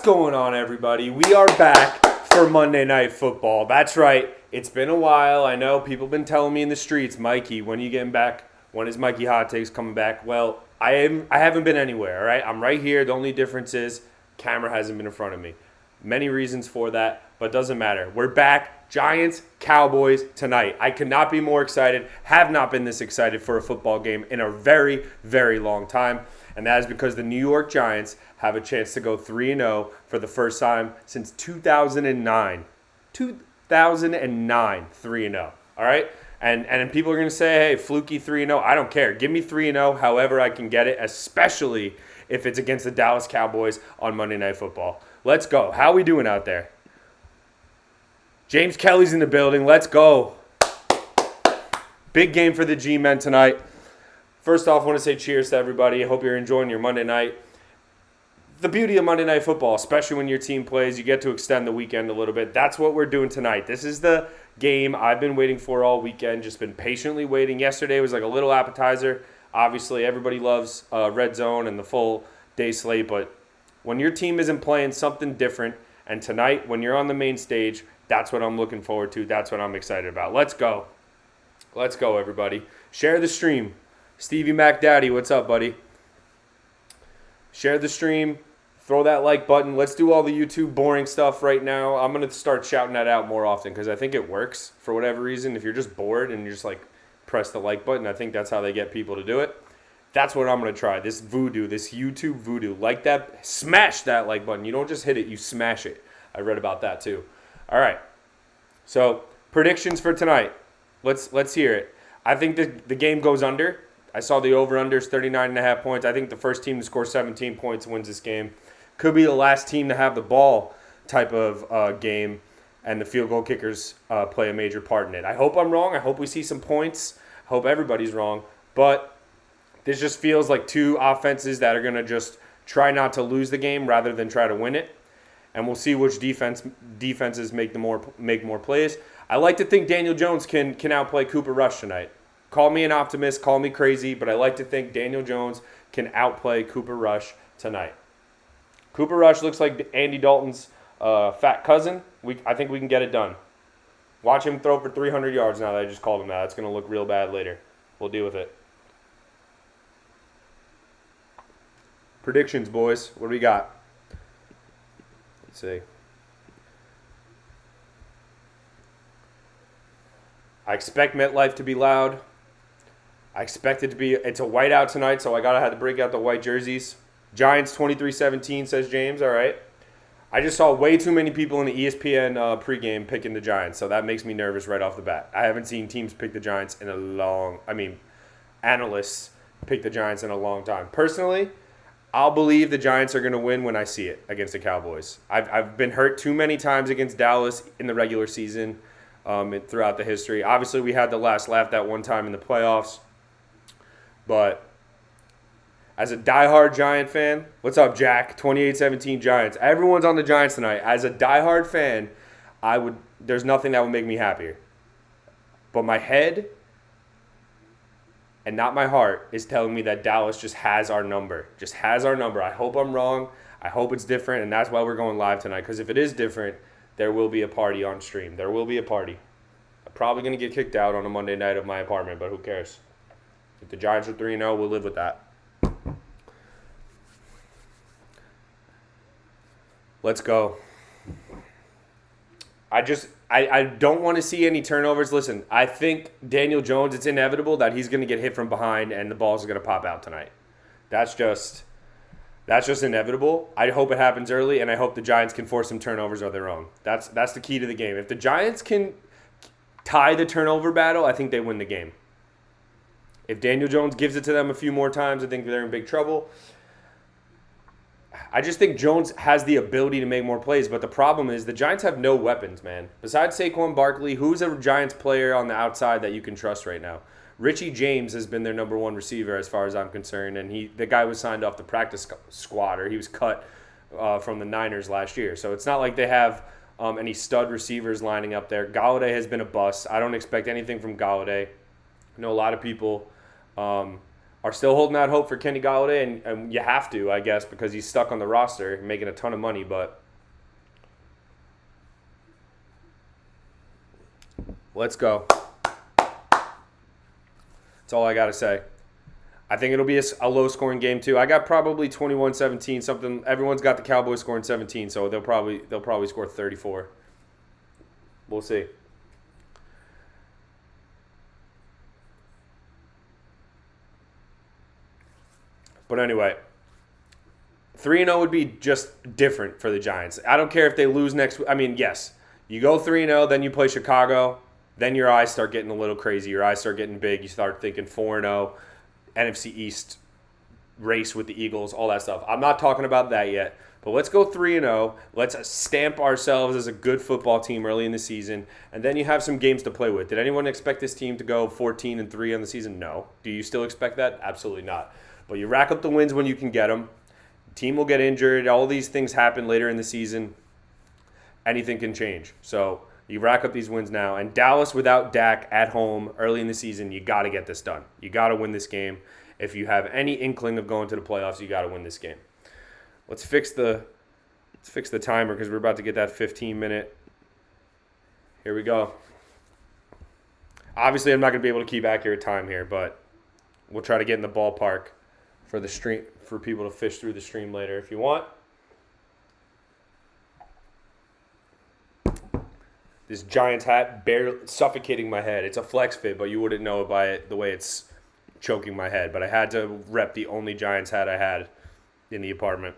going on, everybody? We are back for Monday Night Football. That's right. It's been a while. I know people have been telling me in the streets, Mikey, when are you getting back? When is Mikey Hot Takes coming back? Well, I haven't been anywhere, all right? I'm right here. The only difference is camera hasn't been in front of me. Many reasons for that, but doesn't matter. We're back. Giants, Cowboys tonight. I could not be more excited. Have not been this excited for a football game in a very, very long time. And that is because the New York Giants have a chance to go 3-0 for the first time since 2009. 2009, 3-0. All right? And people are going to say, hey, fluky 3-0. I don't care. Give me 3-0 however I can get it, especially if it's against the Dallas Cowboys on Monday Night Football. Let's go. How are we doing out there? James Kelly's in the building. Let's go. Big game for the G-Men tonight. First off, I want to say cheers to everybody. I hope you're enjoying your Monday night. The beauty of Monday Night Football, especially when your team plays, you get to extend the weekend a little bit. That's what we're doing tonight. This is the game I've been waiting for all weekend, just been patiently waiting. Yesterday was like a little appetizer. Obviously, everybody loves Red Zone and the full day slate, but when your team isn't playing something different, and tonight when you're on the main stage, that's what I'm looking forward to. That's what I'm excited about. Let's go. Let's go, everybody. Share the stream. Stevie Mac Daddy, what's up, buddy? Share the stream. Throw that like button. Let's do all the YouTube boring stuff right now. I'm going to start shouting that out more often because I think it works for whatever reason. If you're just bored and you just like press the like button, I think that's how they get people to do it. That's what I'm going to try. This voodoo, this YouTube voodoo. Like that, smash that like button. You don't just hit it, you smash it. I read about that too. All right. So, predictions for tonight. Let's hear it. I think the game goes under. I saw the over-under is 39.5 points. I think the first team to score 17 points wins this game. Could be the last team to have the ball type of game, and the field goal kickers play a major part in it. I hope I'm wrong. I hope we see some points. I hope everybody's wrong. But this just feels like two offenses that are going to just try not to lose the game rather than try to win it. And we'll see which defenses make more plays. I like to think Daniel Jones can outplay Cooper Rush tonight. Call me an optimist, call me crazy, but I like to think Daniel Jones can outplay Cooper Rush tonight. Cooper Rush looks like Andy Dalton's fat cousin. I think we can get it done. Watch him throw for 300 yards now that I just called him that. That's going to look real bad later. We'll deal with it. Predictions, boys. What do we got? Let's see. I expect MetLife to be loud. I expect it to be – it's a whiteout tonight, so I got to have to break out the white jerseys. Giants 23-17, says James. All right. I just saw way too many people in the ESPN pregame picking the Giants, so that makes me nervous right off the bat. I haven't seen teams pick the Giants in a long – analysts pick the Giants in a long time. Personally, I'll believe the Giants are going to win when I see it against the Cowboys. I've been hurt too many times against Dallas in the regular season throughout the history. Obviously, we had the last laugh that one time in the playoffs. But as a diehard Giant fan, what's up, Jack? 28-17 Giants. Everyone's on the Giants tonight. As a diehard fan, there's nothing that would make me happier. But my head and not my heart is telling me that Dallas just has our number. Just has our number. I hope I'm wrong. I hope it's different, and that's why we're going live tonight. Because if it is different, there will be a party on stream. There will be a party. I'm probably going to get kicked out on a Monday night of my apartment, but who cares? If the Giants are 3-0, we'll live with that. Let's go. I don't want to see any turnovers. Listen, I think Daniel Jones, it's inevitable that he's going to get hit from behind and the balls are going to pop out tonight. That's just inevitable. I hope it happens early, and I hope the Giants can force some turnovers of their own. That's the key to the game. If the Giants can tie the turnover battle, I think they win the game. If Daniel Jones gives it to them a few more times, I think they're in big trouble. I just think Jones has the ability to make more plays, but the problem is the Giants have no weapons, man. Besides Saquon Barkley, who's a Giants player on the outside that you can trust right now? Richie James has been their number one receiver as far as I'm concerned, and the guy was signed off the practice squad, or he was cut from the Niners last year. So it's not like they have any stud receivers lining up there. Golladay has been a bust. I don't expect anything from Golladay. I know a lot of people are are still holding out hope for Kenny Golladay, and you have to, I guess, because he's stuck on the roster making a ton of money, but let's go. That's all I got to say. I think it'll be a low-scoring game, too. I got probably 21-17, something. Everyone's got the Cowboys scoring 17, so they'll probably score 34. We'll see. But anyway, 3-0 would be just different for the Giants. I don't care if they lose next week. I mean, yes, you go 3-0, then you play Chicago, then your eyes start getting a little crazy. Your eyes start getting big. You start thinking 4-0, NFC East race with the Eagles, all that stuff. I'm not talking about that yet. But let's go 3-0. Let's stamp ourselves as a good football team early in the season, and then you have some games to play with. Did anyone expect this team to go 14-3 on the season? No. Do you still expect that? Absolutely not. But you rack up the wins when you can get them. Team will get injured. All these things happen later in the season. Anything can change. So you rack up these wins now. And Dallas without Dak at home early in the season, you got to get this done. You got to win this game. If you have any inkling of going to the playoffs, you got to win this game. Let's fix the timer because we're about to get that 15-minute. Here we go. Obviously, I'm not going to be able to keep accurate time here, but we'll try to get in the ballpark for the stream, for people to fish through the stream later if you want. This Giants hat barely suffocating my head. It's a flex fit, but you wouldn't know it by the way it's choking my head. But I had to rep the only Giants hat I had in the apartment.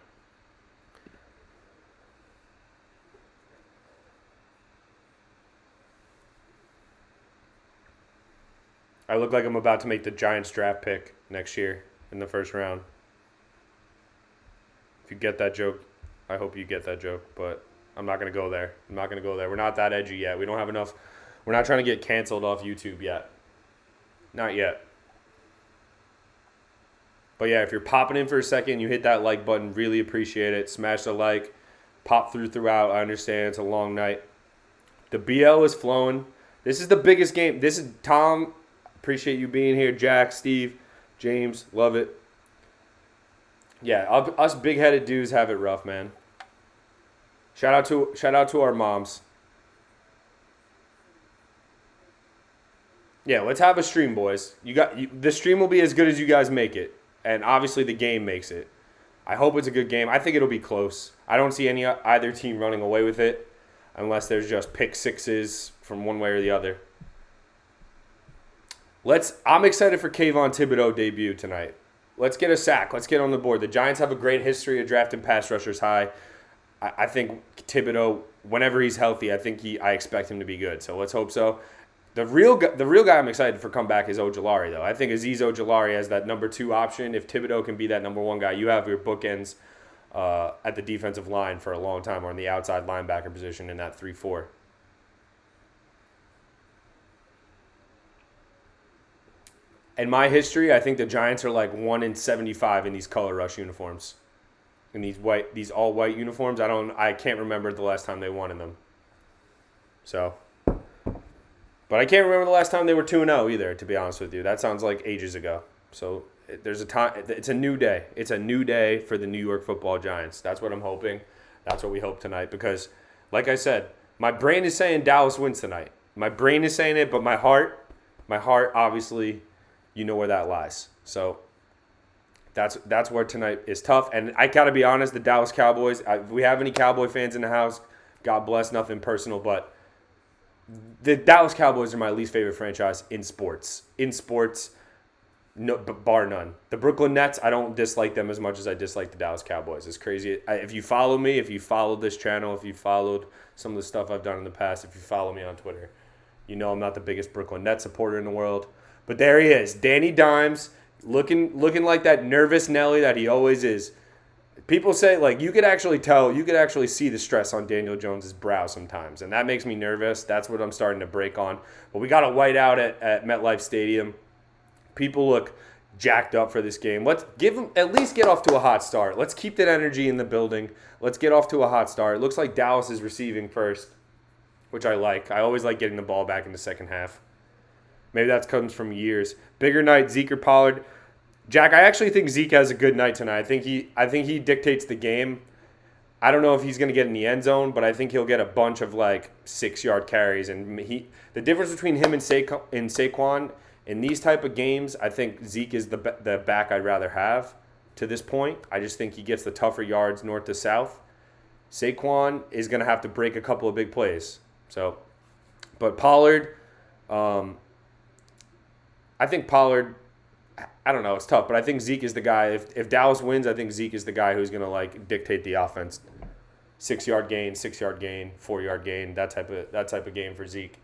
I look like I'm about to make the Giants draft pick next year in the first round. If you get that joke, I hope you get that joke, but I'm not going to go there. We're not that edgy yet. We don't have enough. We're not trying to get canceled off YouTube yet. Not yet. But yeah, if you're popping in for a second, you hit that like button. Really appreciate it. Smash the like. Pop throughout. I understand it's a long night. The BL is flowing. This is the biggest game. This is Tom. Appreciate you being here. Jack, Steve, James. Love it. Yeah, us big-headed dudes have it rough, man. Shout out to our moms. Yeah, let's have a stream, boys. The stream will be as good as you guys make it, and obviously the game makes it. I hope it's a good game. I think it'll be close. I don't see either team running away with it unless there's just pick sixes from one way or the other. I'm excited for Kayvon Thibodeau debut tonight. Let's get a sack. Let's get on the board. The Giants have a great history of drafting pass rushers high. I think Thibodeau, whenever he's healthy, I expect him to be good. So let's hope so. The real guy I'm excited for come back is Ojulari, though. I think Azeez Ojulari as that number 2 option. If Thibodeau can be that number 1 guy, you have your bookends at the defensive line for a long time, or in the outside linebacker position in that 3-4. In my history, I think the Giants are like 1-75 in these color rush uniforms. In these all white uniforms. I can't remember the last time they won in them. So, but I can't remember the last time they were 2-0 either, to be honest with you. That sounds like ages ago. So, there's a time. It's a new day. It's a new day for the New York Football Giants. That's what I'm hoping. That's what we hope tonight because, like I said, my brain is saying Dallas wins tonight. My brain is saying it, but my heart obviously, you know where that lies. So that's where tonight is tough. And I got to be honest, the Dallas Cowboys, if we have any Cowboy fans in the house, God bless, nothing personal, but the Dallas Cowboys are my least favorite franchise in sports. No, bar none. The Brooklyn Nets, I don't dislike them as much as I dislike the Dallas Cowboys. It's crazy. If you follow me, if you followed this channel, if you followed some of the stuff I've done in the past, if you follow me on Twitter, you know I'm not the biggest Brooklyn Nets supporter in the world. But there he is, Danny Dimes, looking like that nervous Nelly that he always is. People say, like, you could actually see the stress on Daniel Jones' brow sometimes, and that makes me nervous. That's what I'm starting to break on. But we got a whiteout at MetLife Stadium. People look jacked up for this game. Let's at least get off to a hot start. Let's keep that energy in the building. Let's get off to a hot start. It looks like Dallas is receiving first, which I like. I always like getting the ball back in the second half. Maybe that comes from years. Bigger night, Zeke or Pollard. Jack, I actually think Zeke has a good night tonight. I think he dictates the game. I don't know if he's going to get in the end zone, but I think he'll get a bunch of like 6-yard carries. And the difference between him and Saquon in these type of games, I think Zeke is the back I'd rather have to this point. I just think he gets the tougher yards north to south. Saquon is going to have to break a couple of big plays. So, but Pollard, I think Pollard. I don't know. It's tough, but I think Zeke is the guy. If Dallas wins, I think Zeke is the guy who's going to like dictate the offense. 6-yard gain, 6-yard gain, 4-yard gain, that type of game for Zeke.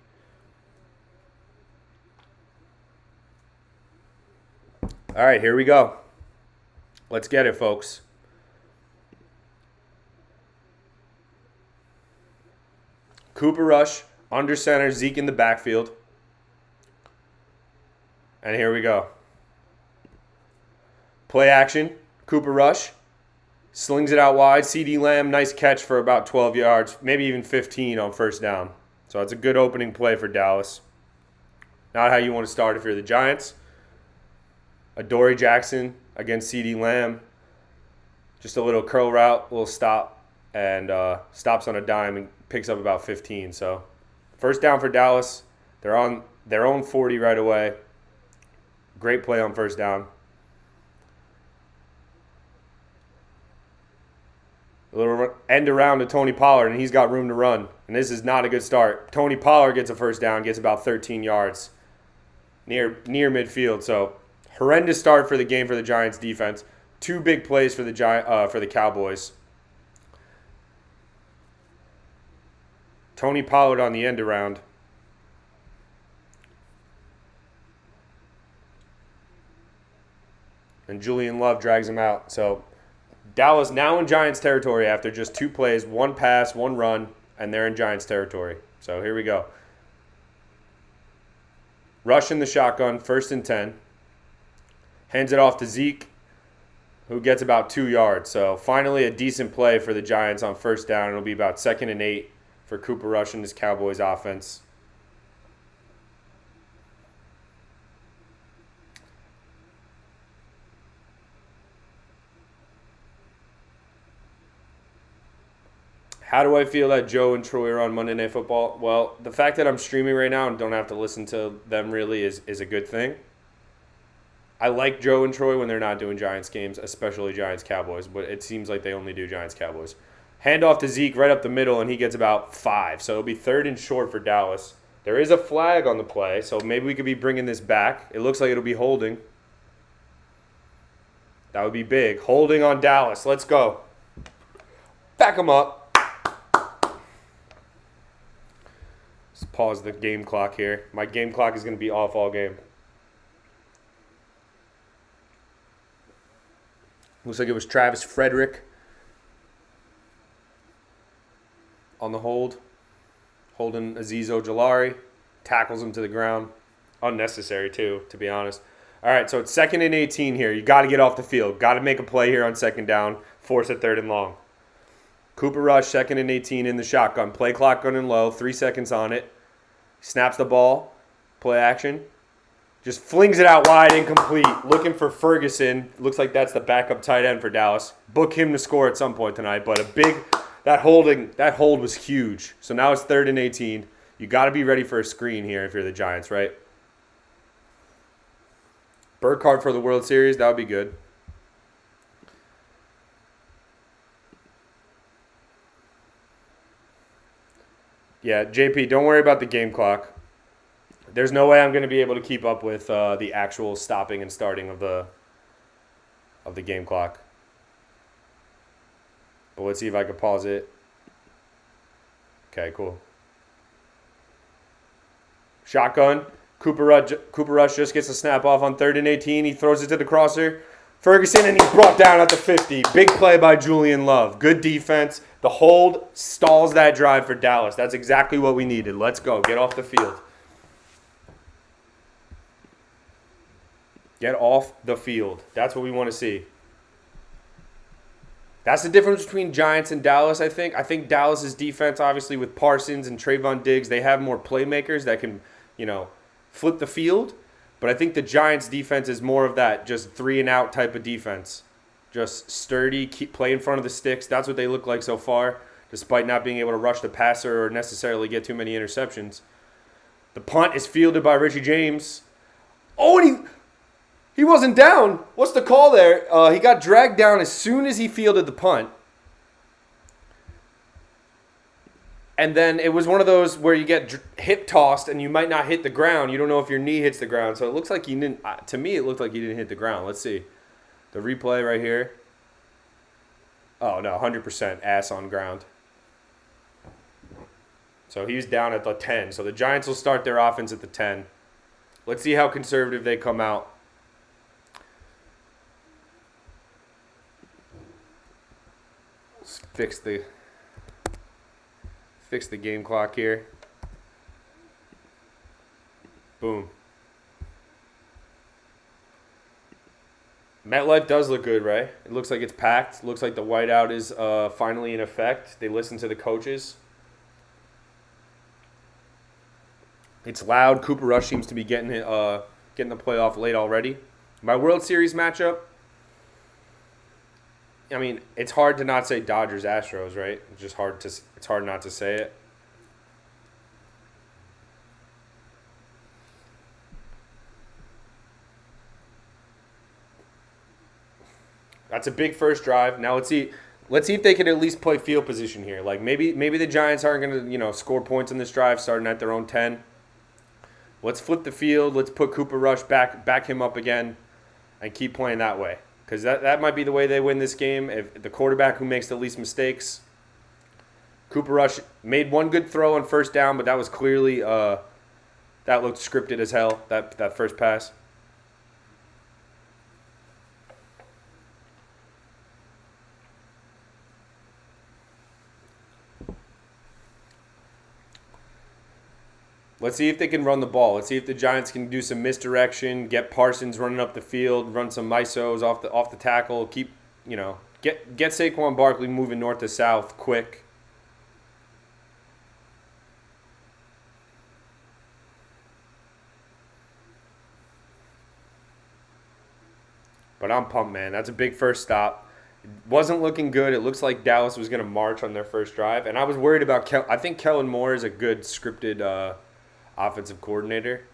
All right, here we go. Let's get it, folks. Cooper Rush, under center, Zeke in the backfield. And here we go. Play action, Cooper Rush, slings it out wide. CeeDee Lamb, nice catch for about 12 yards, maybe even 15 on first down. So it's a good opening play for Dallas. Not how you want to start if you're the Giants. Adoree Jackson against CeeDee Lamb. Just a little curl route, little stop, and stops on a dime and picks up about 15. So first down for Dallas. They're on their own 40 right away. Great play on first down. A little end around to Tony Pollard, and he's got room to run. And this is not a good start. Tony Pollard gets a first down, gets about 13 yards near midfield. So horrendous start for the game for the Giants defense. 2 big plays for the Cowboys. Tony Pollard on the end around. And Julian Love drags him out. So Dallas now in Giants territory after just 2 plays, 1 pass, 1 run, and they're in Giants territory. So here we go. Rush in the shotgun, 1st and 10. Hands it off to Zeke, who gets about 2 yards. So finally a decent play for the Giants on first down. It'll be about 2nd and 8 for Cooper Rush and his Cowboys offense. How do I feel that Joe and Troy are on Monday Night Football? Well, the fact that I'm streaming right now and don't have to listen to them really is a good thing. I like Joe and Troy when they're not doing Giants games, especially Giants-Cowboys, but it seems like they only do Giants-Cowboys. Hand off to Zeke right up the middle, and he gets about 5. So it'll be 3rd and short for Dallas. There is a flag on the play, so maybe we could be bringing this back. It looks like it'll be holding. That would be big. Holding on Dallas. Let's go. Back them up. Let's pause the game clock here. My game clock is going to be off all game. Looks like it was Travis Frederick on the hold. Holding Azeez Ojulari. Tackles him to the ground. Unnecessary, too, to be honest. All right, so it's 2nd and 18 here. You got to get off the field. Got to make a play here on 2nd down. Force it 3rd and long. Cooper Rush, 2nd and 18 in the shotgun. Play clock running low. 3 seconds on it. Snaps the ball. Play action. Just flings it out wide, incomplete. Looking for Ferguson. Looks like that's the backup tight end for Dallas. Book him to score at some point tonight. But that hold was huge. So now it's 3rd and 18. You got to be ready for a screen here if you're the Giants, right? Burkhardt for the World Series, that would be good. Yeah, JP, don't worry about the game clock. There's no way I'm going to be able to keep up with the actual stopping and starting of the game clock. But let's see if I can pause it. Okay, cool. Shotgun. Cooper Rush just gets a snap off on 3rd and 18. He throws it to the crosser. Ferguson, and he's brought down at the 50. Big play by Julian Love. Good defense. The hold stalls that drive for Dallas. That's exactly what we needed. Let's go. Get off the field. Get off the field. That's what we want to see. That's the difference between Giants and Dallas, I think. I think Dallas's defense, obviously, with Parsons and Trayvon Diggs, they have more playmakers that can, flip the field. But I think the Giants' defense is more of that just 3-and-out type of defense. Just sturdy, play in front of the sticks. That's what they look like so far, despite not being able to rush the passer or necessarily get too many interceptions. The punt is fielded by Richie James. Oh, and he wasn't down. What's the call there? He got dragged down as soon as he fielded the punt. And then it was one of those where you get hip tossed and you might not hit the ground. You don't know if your knee hits the ground. So it looks like he didn't. To me, it looked like he didn't hit the ground. Let's see. The replay right here. Oh, no, 100% ass on ground. So he's down at the 10. So the Giants will start their offense at the 10. Let's see how conservative they come out. Let's fix the game clock here. Boom. MetLife does look good, right? It looks like it's packed. Looks like the whiteout is finally in effect. They listen to the coaches. It's loud. Cooper Rush seems to be getting the playoff late already. My World Series matchup, I mean, it's hard to not say Dodgers-Astros, right? It's hard not to say it. That's a big first drive. Now let's see if they can at least play field position here. Like maybe the Giants aren't going to, score points in this drive starting at their own 10. Let's flip the field. Let's put Cooper Rush back him up again and keep playing that way. Because that might be the way they win this game. If the quarterback who makes the least mistakes. Cooper Rush made one good throw on first down, but that was clearly that looked scripted as hell, that first pass. Let's see if they can run the ball. Let's see if the Giants can do some misdirection, get Parsons running up the field, run some misos off the tackle, get Saquon Barkley moving north to south quick. But I'm pumped, man. That's a big first stop. It wasn't looking good. It looks like Dallas was going to march on their first drive. And I was worried about I think Kellen Moore is a good scripted offensive coordinator.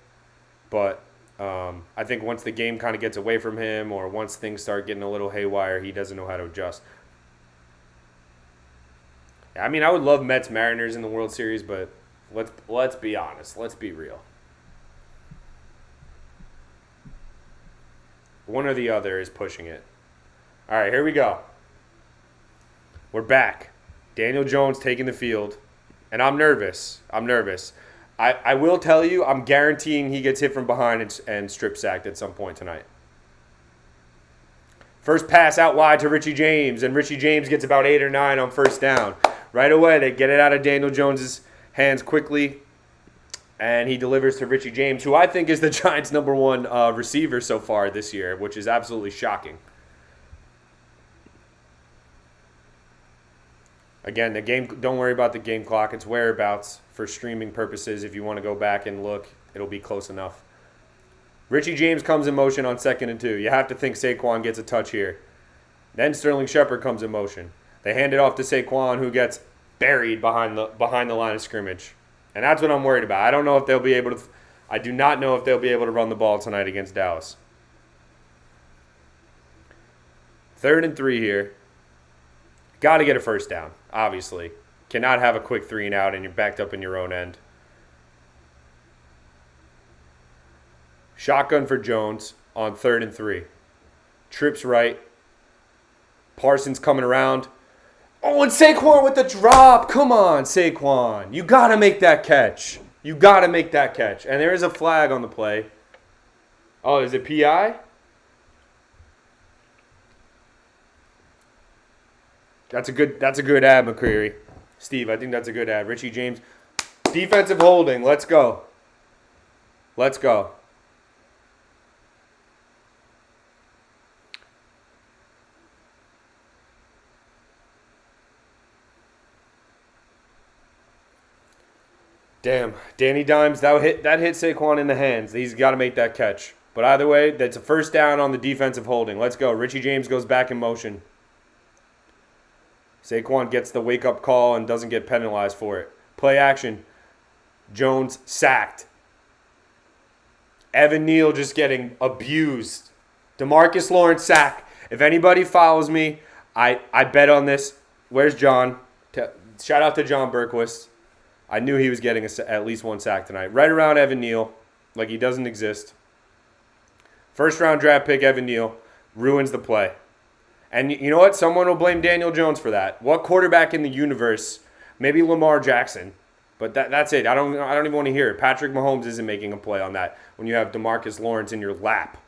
But I think once the game kind of gets away from him or once things start getting a little haywire, he doesn't know how to adjust. I mean, I would love Mets-Mariners in the World Series, but let's be honest. Let's be real. One or the other is pushing it. All right, here we go. We're back. Daniel Jones taking the field. And I'm nervous. I will tell you, I'm guaranteeing he gets hit from behind and strip sacked at some point tonight. First pass out wide to Richie James, and Richie James gets about 8 or 9 on first down. Right away, they get it out of Daniel Jones' hands quickly, and he delivers to Richie James, who I think is the Giants' number one receiver so far this year, which is absolutely shocking. Again, don't worry about the game clock. It's whereabouts for streaming purposes. If you want to go back and look, it'll be close enough. Richie James comes in motion on 2nd and 2. You have to think Saquon gets a touch here. Then Sterling Shepard comes in motion. They hand it off to Saquon, who gets buried behind the line of scrimmage. And that's what I'm worried about. I do not know if they'll be able to run the ball tonight against Dallas. 3rd and 3 here. Got to get a first down, obviously. Cannot have a quick 3 and out and you're backed up in your own end. Shotgun for Jones on 3rd and 3. Trips right. Parsons coming around. Oh, and Saquon with the drop. Come on, Saquon. You got to make that catch. And there is a flag on the play. Oh, is it PI? That's a good ad, McCreary. Steve, I think that's a good ad. Richie James. Defensive holding. Let's go. Damn, Danny Dimes, that hit Saquon in the hands. He's got to make that catch. But either way, that's a first down on the defensive holding. Let's go. Richie James goes back in motion. Saquon gets the wake-up call and doesn't get penalized for it. Play action. Jones sacked. Evan Neal just getting abused. DeMarcus Lawrence sack. If anybody follows me, I bet on this. Where's John? Shout out to John Berquist. I knew he was getting at least one sack tonight. Right around Evan Neal, like he doesn't exist. First-round draft pick Evan Neal ruins the play. And you know what? Someone will blame Daniel Jones for that. What quarterback in the universe? Maybe Lamar Jackson. But that's it. I don't even want to hear it. Patrick Mahomes isn't making a play on that when you have DeMarcus Lawrence in your lap.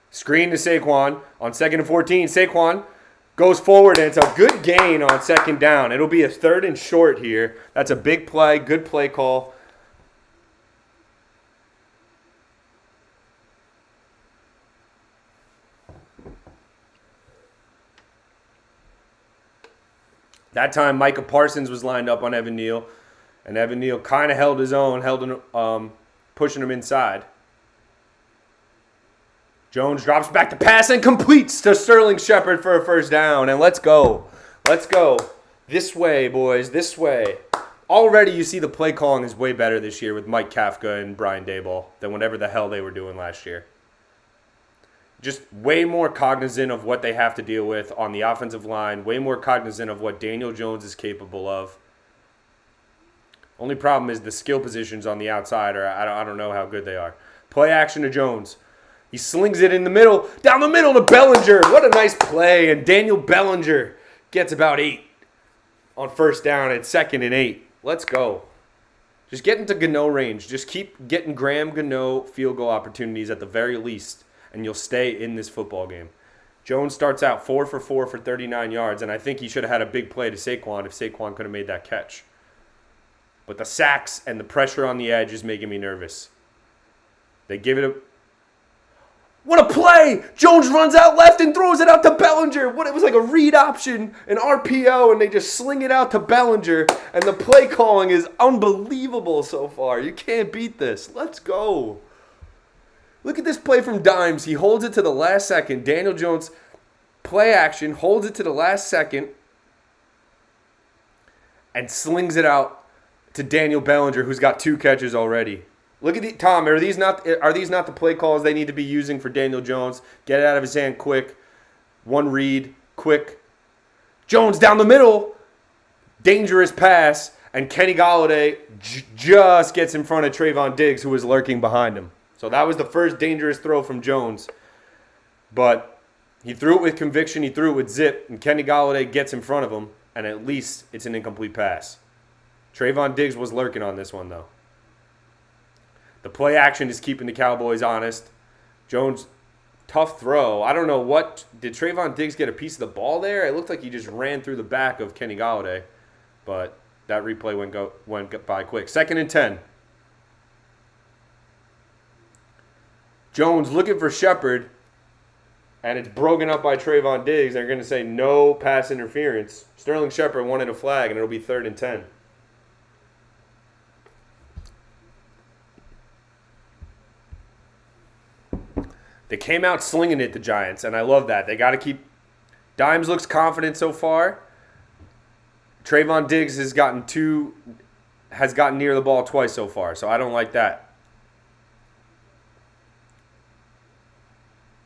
Screen to Saquon on 2nd and 14. Saquon goes forward, and it's a good gain on 2nd down. It'll be a 3rd and short here. That's a big play, good play call. That time, Micah Parsons was lined up on Evan Neal, and Evan Neal kind of held his own, pushing him inside. Jones drops back to pass and completes to Sterling Shepard for a first down. And let's go. Let's go. This way, boys. This way. Already you see the play calling is way better this year with Mike Kafka and Brian Daboll than whatever the hell they were doing last year. Just way more cognizant of what they have to deal with on the offensive line. Way more cognizant of what Daniel Jones is capable of. Only problem is the skill positions on the outside I don't know how good they are. Play action to Jones. He slings it in the middle, down the middle to Bellinger. What a nice play. And Daniel Bellinger gets about 8 on first down at 2nd and 8. Let's go. Just get into Gano range. Just keep getting Graham Gano field goal opportunities at the very least, and you'll stay in this football game. Jones starts out 4 for 4 for 39 yards, and I think he should have had a big play to Saquon if Saquon could have made that catch. But the sacks and the pressure on the edge is making me nervous. They give it a... What a play! Jones runs out left and throws it out to Bellinger. It was like a read option, an RPO, and they just sling it out to Bellinger. And the play calling is unbelievable so far. You can't beat this. Let's go. Look at this play from Dimes. He holds it to the last second. Daniel Jones, play action, holds it to the last second, and slings it out to Daniel Bellinger, who's got 2 catches already. Look at Tom. Are these not the play calls they need to be using for Daniel Jones? Get it out of his hand quick. One read, quick. Jones down the middle. Dangerous pass. And Kenny Golladay just gets in front of Trayvon Diggs, who was lurking behind him. So that was the first dangerous throw from Jones. But he threw it with conviction. He threw it with zip. And Kenny Golladay gets in front of him. And at least it's an incomplete pass. Trayvon Diggs was lurking on this one, though. The play action is keeping the Cowboys honest. Jones, tough throw. I don't know what. Did Trayvon Diggs get a piece of the ball there? It looked like he just ran through the back of Kenny Golladay. But that replay went by quick. 2nd and 10. Jones looking for Shepard. And it's broken up by Trayvon Diggs. They're going to say no pass interference. Sterling Shepard wanted a flag, and it'll be 3rd and 10. They came out slinging it, the Giants, and I love that. They got to keep... Dimes looks confident so far. Trayvon Diggs has gotten near the ball twice so far, so I don't like that.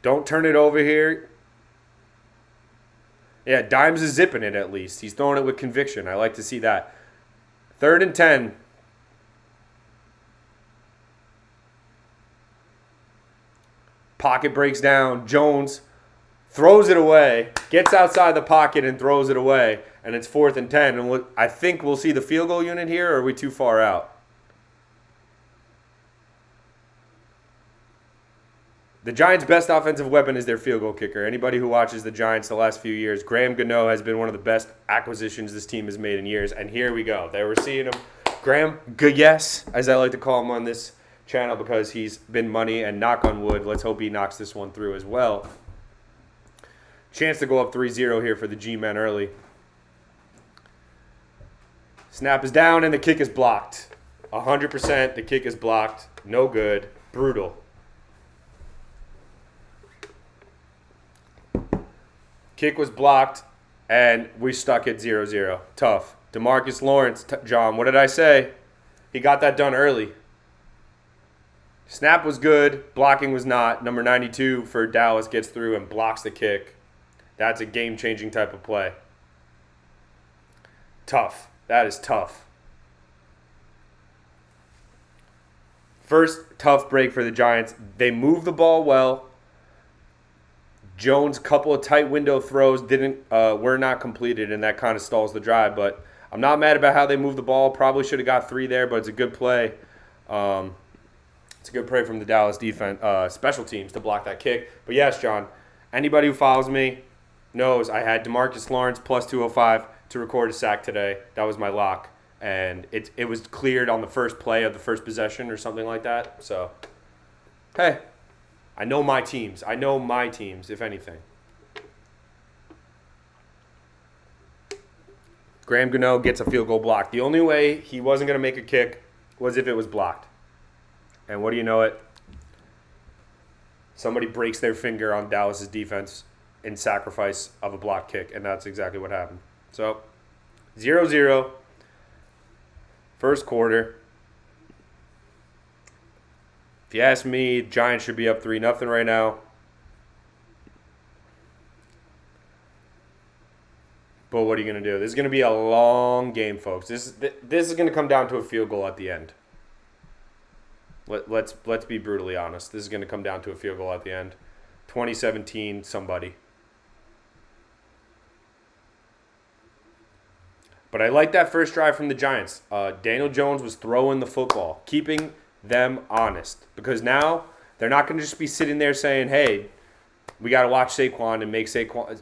Don't turn it over here. Yeah, Dimes is zipping it at least. He's throwing it with conviction. I like to see that. 3rd and 10. Pocket breaks down. Jones throws it away, gets outside the pocket and throws it away, and it's 4th and 10. And I think we'll see the field goal unit here, or are we too far out? The Giants' best offensive weapon is their field goal kicker. Anybody who watches the Giants the last few years, Graham Gano has been one of the best acquisitions this team has made in years. And here we go. They were seeing him. Graham Gayes, as I like to call him on this channel, because he's been money, and knock on wood, let's hope he knocks this one through as well. Chance to go up 3-0 here for the G-men early. Snap is down and the kick is blocked. 100% the kick is blocked. No good. Brutal. Kick was blocked and we stuck at 0-0. Tough. DeMarcus Lawrence, John, what did I say? He got that done early. Snap was good. Blocking was not. Number 92 for Dallas gets through and blocks the kick. That's a game-changing type of play. Tough. That is tough. First tough break for the Giants. They moved the ball well. Jones' couple of tight window throws were not completed, and that kind of stalls the drive. But I'm not mad about how they moved the ball. Probably should have got 3 there, but it's a good play. It's a good play from the Dallas defense, special teams to block that kick. But yes, John, anybody who follows me knows I had DeMarcus Lawrence plus 205 to record a sack today. That was my lock. And it was cleared on the first play of the first possession or something like that. So, hey, I know my teams. If anything. Graham Gano gets a field goal block. The only way he wasn't going to make a kick was if it was blocked. And what do you know it? Somebody breaks their finger on Dallas's defense in sacrifice of a block kick, and that's exactly what happened. So, 0-0, first quarter. If you ask me, Giants should be up 3-0 right now. But what are you going to do? This is going to be a long game, folks. This is going to come down to a field goal at the end. Let's be brutally honest. This is going to come down to a field goal at the end. 2017, somebody. But I like that first drive from the Giants. Daniel Jones was throwing the football, keeping them honest. Because now they're not going to just be sitting there saying, hey, we got to watch Saquon and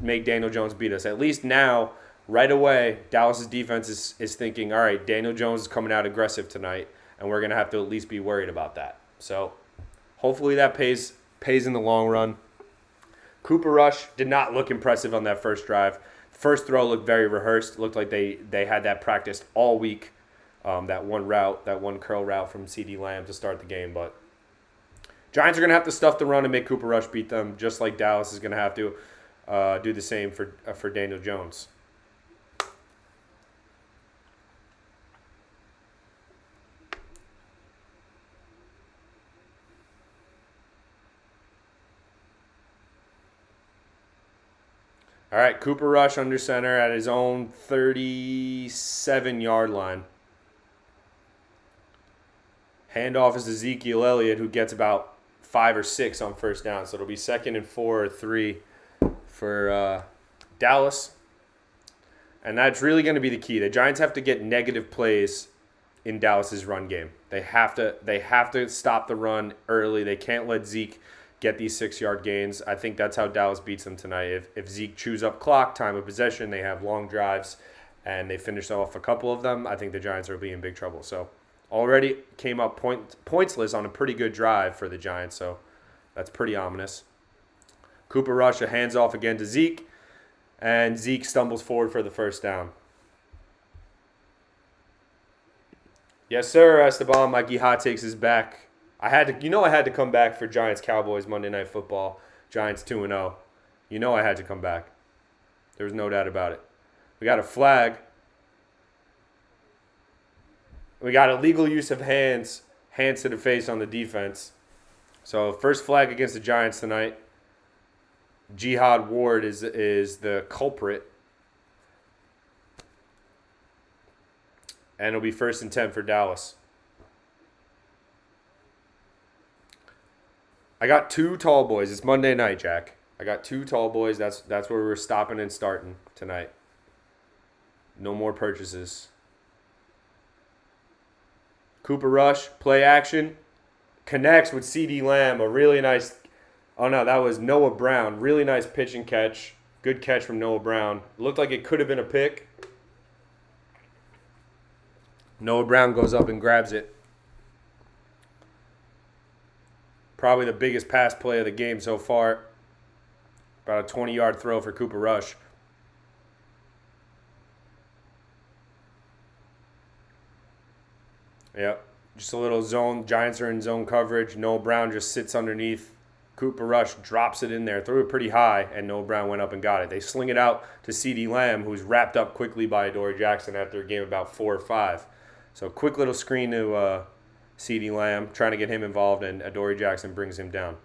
make Daniel Jones beat us. At least now, right away, Dallas' defense is thinking, all right, Daniel Jones is coming out aggressive tonight, and we're going to have to at least be worried about that. So hopefully that pays in the long run. Cooper Rush did not look impressive on that first drive. First throw looked very rehearsed. It looked like they had that practiced all week, that one curl route from CeeDee Lamb to start the game. But Giants are going to have to stuff the run and make Cooper Rush beat them, just like Dallas is going to have to do the same for Daniel Jones. All right, Cooper Rush under center at his own 37-yard line. Handoff is Ezekiel Elliott, who gets about 5 or 6 on first down. So it'll be 2nd and 4 or 3 for Dallas. And that's really going to be the key. The Giants have to get negative plays in Dallas's run game. They have to stop the run early. They can't let Zeke get these 6-yard gains. I think that's how Dallas beats them tonight. If Zeke chews up clock, time of possession, they have long drives, and they finish off a couple of them, I think the Giants will be in big trouble. So already came up pointsless on a pretty good drive for the Giants, so that's pretty ominous. Cooper Rush, a hands off again to Zeke, and Zeke stumbles forward for the first down. Yes, sir, Esteban. Mikey Hot Takes is back. I had to come back for Giants Cowboys Monday Night Football. Giants 2-0. You know I had to come back. There was no doubt about it. We got a flag. We got illegal use of hands to the face on the defense. So first flag against the Giants tonight. Jihad Ward is the culprit. And it'll be 1st and 10 for Dallas. I got 2 tall boys. It's Monday night, Jack. I got 2 tall boys. That's where we're stopping and starting tonight. No more purchases. Cooper Rush, play action. Connects with CeeDee Lamb. A really nice... Oh, no, that was Noah Brown. Really nice pitch and catch. Good catch from Noah Brown. Looked like it could have been a pick. Noah Brown goes up and grabs it. Probably the biggest pass play of the game so far. About a 20-yard throw for Cooper Rush. Yep. Just a little zone. Giants are in zone coverage. Noah Brown just sits underneath. Cooper Rush drops it in there, threw it pretty high, and Noah Brown went up and got it. They sling it out to CeeDee Lamb, who's wrapped up quickly by Adoree Jackson after a game about 4 or 5. So quick little screen to CeeDee Lamb, trying to get him involved, and Adoree Jackson brings him down.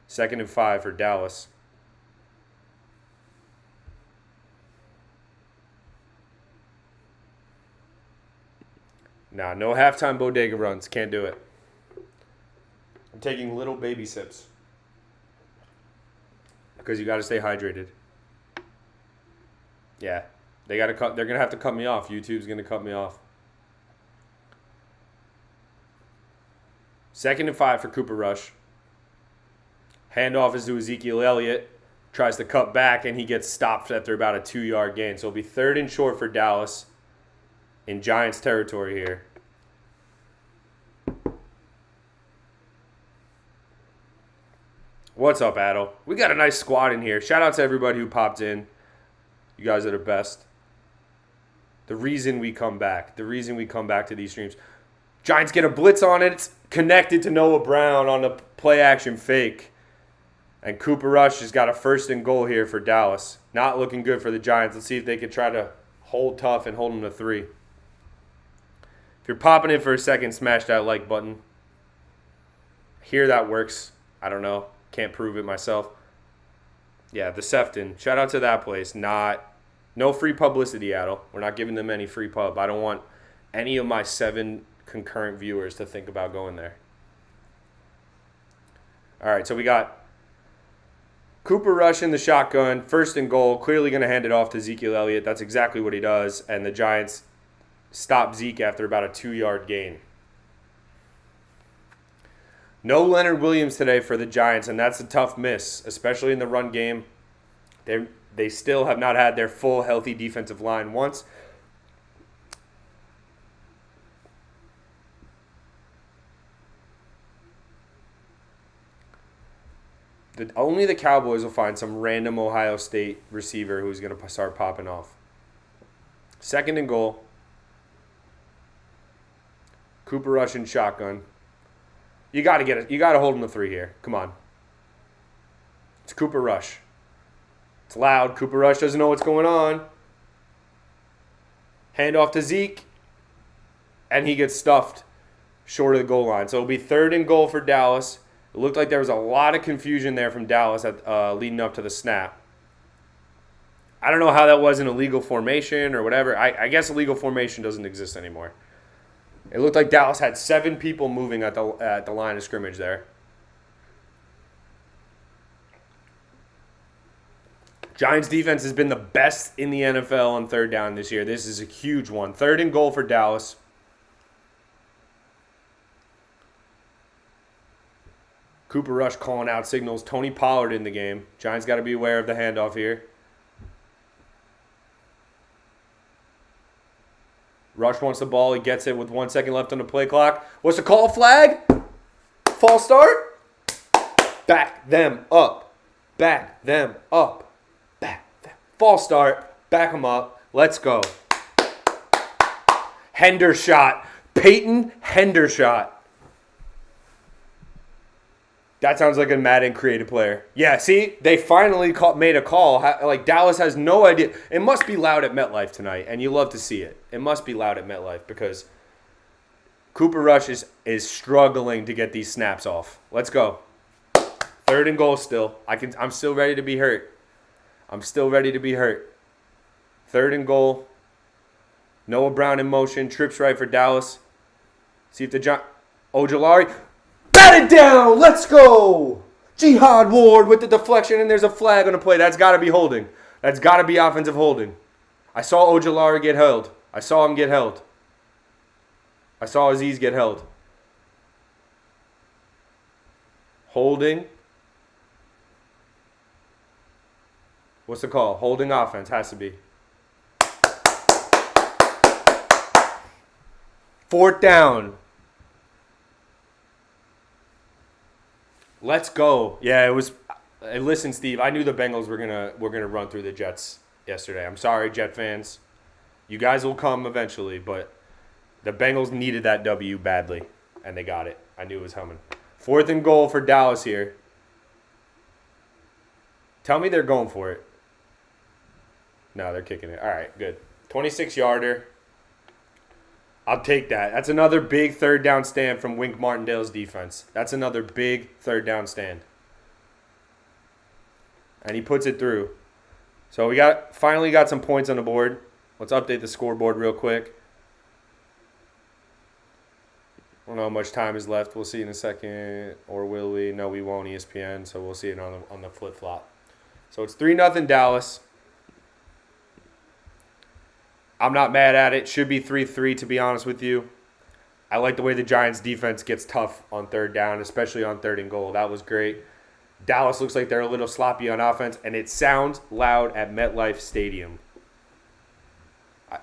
2nd and 5 for Dallas. Nah, no halftime bodega runs. Can't do it. I'm taking little baby sips. Because you got to stay hydrated. Yeah. They're going to have to cut me off. YouTube's going to cut me off. 2nd and 5 for Cooper Rush. Handoff is to Ezekiel Elliott. Tries to cut back, and he gets stopped after about a 2-yard gain. So it'll be 3rd and short for Dallas in Giants territory here. What's up, Adel? We got a nice squad in here. Shout out to everybody who popped in. You guys are the best. The reason we come back. The reason we come back to these streams. Giants get a blitz on it. It's connected to Noah Brown on a play-action fake. And Cooper Rush has got a 1st and goal here for Dallas. Not looking good for the Giants. Let's see if they can try to hold tough and hold them to 3. If you're popping in for a second, smash that like button. Hear that works. I don't know. Can't prove it myself. Yeah, the Sefton. Shout out to that place. No free publicity, Adel. We're not giving them any free pub. I don't want any of my 7 concurrent viewers to think about going there. All right, so we got Cooper Rush in the shotgun. 1st and goal. Clearly going to hand it off to Ezekiel Elliott. That's exactly what he does. And the Giants stop Zeke after about a 2-yard gain. No Leonard Williams today for the Giants, and that's a tough miss, especially in the run game. They still have not had their full healthy defensive line once. Only the Cowboys will find some random Ohio State receiver who's going to start popping off. 2nd and goal. Cooper Rush in shotgun. You got to get it. You got to hold him to 3 here. Come on. It's Cooper Rush. It's loud. Cooper Rush doesn't know what's going on. Hand off to Zeke. And he gets stuffed short of the goal line. So it'll be 3rd and goal for Dallas. It looked like there was a lot of confusion there from Dallas leading up to the snap. I don't know how that was an illegal formation or whatever. I guess illegal formation doesn't exist anymore. It looked like Dallas had 7 people moving at the line of scrimmage there. Giants defense has been the best in the NFL on 3rd down this year. This is a huge one. 3rd and goal for Dallas. Cooper Rush calling out signals. Tony Pollard in the game. Giants got to be aware of the handoff here. Rush wants the ball. He gets it with 1 second left on the play clock. What's the call? Flag? False start? Back them up. Back them up. Back them. False start. Back them up. Let's go. Hendershot. Peyton Hendershot. That sounds like a Madden creative player. Yeah, see? They finally made a call. Like, Dallas has no idea. It must be loud at MetLife tonight, and you love to see it. It must be loud at MetLife because Cooper Rush is struggling to get these snaps off. Let's go. 3rd and goal still. I'm still ready to be hurt. I'm still ready to be hurt. 3rd and goal. Noah Brown in motion. Trips right for Dallas. See if the Ojulari. Bat it down. Let's go. Jihad Ward with the deflection, and there's a flag on the play. That's got to be holding. That's got to be offensive holding. I saw Ojulari get held. I saw him get held. I saw Aziz get held. Holding. What's the call? Holding offense. Has to be. 4th down. Let's go. Yeah, it was Hey, listen, Steve, I knew the Bengals were gonna run through the Jets yesterday. I'm sorry, Jet fans. You guys will come eventually, but the Bengals needed that W badly, and they got it. I knew it was coming. 4th and goal for Dallas here. Tell me they're going for it. No, they're kicking it. All right, good. 26-yarder. I'll take that. That's another big third down stand from Wink Martindale's defense. That's another big third down stand. And he puts it through. So we finally got some points on the board. Let's update the scoreboard real quick. I don't know how much time is left. We'll see in a second. Or will we? No, we won't, ESPN. So we'll see it on the flip-flop. So it's 3-0 Dallas. I'm not mad at it. Should be 3-3, to be honest with you. I like the way the Giants' defense gets tough on third down, especially on 3rd and goal. That was great. Dallas looks like they're a little sloppy on offense, and it sounds loud at MetLife Stadium.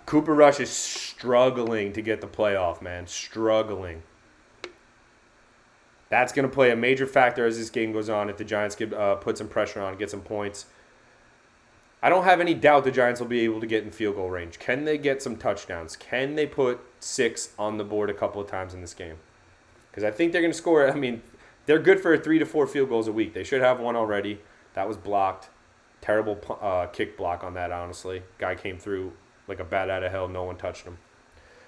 Cooper Rush is struggling to get the playoff, man. Struggling. That's going to play a major factor as this game goes on if the Giants put some pressure on, get some points. I don't have any doubt the Giants will be able to get in field goal range. Can they get some touchdowns? Can they put 6 on the board a couple of times in this game? Because I think they're going to score. I mean, they're good for 3 to 4 field goals a week. They should have one already. That was blocked. Terrible kick block on that, honestly. Guy came through like a bat out of hell. No one touched him.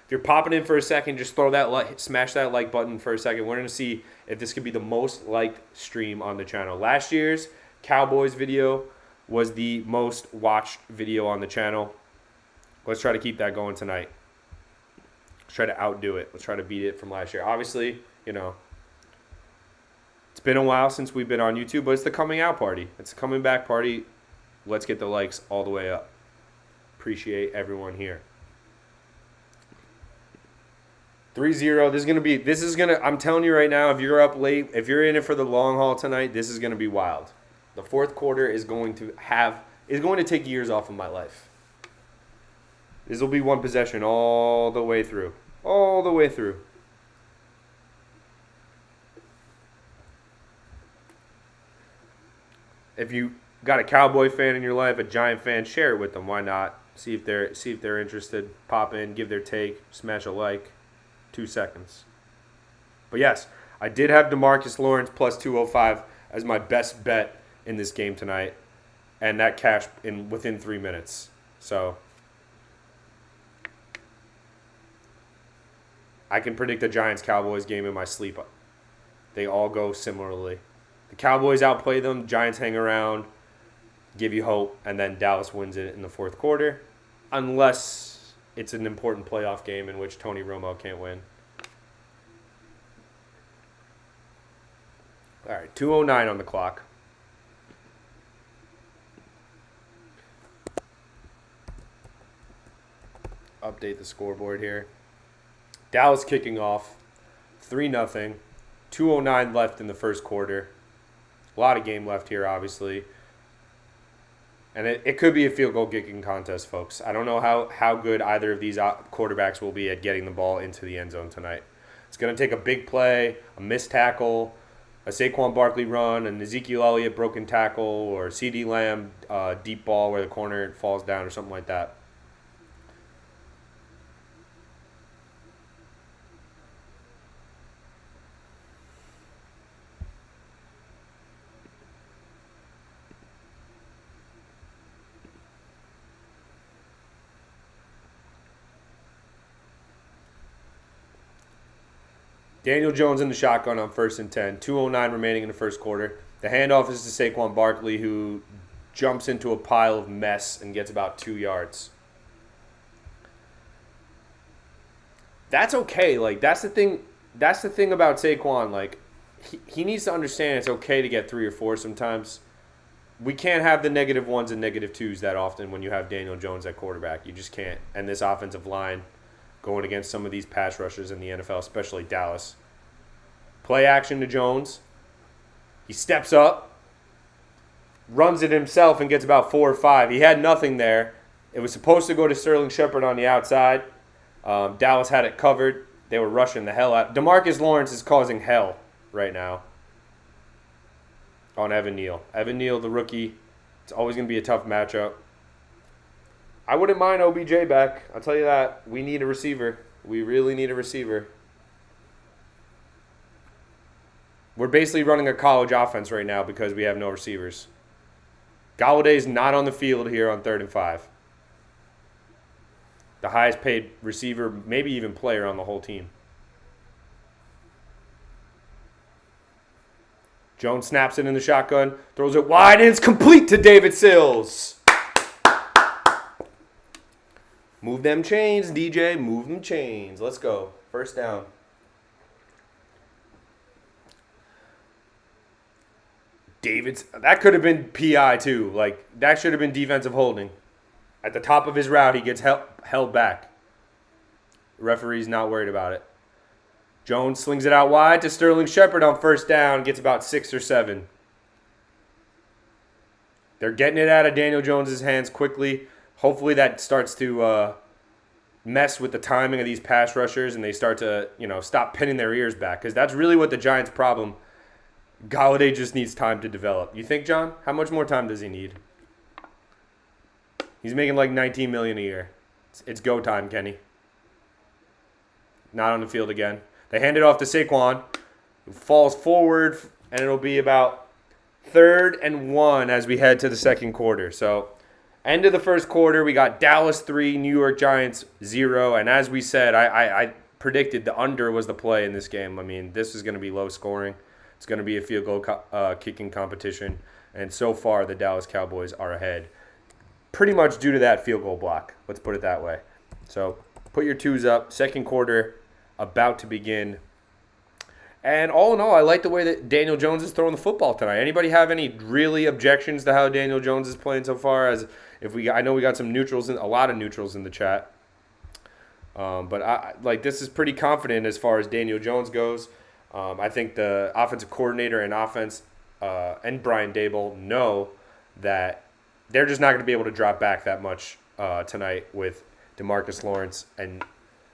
If you're popping in for a second, just smash that like button for a second. We're going to see if this could be the most liked stream on the channel. Last year's Cowboys video was the most watched video on the channel. Let's try to keep that going tonight. Let's try to outdo it. Let's try to beat it from last year. Obviously, you know, it's been a while since we've been on YouTube, but it's the coming out party. It's a coming back party. Let's get the likes all the way up. Appreciate everyone here. 3-0. This is gonna I'm telling you right now, if you're up late, if you're in it for the long haul tonight, this is gonna be wild. The 4th quarter is going to take years off of my life. This will be one possession all the way through. All the way through. If you got a Cowboy fan in your life, a Giant fan, share it with them. Why not? See if they're interested. Pop in, give their take, smash a like. 2 seconds. But yes, I did have DeMarcus Lawrence plus 205 as my best bet in this game tonight, and that cashed in within 3 minutes. So I can predict the Giants-Cowboys game in my sleep. They all go similarly. The Cowboys outplay them, Giants hang around, give you hope, and then Dallas wins it in the 4th quarter, unless it's an important playoff game in which Tony Romo can't win. All right, 2:09 on the clock. Update the scoreboard here. Dallas kicking off, 3-0, 2:09 left in the 1st quarter. A lot of game left here, obviously. And it could be a field goal kicking contest, folks. I don't know how good either of these quarterbacks will be at getting the ball into the end zone tonight. It's going to take a big play, a missed tackle, a Saquon Barkley run, an Ezekiel Elliott broken tackle, or CeeDee Lamb deep ball where the corner falls down or something like that. Daniel Jones in the shotgun on 1st and 10. 2:09 remaining in the 1st quarter. The handoff is to Saquon Barkley, who jumps into a pile of mess and gets about 2 yards. That's okay. Like, that's the thing about Saquon. Like, he needs to understand it's okay to get 3 or 4 sometimes. We can't have the -1s and -2s that often when you have Daniel Jones at quarterback. You just can't. And this offensive line going against some of these pass rushers in the NFL, especially Dallas. Play action to Jones. He steps up, runs it himself, and gets about 4 or 5. He had nothing there. It was supposed to go to Sterling Shepard on the outside. Dallas had it covered. They were rushing the hell out. DeMarcus Lawrence is causing hell right now. on Evan Neal. Evan Neal, the rookie. It's always going to be a tough matchup. I wouldn't mind OBJ back. I'll tell you that. We need a receiver. We really need a receiver. We're basically running a college offense right now because we have no receivers. Galladay's not on the field here on 3rd and 5. The highest paid receiver, maybe even player on the whole team. Jones snaps it in the shotgun, throws it wide, and it's complete to David Sills. Move them chains, DJ. Move them chains. Let's go. First down. That could have been PI too. Like, that should have been defensive holding. At the top of his route, he gets held back. The referee's not worried about it. Jones slings it out wide to Sterling Shepard on first down. Gets about 6 or 7. They're getting it out of Daniel Jones' hands quickly. Hopefully that starts to mess with the timing of these pass rushers and they start to, stop pinning their ears back. Because that's really what the Giants' problem. Galladay just needs time to develop. You think, John? How much more time does he need? He's making like $19 million a year. It's go time, Kenny. Not on the field again. They hand it off to Saquon, who falls forward, and it'll be about 3rd and 1 as we head to the second quarter. So, end of the first quarter, we got Dallas 3, New York Giants 0. And as we said, I predicted the under was the play in this game. I mean, this is going to be low scoring. It's going to be a field goal kicking competition. And so far, the Dallas Cowboys are ahead. Pretty much due to that field goal block. Let's put it that way. So, put your 2s up. Second quarter about to begin. And all in all, I like the way that Daniel Jones is throwing the football tonight. Anybody have any really objections to how Daniel Jones is playing so far? I know we got some neutrals, a lot of neutrals in the chat. But this is pretty confident as far as Daniel Jones goes. I think the offensive coordinator and offense and Brian Daboll know that they're just not going to be able to drop back that much tonight with DeMarcus Lawrence and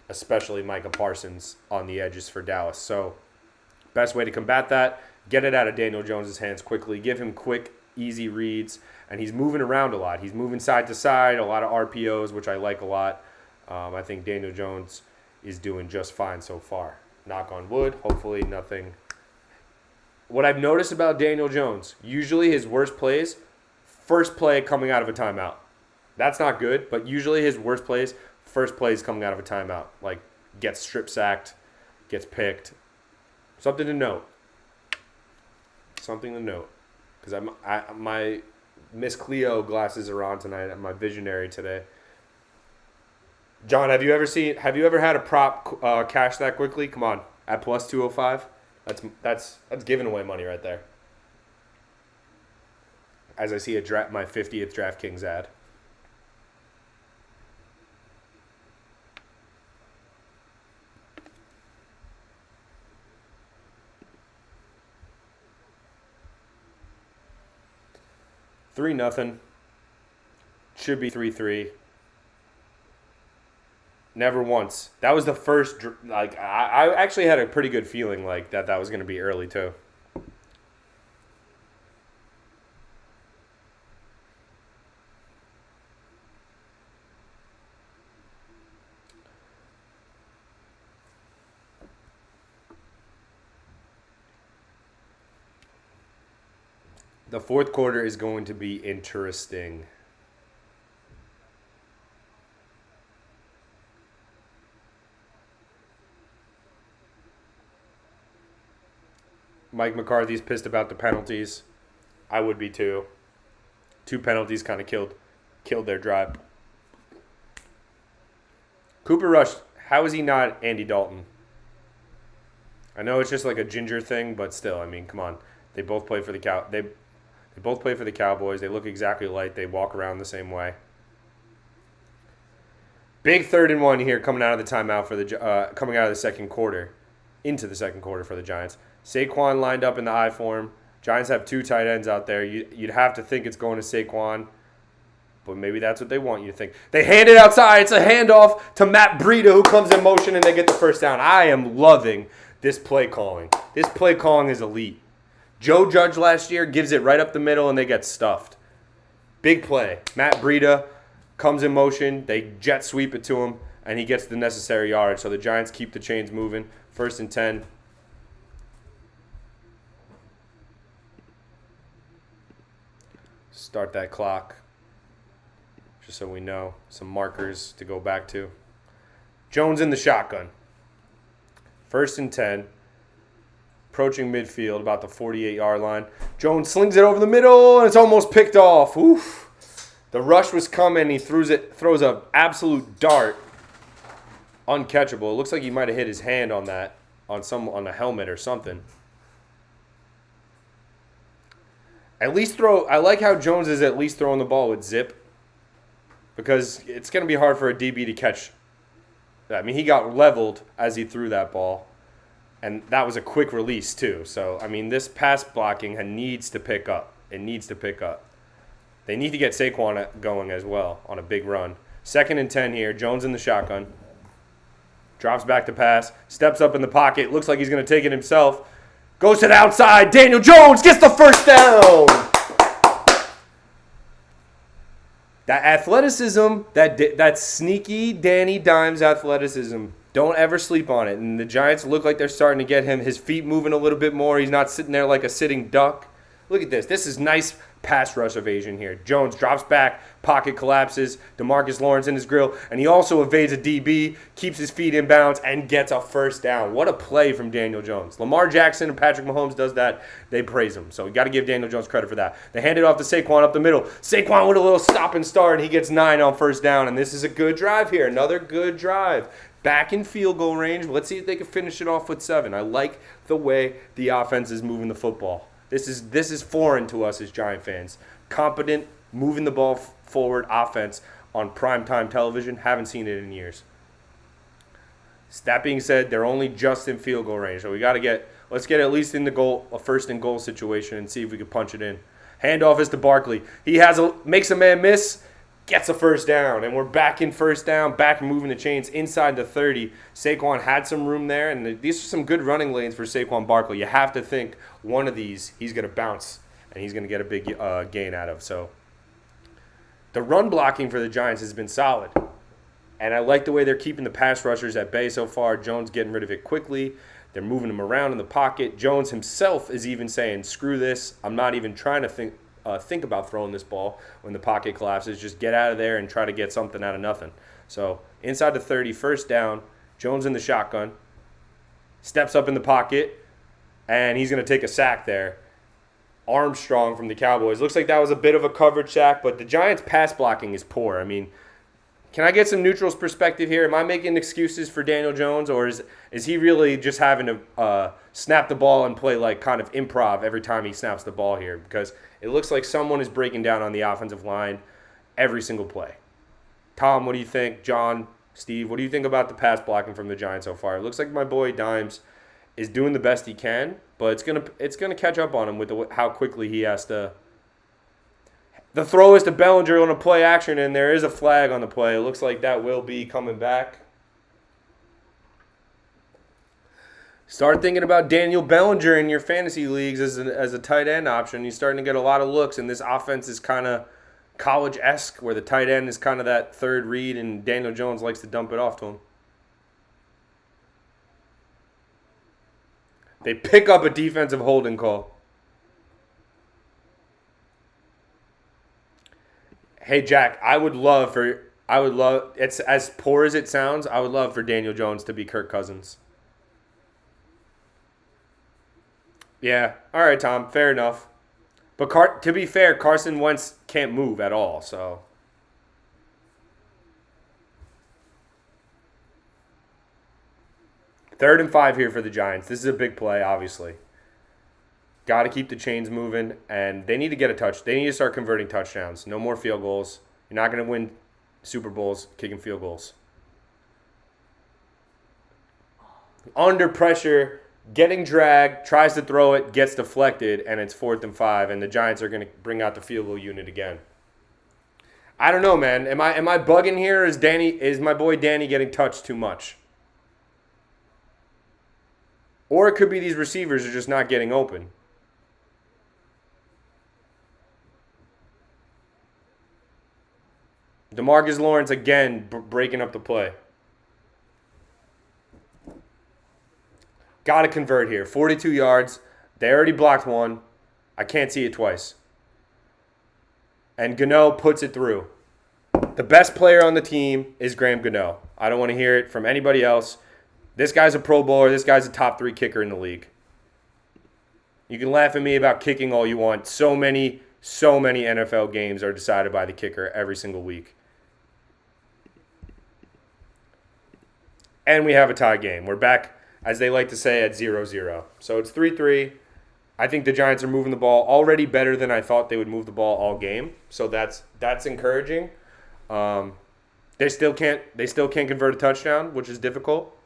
especially Micah Parsons on the edges for Dallas. So best way to combat that, get it out of Daniel Jones' hands quickly. Give him quick, easy reads. And he's moving around a lot. He's moving side to side, a lot of RPOs, which I like a lot. I think Daniel Jones is doing just fine so far. Knock on wood. Hopefully nothing. What I've noticed about Daniel Jones, usually his worst plays, first play coming out of a timeout. That's not good, but usually his worst plays, first plays coming out of a timeout. Like, gets strip sacked, gets picked. Something to note. Because my Miss Cleo glasses are on tonight. I'm my visionary today. John, have you ever had a prop cash that quickly? Come on, at plus 205. That's giving away money right there. As I see my 50th DraftKings ad. Three nothing. Should be 3-3. Never once. That was the first. I actually had a pretty good feeling like that was going to be early too. The fourth quarter is going to be interesting. Mike McCarthy's pissed about the penalties. I would be too. 2 penalties kind of killed their drive. Cooper Rush, how is he not Andy Dalton? I know it's just like a ginger thing, but still, I mean, come on. They both play for the They both play for the Cowboys. They look exactly alike. They walk around the same way. Big 3rd and 1 here coming out of the timeout coming out of the second quarter, into the second quarter for the Giants. Saquon lined up in the I form. Giants have 2 tight ends out there. You'd have to think it's going to Saquon, but maybe that's what they want you to think. They hand it outside. It's a handoff to Matt Breida, who comes in motion, and they get the first down. I am loving this play calling. This play calling is elite. Joe Judge last year gives it right up the middle, and they get stuffed. Big play. Matt Breida comes in motion. They jet sweep it to him, and he gets the necessary yardage. So the Giants keep the chains moving. 1st and 10. Start that clock, just so we know. Some markers to go back to. Jones in the shotgun. 1st and 10. Approaching midfield, about the 48-yard line. Jones slings it over the middle, and it's almost picked off. Oof. The rush was coming. He throws an absolute dart. Uncatchable. It looks like he might have hit his hand on that, on a helmet or something. I like how Jones is at least throwing the ball with zip, because it's going to be hard for a DB to catch. I mean, he got leveled as he threw that ball, and that was a quick release too. So, I mean, this pass blocking needs to pick up. It needs to pick up. They need to get Saquon going as well on a big run. 2nd and 10 here. Jones in the shotgun. Drops back to pass. Steps up in the pocket. Looks like he's going to take it himself. Goes to the outside. Daniel Jones gets the first down. That athleticism, that sneaky Danny Dimes athleticism, don't ever sleep on it. And the Giants look like they're starting to get him. His feet moving a little bit more. He's not sitting there like a sitting duck. Look at this. This is nice pass rush evasion here. Jones drops back, pocket collapses, DeMarcus Lawrence in his grill, and he also evades a DB, keeps his feet in bounds, and gets a first down. What a play from Daniel Jones. Lamar Jackson and Patrick Mahomes does that. They praise him. So you got to give Daniel Jones credit for that. They hand it off to Saquon up the middle. Saquon with a little stop and start, and he gets 9 on first down, and this is a good drive here. Another good drive. Back in field goal range. Let's see if they can finish it off with 7. I like the way the offense is moving the football. This is foreign to us as Giant fans. Competent, moving the ball forward offense on primetime television. Haven't seen it in years. That being said, they're only just in field goal range. So let's get at least in the goal, a 1st and goal situation, and see if we can punch it in. Handoff is to Barkley. He makes a man miss, gets a first down, and we're back in first down, back moving the chains inside the 30. Saquon had some room there, and these are some good running lanes for Saquon Barkley. You have to think one of these he's going to bounce, and he's going to get a big gain out of. So the run blocking for the Giants has been solid, and I like the way they're keeping the pass rushers at bay so far. Jones getting rid of it quickly. They're moving him around in the pocket. Jones himself is even saying, screw this. I'm not even trying to think about throwing this ball when the pocket collapses. Just get out of there and try to get something out of nothing. So inside the 30, first down, Jones in the shotgun, steps up in the pocket, and he's going to take a sack there. Armstrong from the Cowboys. Looks like that was a bit of a coverage sack, but the Giants' pass blocking is poor. I mean, can I get some neutral's perspective here? Am I making excuses for Daniel Jones, or is he really just having to snap the ball and play like kind of improv every time he snaps the ball here? Because it looks like someone is breaking down on the offensive line every single play. Tom, what do you think? John, Steve, what do you think about the pass blocking from the Giants so far? It looks like my boy Dimes is doing the best he can, but it's gonna catch up on him with how quickly he has to. The throw is to Bellinger on a play action, and there is a flag on the play. It looks like that will be coming back. Start thinking about Daniel Bellinger in your fantasy leagues as a tight end option. He's starting to get a lot of looks, and this offense is kind of college-esque, where the tight end is kind of that third read, and Daniel Jones likes to dump it off to him. They pick up a defensive holding call. Hey, Jack, it's as poor as it sounds, I would love for Daniel Jones to be Kirk Cousins. Yeah, all right, Tom, fair enough. But to be fair, Carson Wentz can't move at all, so. Third and 5 here for the Giants. This is a big play, obviously. Got to keep the chains moving, and they need to get a touch. They need to start converting touchdowns. No more field goals. You're not going to win Super Bowls kicking field goals. Under pressure, getting dragged, tries to throw it, gets deflected, and it's 4th and 5, and the Giants are going to bring out the field goal unit again. I don't know, man. Am I bugging here? Is my boy Danny getting touched too much? Or it could be these receivers are just not getting open. DeMarcus Lawrence again breaking up the play. Got to convert here. 42 yards. They already blocked one. I can't see it twice. And Gano puts it through. The best player on the team is Graham Gano. I don't want to hear it from anybody else. This guy's a Pro Bowler. This guy's a top 3 kicker in the league. You can laugh at me about kicking all you want. So many NFL games are decided by the kicker every single week. And we have a tie game. We're back, as they like to say, at 0-0. So it's 3-3. I think the Giants are moving the ball already better than I thought they would move the ball all game. So that's encouraging. They still can't convert a touchdown, which is difficult.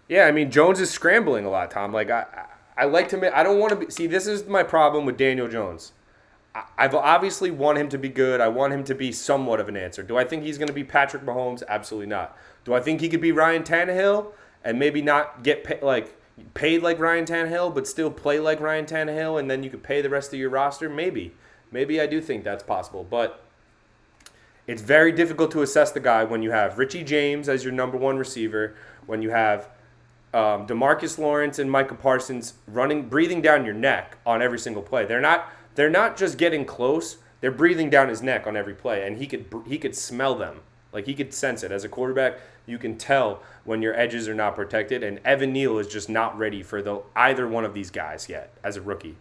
Yeah, I mean, Jones is scrambling a lot, Tom. Like, I like to – I don't want to be – see, this is my problem with Daniel Jones. I've obviously want him to be good. I want him to be somewhat of an answer. Do I think he's going to be Patrick Mahomes? Absolutely not. Do I think he could be Ryan Tannehill and maybe not get paid like Ryan Tannehill but still play like Ryan Tannehill and then you could pay the rest of your roster? Maybe. Maybe I do think that's possible. But it's very difficult to assess the guy when you have Richie James as your number one receiver, when you have DeMarcus Lawrence and Micah Parsons breathing down your neck on every single play. They're not just getting close. They're breathing down his neck on every play, and he could smell them. Like, he could sense it. As a quarterback, you can tell when your edges are not protected, and Evan Neal is just not ready for either one of these guys yet as a rookie.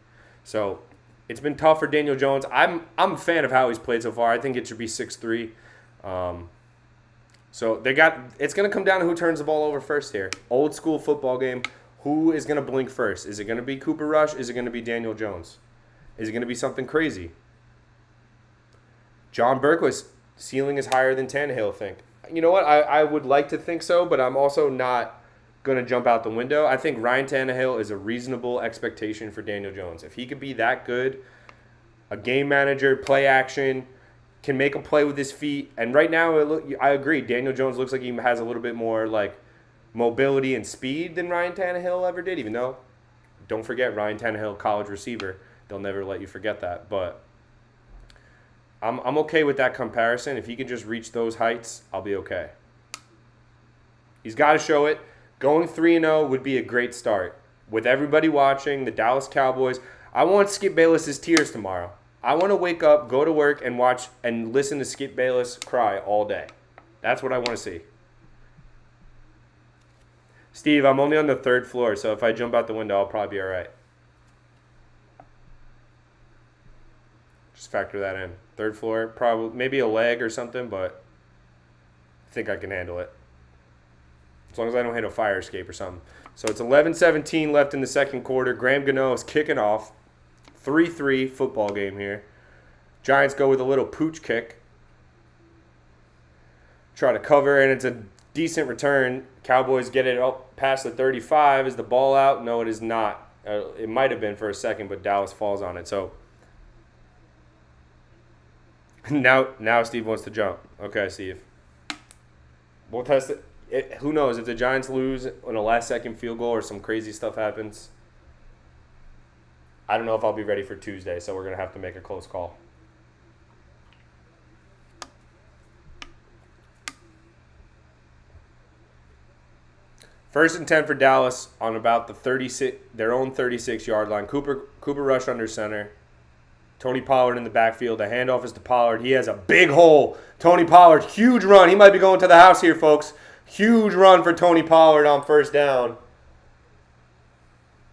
So it's been tough for Daniel Jones. I'm a fan of how he's played so far. I think it should be 6-3. So it's going to come down to who turns the ball over first here. Old school football game. Who is going to blink first? Is it going to be Cooper Rush? Is it going to be Daniel Jones? Is it going to be something crazy? John Berquist's ceiling is higher than Tannehill, I think. You know what? I would like to think so, but I'm also not going to jump out the window. I think Ryan Tannehill is a reasonable expectation for Daniel Jones. If he could be that good, a game manager, play action, can make a play with his feet. And right now, I agree. Daniel Jones looks like he has a little bit more like mobility and speed than Ryan Tannehill ever did, even though, don't forget, Ryan Tannehill, college receiver. They'll never let you forget that. But I'm okay with that comparison. If he can just reach those heights, I'll be okay. He's got to show it. Going 3-0 would be a great start. With everybody watching, the Dallas Cowboys, I want Skip Bayless's tears tomorrow. I want to wake up, go to work, and watch and listen to Skip Bayless cry all day. That's what I want to see. Steve, I'm only on the 3rd floor, so if I jump out the window, I'll probably be all right. Just factor that in. 3rd floor, probably maybe a leg or something, but I think I can handle it. As long as I don't hit a fire escape or something. So it's 11-17 left in the second quarter. Graham Gano is kicking off. 3-3 football game here. Giants go with a little pooch kick. Try to cover, and it's a decent return. Cowboys get it up past the 35. Is the ball out? No, it is not. It might have been for a second, but Dallas falls on it. So now Steve wants to jump. Okay, Steve. We'll test it. Who knows? If the Giants lose on a last-second field goal or some crazy stuff happens, I don't know if I'll be ready for Tuesday, so we're going to have to make a close call. First and 10 for Dallas on about their own 36-yard line. Cooper Rush under center. Tony Pollard in the backfield. The handoff is to Pollard. He has a big hole. Tony Pollard, huge run. He might be going to the house here, folks. Huge run for Tony Pollard on first down.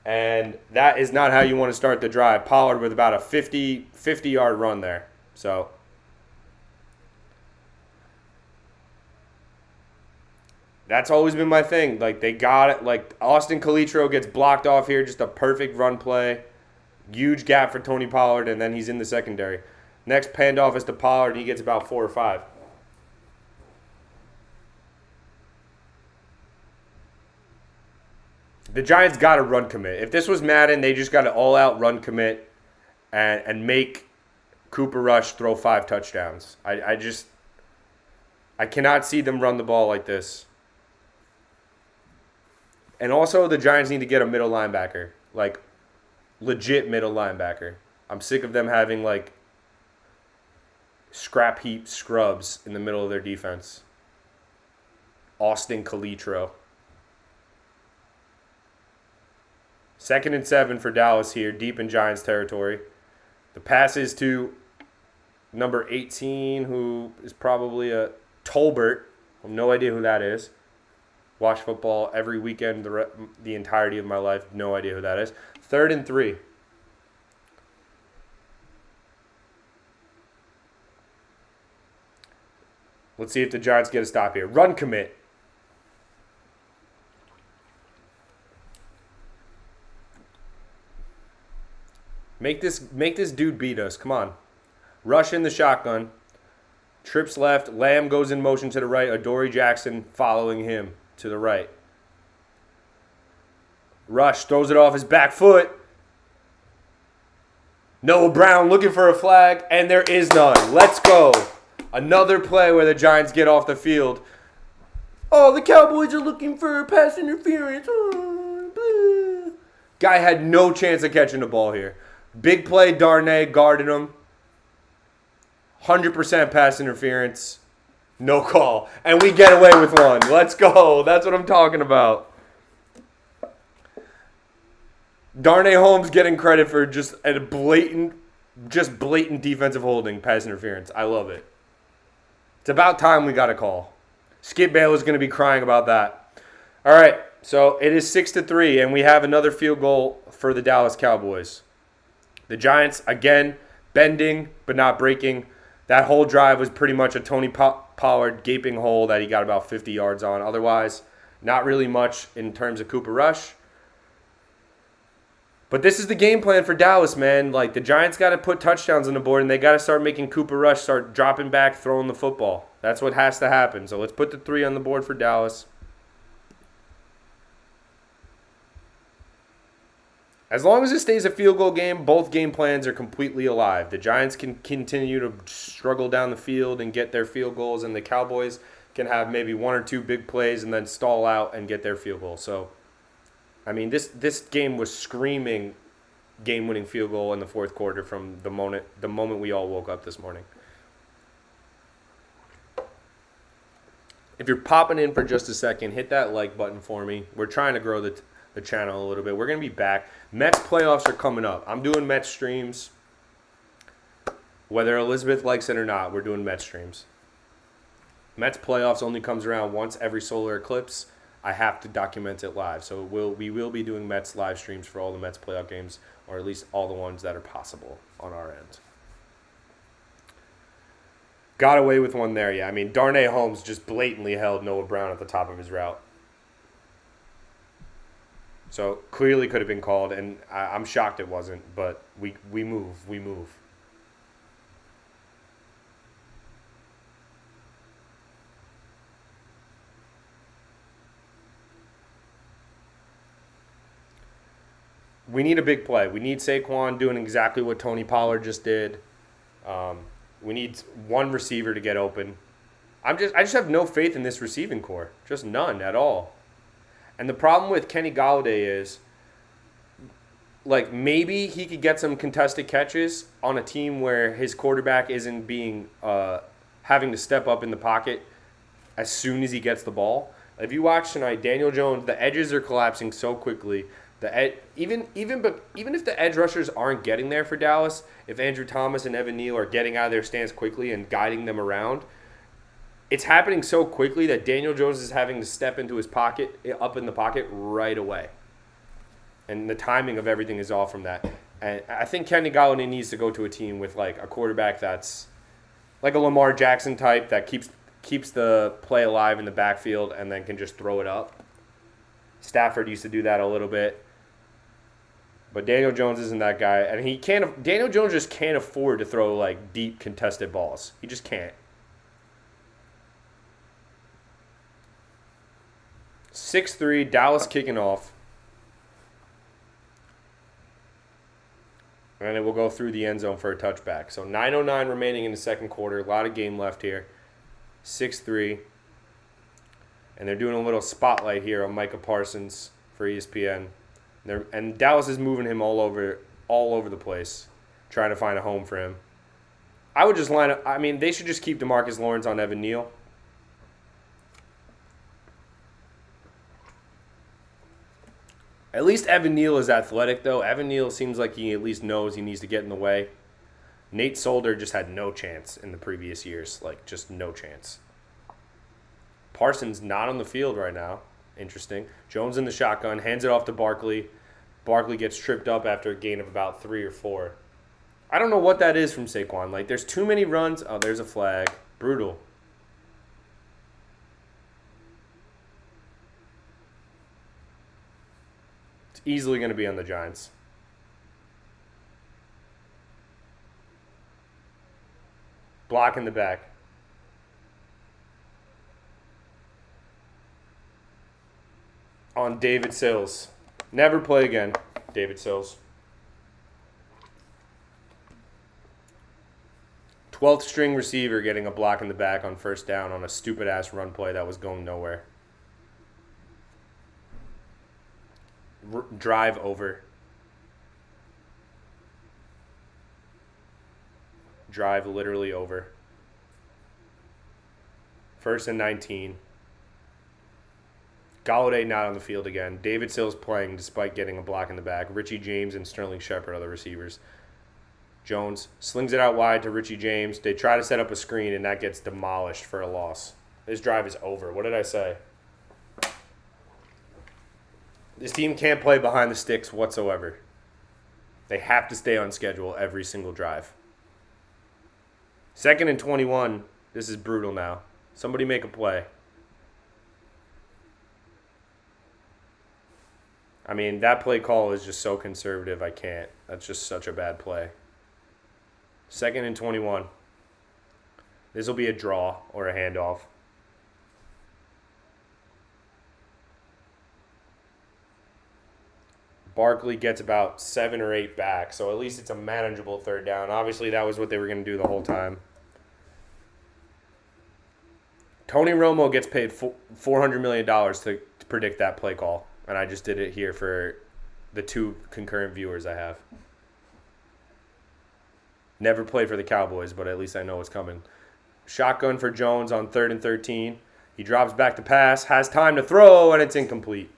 And that is not how you want to start the drive. Pollard with about a 50-yard run there. So that's always been my thing. Like, they got it. Like, Austin Calitro gets blocked off here. Just a perfect run play. Huge gap for Tony Pollard, and then he's in the secondary. Next handoff is to Pollard, and he gets about 4 or 5. The Giants got to run commit. If this was Madden, they just got to all-out run commit and make Cooper Rush throw 5 touchdowns. I cannot see them run the ball like this. And also, the Giants need to get a middle linebacker, like legit middle linebacker. I'm sick of them having like scrap heap scrubs in the middle of their defense. Austin Calitro. 2nd and 7 for Dallas here, deep in Giants territory. The pass is to number 18, who is probably a Tolbert. I have no idea who that is. Watch football every weekend the entirety of my life. No idea who that is. 3rd and 3. Let's see if the Giants get a stop here. Run commit. Make this dude beat us. Come on. Rush in the shotgun. Trips left. Lamb goes in motion to the right. Adoree Jackson following him to the right. Rush throws it off his back foot. Noah Brown looking for a flag, and there is none. Let's go. Another play where the Giants get off the field. Oh, the Cowboys are looking for pass interference. Oh, guy had no chance of catching the ball here. Big play, Darnay guarding him. 100% pass interference. No call. And we get away with one. Let's go. That's what I'm talking about. Darnay Holmes getting credit for just a blatant defensive holding, pass interference. I love it. It's about time we got a call. Skip Baylor's going to be crying about that. All right, so it is 6-3, and we have another field goal for the Dallas Cowboys. The Giants, again, bending but not breaking. That whole drive was pretty much a Tony Pollard gaping hole that he got about 50 yards on. Otherwise, not really much in terms of Cooper Rush. But this is the game plan for Dallas, man. Like, the Giants got to put touchdowns on the board, and they got to start making Cooper Rush start dropping back, throwing the football. That's what has to happen. So let's put the 3 on the board for Dallas. As long as it stays a field goal game, both game plans are completely alive. The Giants can continue to struggle down the field and get their field goals, and the Cowboys can have maybe 1 or 2 big plays and then stall out and get their field goal. So, I mean, this game was screaming game-winning field goal in the fourth quarter from the moment we all woke up this morning. If you're popping in for just a second, hit that like button for me. We're trying to grow the channel a little bit. We're going to be back. Mets playoffs are coming up. I'm doing Mets streams. Whether Elizabeth likes it or not, we're doing Mets streams. Mets playoffs only comes around once every solar eclipse. I have to document it live. So we will be doing Mets live streams for all the Mets playoff games, or at least all the ones that are possible on our end. Got away with one there, yeah. I mean, Darnay Holmes just blatantly held Noah Brown at the top of his route. So clearly could have been called, and I'm shocked it wasn't, but we move. We need a big play. We need Saquon doing exactly what Tony Pollard just did. We need one receiver to get open. I just have no faith in this receiving core. Just none at all. And the problem with Kenny Golladay is, like, maybe he could get some contested catches on a team where his quarterback isn't being having to step up in the pocket as soon as he gets the ball. If you watch tonight, Daniel Jones, the edges are collapsing so quickly. Even if the edge rushers aren't getting there for Dallas, if Andrew Thomas and Evan Neal are getting out of their stance quickly and guiding them around, it's happening so quickly that Daniel Jones is having to step into his pocket, up in the pocket right away. And the timing of everything is off from that. And I think Kenny Golladay needs to go to a team with, like, a quarterback that's like a Lamar Jackson type that keeps the play alive in the backfield and then can just throw it up. Stafford used to do that a little bit. But Daniel Jones isn't that guy. And Daniel Jones just can't afford to throw, like, deep contested balls. He just can't. 6-3, Dallas kicking off. And it will go through the end zone for a touchback. So 9:09 remaining in the second quarter. A lot of game left here. 6-3. And they're doing a little spotlight here on Micah Parsons for ESPN. And Dallas is moving him all over the place, trying to find a home for him. I would just line up. I mean, they should just keep DeMarcus Lawrence on Evan Neal. At least Evan Neal is athletic, though. Evan Neal seems like he at least knows he needs to get in the way. Nate Solder just had no chance in the previous years. Like, just no chance. Parsons not on the field right now. Interesting. Jones in the shotgun, hands it off to Barkley. Barkley gets tripped up after a gain of about 3 or 4. I don't know what that is from Saquon. Like, there's too many runs. Oh, there's a flag. Brutal. It's easily going to be on the Giants. Block in the back. On David Sills. Never play again, David Sills. 12th string receiver getting a block in the back on first down on a stupid-ass run play that was going nowhere. Drive over. Drive literally over. 1st and 19. Galladay not on the field again. David Sills playing despite getting a block in the back. Richie James and Sterling Shepard are the receivers. Jones slings it out wide to Richie James. They try to set up a screen, and that gets demolished for a loss. This drive is over. What did I say? This team can't play behind the sticks whatsoever. They have to stay on schedule every single drive. 2nd and 21. This is brutal now. Somebody make a play. I mean, that play call is just so conservative, I can't. That's just such a bad play. 2nd and 21. This will be a draw or a handoff. Barkley gets about 7 or 8 back, so at least it's a manageable 3rd down. Obviously, that was what they were going to do the whole time. Tony Romo gets paid $400 million to predict that play call, and I just did it here for the 2 concurrent viewers I have. Never played for the Cowboys, but at least I know what's coming. Shotgun for Jones on 3rd and 13. He drops back to pass, has time to throw, and it's incomplete.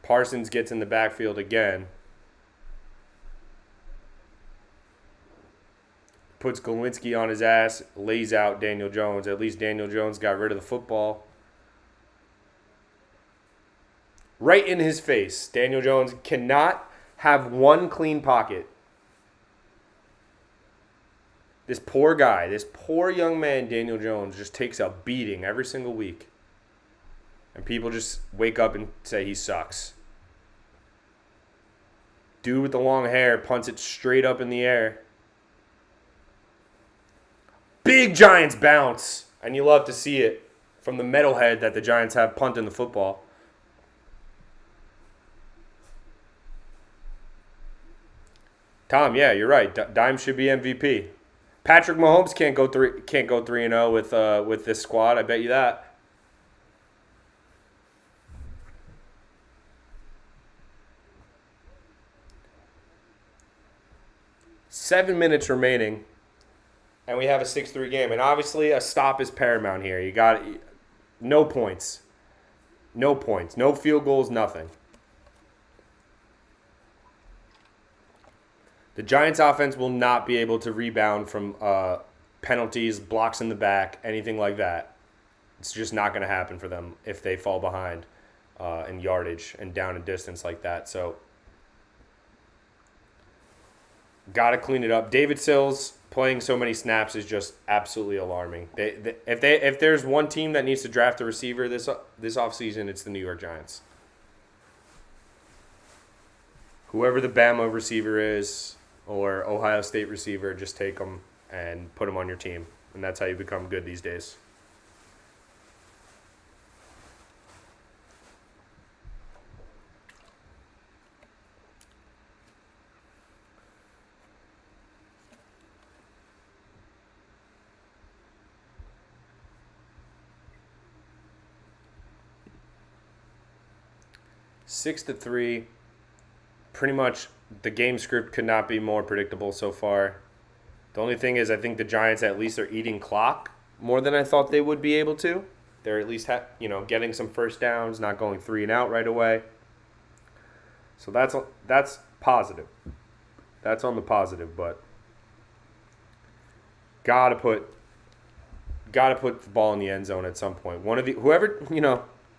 Parsons gets in the backfield again. Puts Glowinski on his ass, lays out Daniel Jones. At least Daniel Jones got rid of the football. Right in his face. Daniel Jones cannot have one clean pocket. This poor guy, this poor young man, Daniel Jones, just takes a beating every single week. And people just wake up and say he sucks. Dude with the long hair punts it straight up in the air. Big Giants bounce. And you love to see it from the metalhead that the Giants have punting the football. Tom, yeah, you're right. Dime should be MVP. Patrick Mahomes can't go 3-0 with this squad. I bet you that. Seven minutes remaining, and we have a 6-3 game. And obviously, a stop is paramount here. You got no points, no field goals, nothing. The Giants' offense will not be able to rebound from penalties, blocks in the back, anything like that. It's just not going to happen for them if they fall behind in yardage and down in distance like that. So, got to clean it up. David Sills playing so many snaps is just absolutely alarming. If there's one team that needs to draft a receiver this offseason, it's the New York Giants. Whoever the Bama receiver is or Ohio State receiver, just take them and put them on your team. And that's how you become good these days. Six to 3. Pretty much The game script could not be more predictable so far. The only thing is, I think the Giants at least are eating clock more than I thought they would be able to. They're at least getting some first downs, not going 3 and out right away. So that's positive. That's on the positive, but gotta put the ball in the end zone at some point.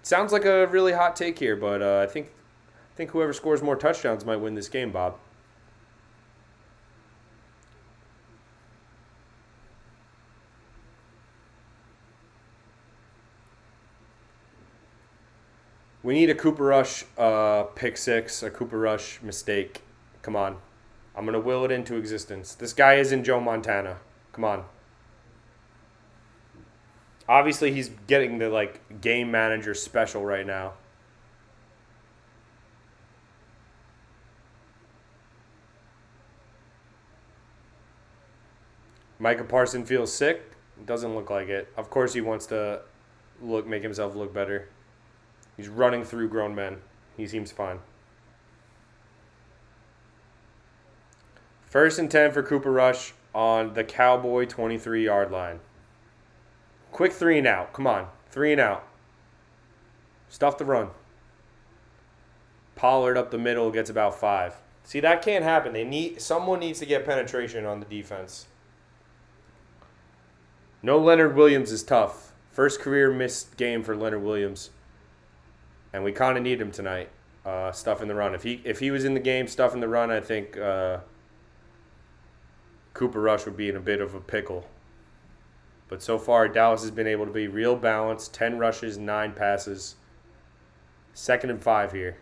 Sounds like a really hot take here, but I think whoever scores more touchdowns might win this game, Bob. We need a Cooper Rush pick six, a Cooper Rush mistake. Come on. I'm going to will it into existence. This guy isn't Joe Montana. Come on. Obviously, he's getting the game manager special right now. Micah Parsons feels sick. Doesn't look like it. Of course, he wants to make himself look better. He's running through grown men. He seems fine. 1st and 10 for Cooper Rush on the Cowboy 23-yard line. Quick 3 and out. Come on. 3 and out. Stuff the run. Pollard up the middle gets about 5. See, that can't happen. Someone needs to get penetration on the defense. No Leonard Williams is tough. First career missed game for Leonard Williams. And we kind of need him tonight, stuffing the run. If he was in the game stuffing the run, I think Cooper Rush would be in a bit of a pickle. But so far, Dallas has been able to be real balanced. 10 rushes, 9 passes. 2nd and 5 here.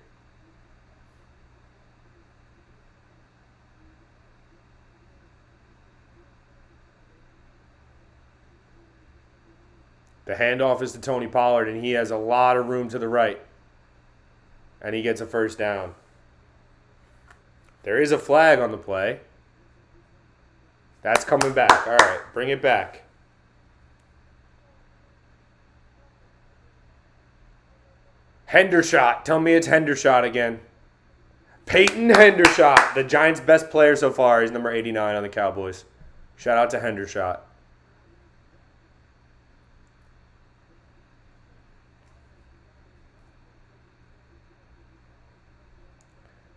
The handoff is to Tony Pollard, and he has a lot of room to the right. And he gets a first down. There is a flag on the play. That's coming back. All right, bring it back. Hendershot. Tell me it's Hendershot again. Peyton Hendershot, the Giants' best player so far. He's number 89 on the Cowboys. Shout out to Hendershot.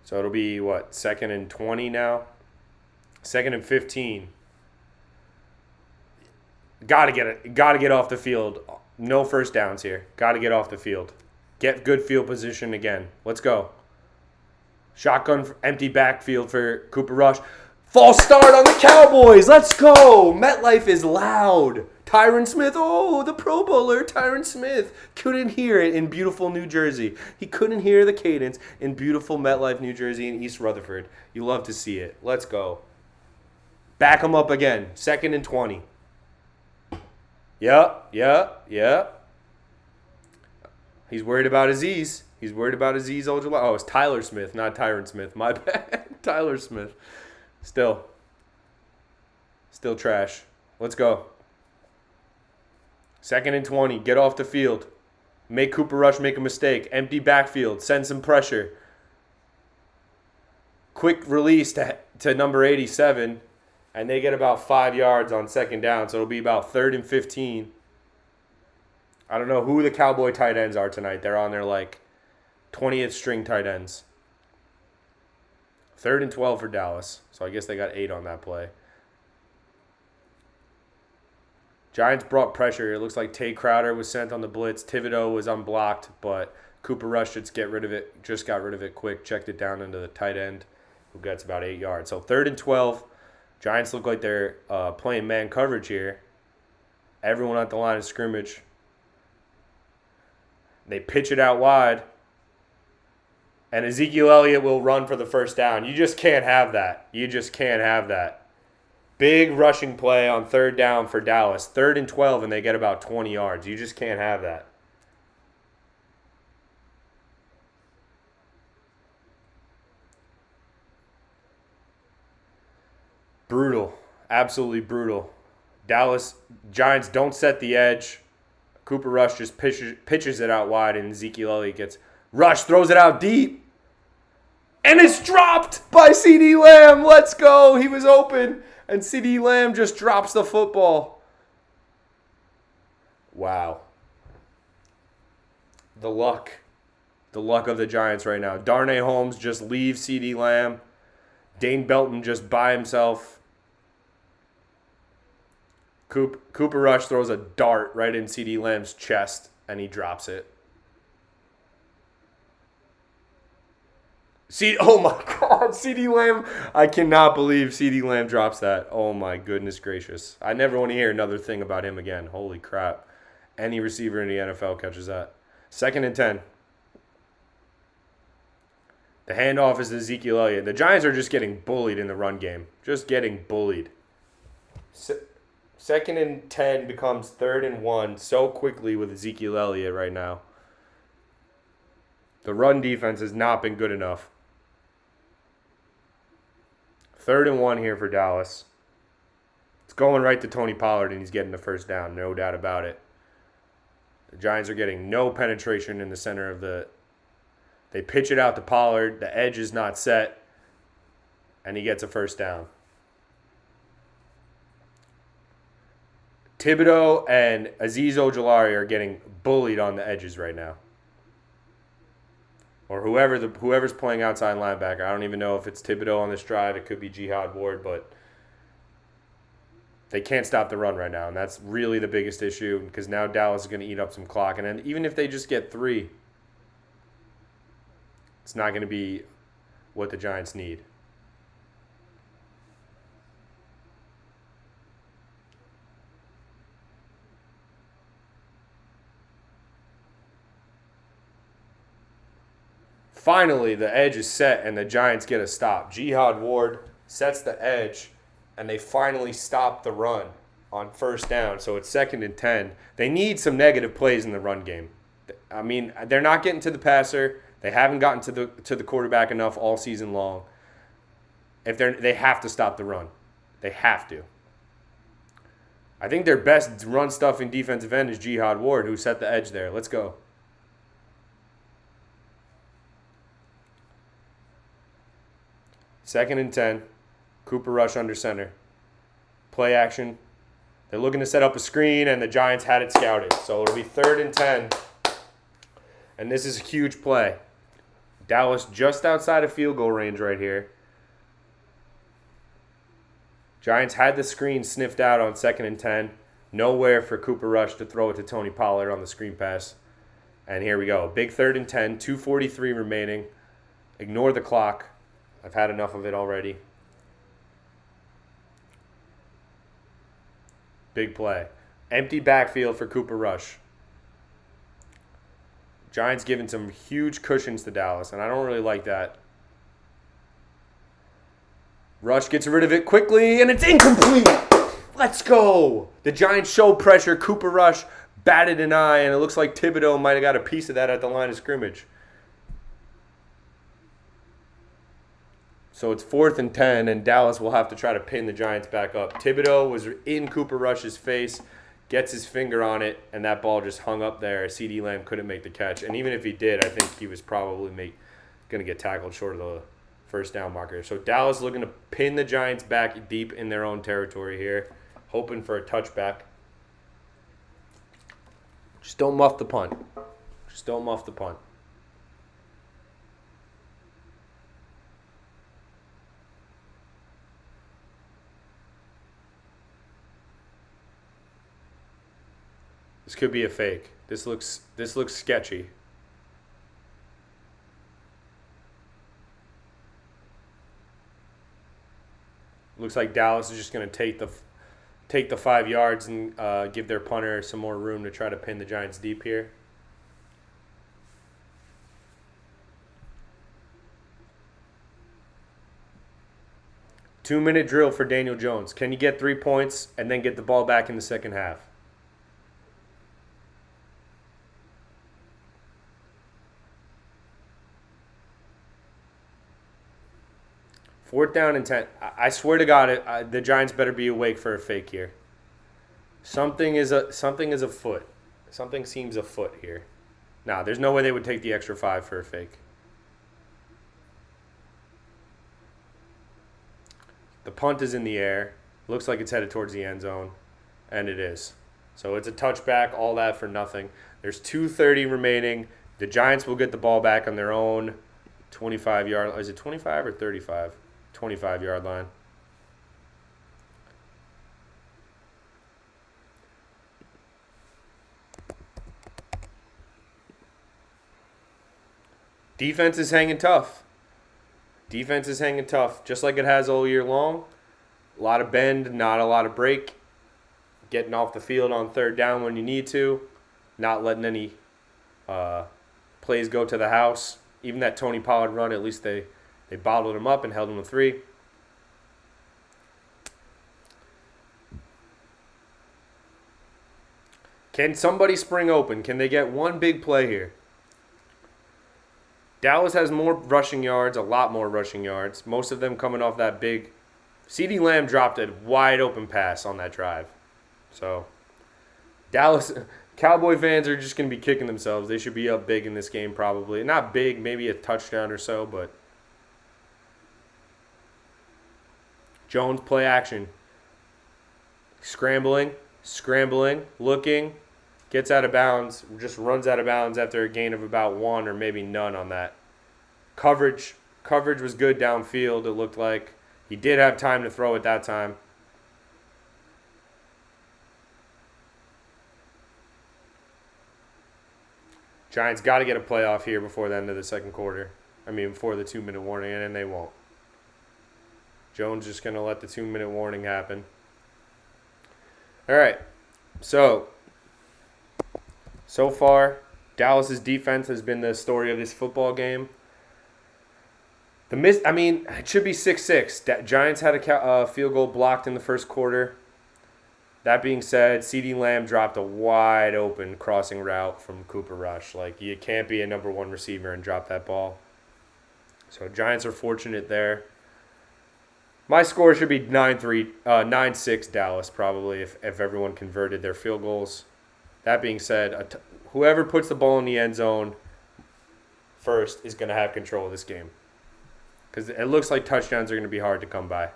So it'll be, 2nd and 20 now? 2nd and 15. Gotta get off the field. No first downs here. Gotta get off the field. Get good field position again. Let's go. Shotgun empty backfield for Cooper Rush. False start on the Cowboys. Let's go. MetLife is loud. Tyron Smith, the Pro Bowler, Tyron Smith, couldn't hear it in beautiful New Jersey. He couldn't hear the cadence in beautiful MetLife, New Jersey, and East Rutherford. You love to see it. Let's go. Back him up again. 2nd and 20. Yeah. He's worried about Aziz. Ojolari. Oh, it's Tyler Smith, not Tyron Smith. My bad. Tyler Smith. Still trash. Let's go. 2nd and 20. Get off the field. Make Cooper Rush make a mistake. Empty backfield. Send some pressure. Quick release to number 87. And they get about 5 yards on 2nd down. So it'll be about 3rd and 15. I don't know who the Cowboy tight ends are tonight. They're on their 20th string tight ends. 3rd and 12 for Dallas. So I guess they got 8 on that play. Giants brought pressure. It looks like Tay Crowder was sent on the blitz. Thibodeau was unblocked, but Cooper Rush just got rid of it quick. Checked it down into the tight end, who gets about 8 yards. So 3rd and 12. Giants look like they're playing man coverage here. Everyone at the line of scrimmage. They pitch it out wide. And Ezekiel Elliott will run for the first down. You just can't have that. Big rushing play on 3rd down for Dallas. 3rd and 12, and they get about 20 yards. You just can't have that. Brutal. Absolutely brutal. Dallas Giants don't set the edge. Cooper Rush just pitches it out wide, and Ezekiel Elliott gets rushed, throws it out deep. And it's dropped by CeeDee Lamb. Let's go. He was open. And CeeDee Lamb just drops the football. Wow. The luck. The luck of the Giants right now. Darnay Holmes just leaves CeeDee Lamb. Dane Belton just by himself. Cooper Rush throws a dart right in CeeDee Lamb's chest, and he drops it. Oh my God, CeeDee Lamb. I cannot believe CeeDee Lamb drops that. Oh my goodness gracious. I never want to hear another thing about him again. Holy crap. Any receiver in the NFL catches that. 2nd and 10. The handoff is Ezekiel Elliott. The Giants are just getting bullied in the run game. Just getting bullied. 2nd and 10 becomes 3rd and 1 so quickly with Ezekiel Elliott right now. The run defense has not been good enough. 3rd and 1 here for Dallas. It's going right to Tony Pollard, and he's getting the first down, no doubt about it. The Giants are getting no penetration in the center of the... They pitch it out to Pollard. The edge is not set, and he gets a first down. Thibodeau and Azeez Ojulari are getting bullied on the edges right now. Or whoever's playing outside linebacker. I don't even know if it's Thibodeau on this drive. It could be Jihad Ward, but they can't stop the run right now, and that's really the biggest issue because now Dallas is going to eat up some clock. And then even if they just get 3, it's not going to be what the Giants need. Finally, the edge is set, and the Giants get a stop. Jihad Ward sets the edge, and they finally stop the run on first down. So it's 2nd and 10. They need some negative plays in the run game. I mean, they're not getting to the passer. They haven't gotten to the quarterback enough all season long. They have to stop the run. They have to. I think their best run stuff in defensive end is Jihad Ward, who set the edge there. Let's go. Second and 10. Cooper Rush under center. Play action. They're looking to set up a screen, and the Giants had it scouted. So it'll be 3rd and 10. And this is a huge play. Dallas just outside of field goal range right here. Giants had the screen sniffed out on 2nd and 10. Nowhere for Cooper Rush to throw it to Tony Pollard on the screen pass. And here we go. Big 3rd and 10. 2:43 remaining. Ignore the clock. I've had enough of it already. Big play. Empty backfield for Cooper Rush. Giants giving some huge cushions to Dallas, and I don't really like that. Rush gets rid of it quickly, and it's incomplete. Let's go. The Giants show pressure. Cooper Rush batted an eye, and it looks like Thibodeau might have got a piece of that at the line of scrimmage. So it's 4th and 10, and Dallas will have to try to pin the Giants back up. Thibodeau was in Cooper Rush's face, gets his finger on it, and that ball just hung up there. CeeDee Lamb couldn't make the catch. And even if he did, I think he was probably going to get tackled short of the first down marker. So Dallas looking to pin the Giants back deep in their own territory here, hoping for a touchback. Just don't muff the punt. Just don't muff the punt. This could be a fake. This looks sketchy. Looks like Dallas is just going to take the 5 yards and give their punter some more room to try to pin the Giants deep here. Two-minute drill for Daniel Jones. Can you get 3 points and then get the ball back in the second half? Fourth down and 10. I swear to God, the Giants better be awake for a fake here. Something is afoot. Something seems afoot here. Nah, there's no way they would take the extra 5 for a fake. The punt is in the air. Looks like it's headed towards the end zone, and it is. So it's a touchback, all that for nothing. There's 2:30 remaining. The Giants will get the ball back on their own 25-yard. Is it 25 or 35? 25-yard line. Defense is hanging tough. Defense is hanging tough, just like it has all year long. A lot of bend, not a lot of break. Getting off the field on third down when you need to. Not letting any plays go to the house. Even that Tony Pollard run, at least they bottled him up and held him to 3. Can somebody spring open? Can they get one big play here? Dallas has more rushing yards, a lot more rushing yards. Most of them coming off that big. CeeDee Lamb dropped a wide open pass on that drive. So, Dallas Cowboy fans are just going to be kicking themselves. They should be up big in this game probably. Not big, maybe a touchdown or so, but Jones play action. Scrambling, looking. Gets out of bounds, just runs out of bounds after a gain of about 1 or maybe none on that. Coverage was good downfield, it looked like. He did have time to throw at that time. Giants got to get a playoff here before the end of the second quarter. Before the 2-minute warning, and they won't. Jones just going to let the 2-minute warning happen. All right, so far, Dallas's defense has been the story of this football game. It should be 6-6. Giants had a field goal blocked in the first quarter. That being said, CeeDee Lamb dropped a wide open crossing route from Cooper Rush. You can't be a number 1 receiver and drop that ball. So Giants are fortunate there. My score should be 9-6 Dallas probably if everyone converted their field goals. That being said, whoever puts the ball in the end zone first is going to have control of this game. Because it looks like touchdowns are going to be hard to come by.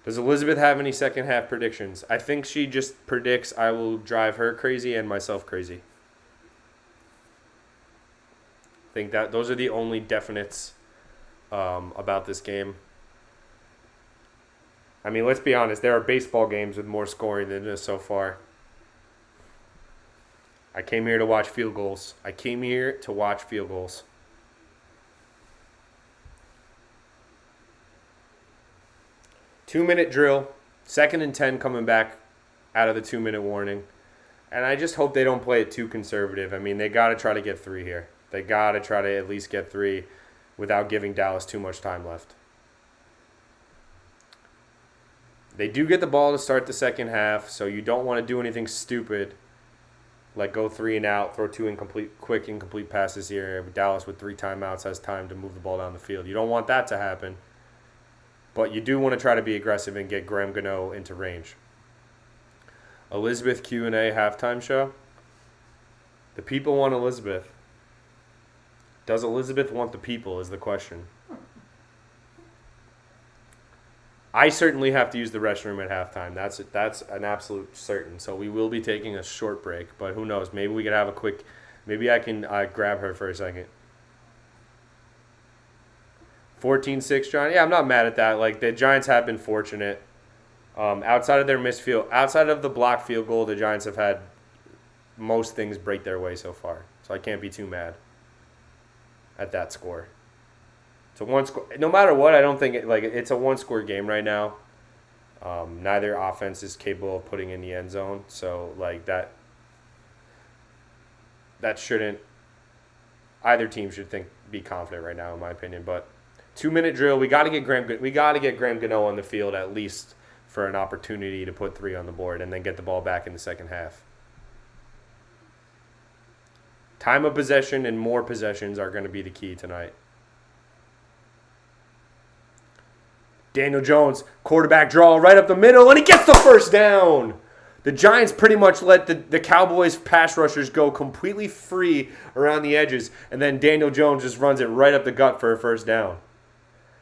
Does Elizabeth have any second half predictions? I think she just predicts I will drive her crazy and myself crazy. I think that those are the only definites about this game. Let's be honest. There are baseball games with more scoring than this so far. I came here to watch field goals. 2-minute drill. 2nd and 10 coming back out of the 2-minute warning. And I just hope they don't play it too conservative. They got to try to get 3 here. They got to try to at least get 3 without giving Dallas too much time left. They do get the ball to start the second half, so you don't want to do anything stupid like go 3 and out, throw 2 quick incomplete passes here. Dallas with 3 timeouts has time to move the ball down the field. You don't want that to happen, but you do want to try to be aggressive and get Graham Gano into range. Elizabeth Q&A halftime show. The people want Elizabeth. Does Elizabeth want the people is the question. I certainly have to use the restroom at halftime. That's an absolute certain. So we will be taking a short break, but who knows? Maybe we could have a quick. Maybe I can grab her for a second. 14-6, John. Yeah, I'm not mad at that. The Giants have been fortunate. Outside of their missed field, outside of the blocked field goal, the Giants have had most things break their way so far. So I can't be too mad at that score. It's a one score. No matter what, I don't think it's a 1-score game right now. Neither offense is capable of putting in the end zone, so that shouldn't. Either team should be confident right now, in my opinion. But 2-minute drill, we got to get Graham Gano on the field at least for an opportunity to put 3 on the board, and then get the ball back in the second half. Time of possession and more possessions are going to be the key tonight. Daniel Jones, quarterback draw right up the middle, and he gets the first down. The Giants pretty much let the Cowboys pass rushers go completely free around the edges, and then Daniel Jones just runs it right up the gut for a first down.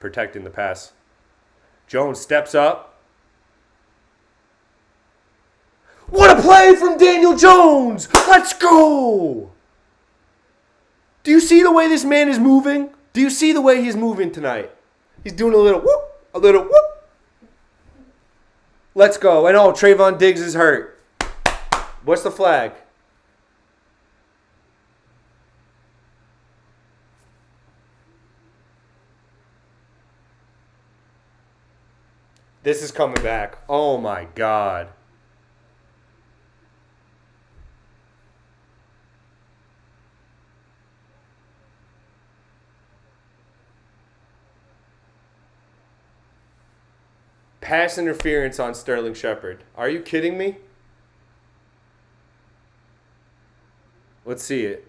protecting the pass. Jones steps up. What a play from Daniel Jones! Let's go! Do you see the way this man is moving? Do you see the way he's moving tonight? He's doing a little whoop, a little whoop. Let's go. And oh, Trayvon Diggs is hurt. What's the flag? This is coming back. Oh my God. Pass interference on Sterling Shepard. Are you kidding me? Let's see it.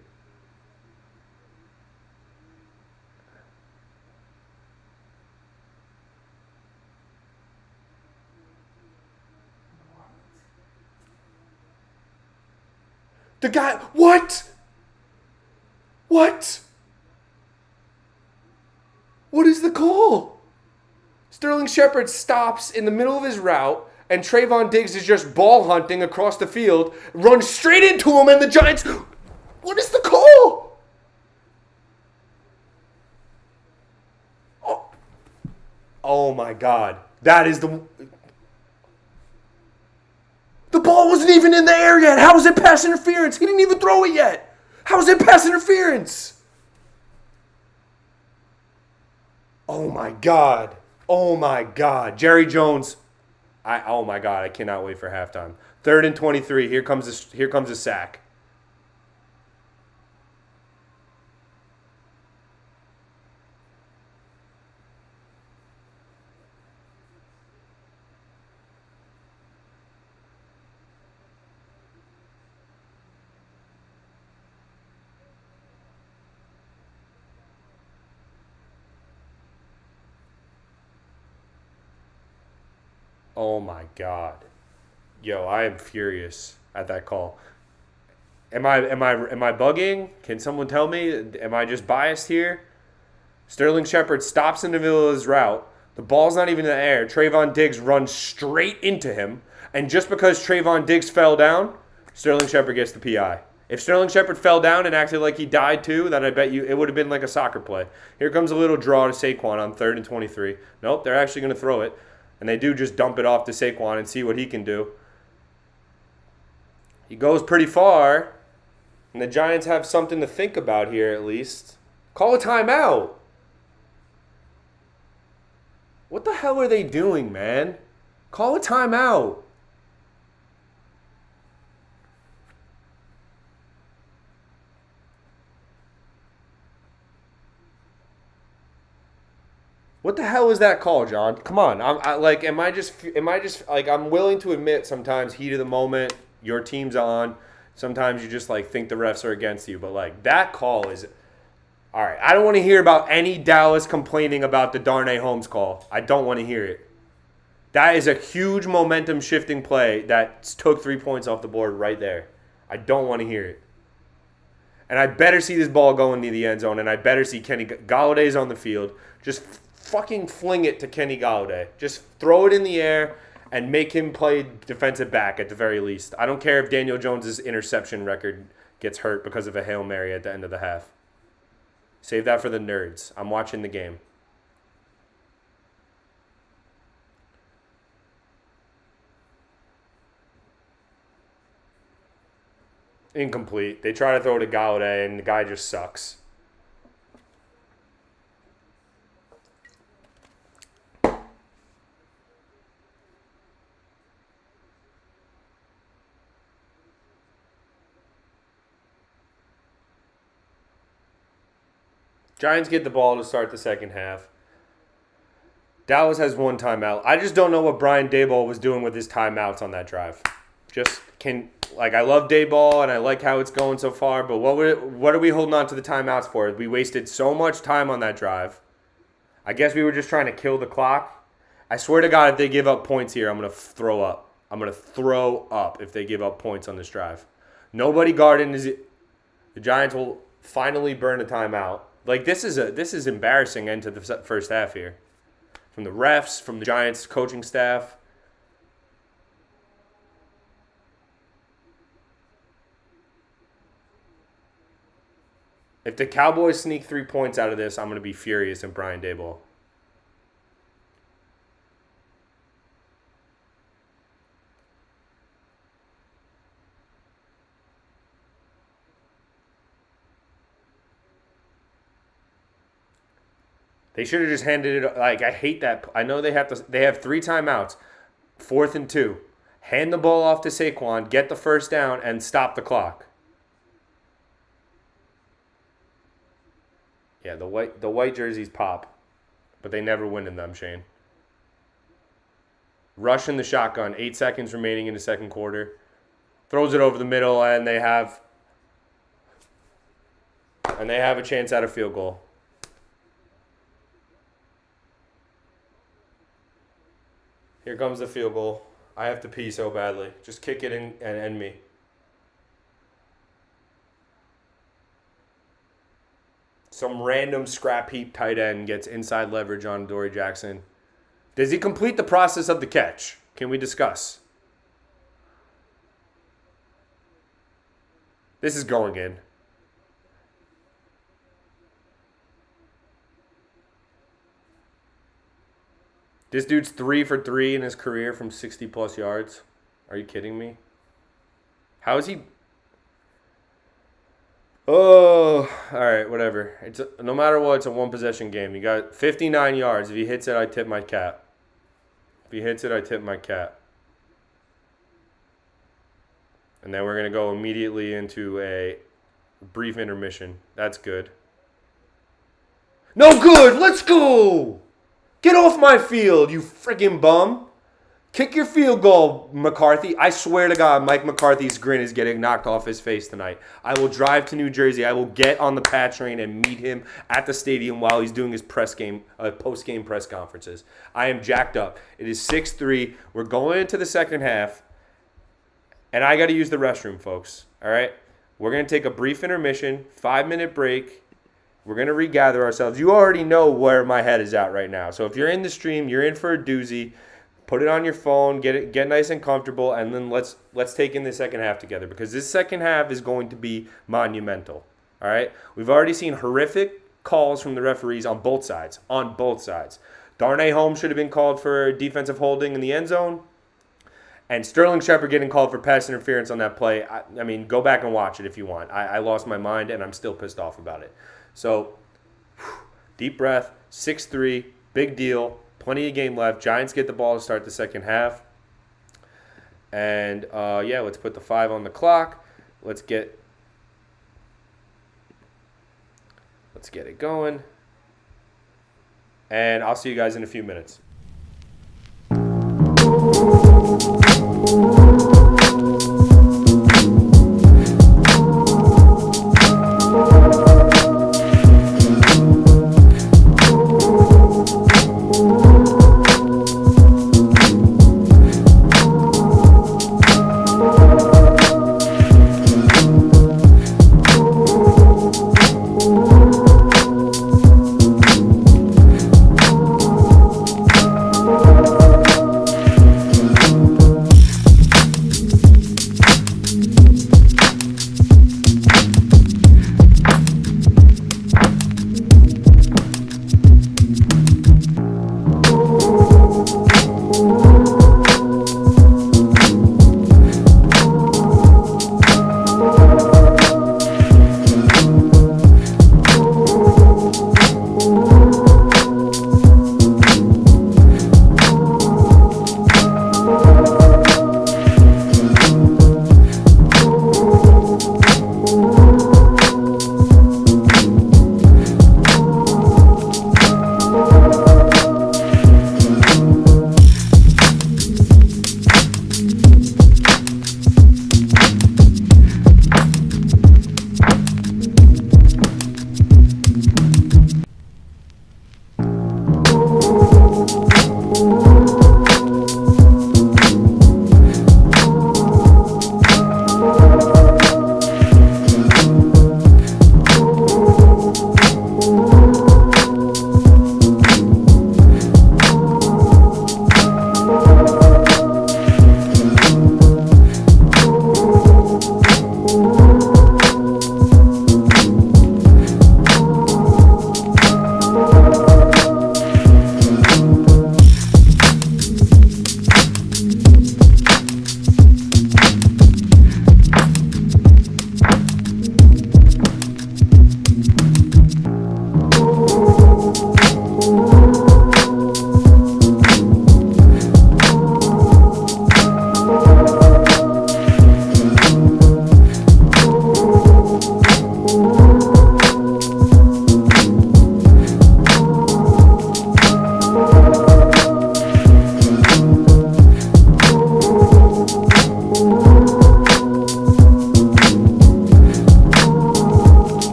The guy, what? What? What is the call? Sterling Shepard stops in the middle of his route, and Trayvon Diggs is just ball hunting across the field, runs straight into him, and the Giants... What is the call? Oh my God. That is the... The ball wasn't even in the air yet. How is it pass interference? He didn't even throw it yet. How is it pass interference? Oh my God. Oh my God. Jerry Jones. Oh my God. I cannot wait for halftime. 3rd and 23. Here comes a sack. Oh my God. Yo, I am furious at that call. Am I bugging? Can someone tell me? Am I just biased here? Sterling Shepard stops in the middle of his route. The ball's not even in the air. Trayvon Diggs runs straight into him. And just because Trayvon Diggs fell down, Sterling Shepard gets the PI. If Sterling Shepard fell down and acted like he died too, then I bet you it would have been like a soccer play. Here comes a little draw to Saquon on 3rd and 23. Nope, they're actually going to throw it. And they do just dump it off to Saquon and see what he can do. He goes pretty far. And the Giants have something to think about here at least. Call a timeout. What the hell are they doing, man? Call a timeout. What the hell is that call, John? Come on. Am I just like, I'm willing to admit sometimes heat of the moment, your team's on. Sometimes you just like think the refs are against you, but like that call is all right. I don't want to hear about any Dallas complaining about the Darnay Holmes call. I don't want to hear it. That is a huge momentum shifting play that took 3 points off the board right there. I don't want to hear it. And I better see this ball go into the end zone, and I better see Kenny Galladay's on the field. Just fucking fling it to Kenny Galladay. Just throw it in the air and make him play defensive back at the very least. I don't care if Daniel Jones' interception record gets hurt because of a Hail Mary at the end of the half. Save that for the nerds. I'm watching the game. Incomplete. They try to throw it to Galladay, and the guy just sucks. Giants get the ball to start the second half. Dallas has one timeout. I just don't know what Brian Daboll was doing with his timeouts on that drive. I love Daboll and I like how it's going so far, but what are we holding on to the timeouts for? We wasted so much time on that drive. I guess we were just trying to kill the clock. I swear to God, if they give up points here, I'm going to throw up. I'm going to throw up if they give up points on this drive. Nobody guarding is it. The Giants will finally burn a timeout. Like, this is embarrassing end to the first half here. From the refs, from the Giants coaching staff. If the Cowboys sneak 3 points out of this, I'm going to be furious at Brian Daboll. They should have just handed it. Like, I hate that. I know they have 3 timeouts. 4th and 2. Hand the ball off to Saquon, get the first down, and stop the clock. Yeah, the white jerseys pop, but they never win in them, Shane. Rush in the shotgun. 8 seconds remaining in the second quarter. Throws it over the middle, and they have a chance at a field goal. Here comes the field goal. I have to pee so badly. Just kick it in and end me. Some random scrap heap tight end gets inside leverage on Dory Jackson. Does he complete the process of the catch? Can we discuss? This is going in. This dude's 3 for 3 in his career from 60-plus yards. Are you kidding me? How is he... Oh, all right, whatever. No matter what, it's a one-possession game. You got 59 yards. If he hits it, I tip my cap. If he hits it, I tip my cap. And then we're going to go immediately into a brief intermission. That's good. No good! Let's go! Get off my field, you freaking bum. Kick your field goal, McCarthy. I swear to God, Mike McCarthy's grin is getting knocked off his face tonight. I will drive to New Jersey. I will get on the Pat train and meet him at the stadium while he's doing his post-game press conferences. I am jacked up. It is 6-3. We're going into the second half, and I got to use the restroom, folks. All right? We're going to take a brief intermission, 5-minute break. We're going to regather ourselves. You already know where my head is at right now. So if you're in the stream, you're in for a doozy. Put it on your phone, get nice and comfortable, and then let's take in the second half together, because this second half is going to be monumental. All right? We've already seen horrific calls from the referees on both sides. Darnay Holmes should have been called for defensive holding in the end zone, and Sterling Shepard getting called for pass interference on that play. I mean, go back and watch it if you want. I lost my mind, and I'm still pissed off about it. So, deep breath, 6-3, big deal. Plenty of game left. Giants get the ball to start the second half. And, let's put the 5 on the clock. Let's get it going. And I'll see you guys in a few minutes.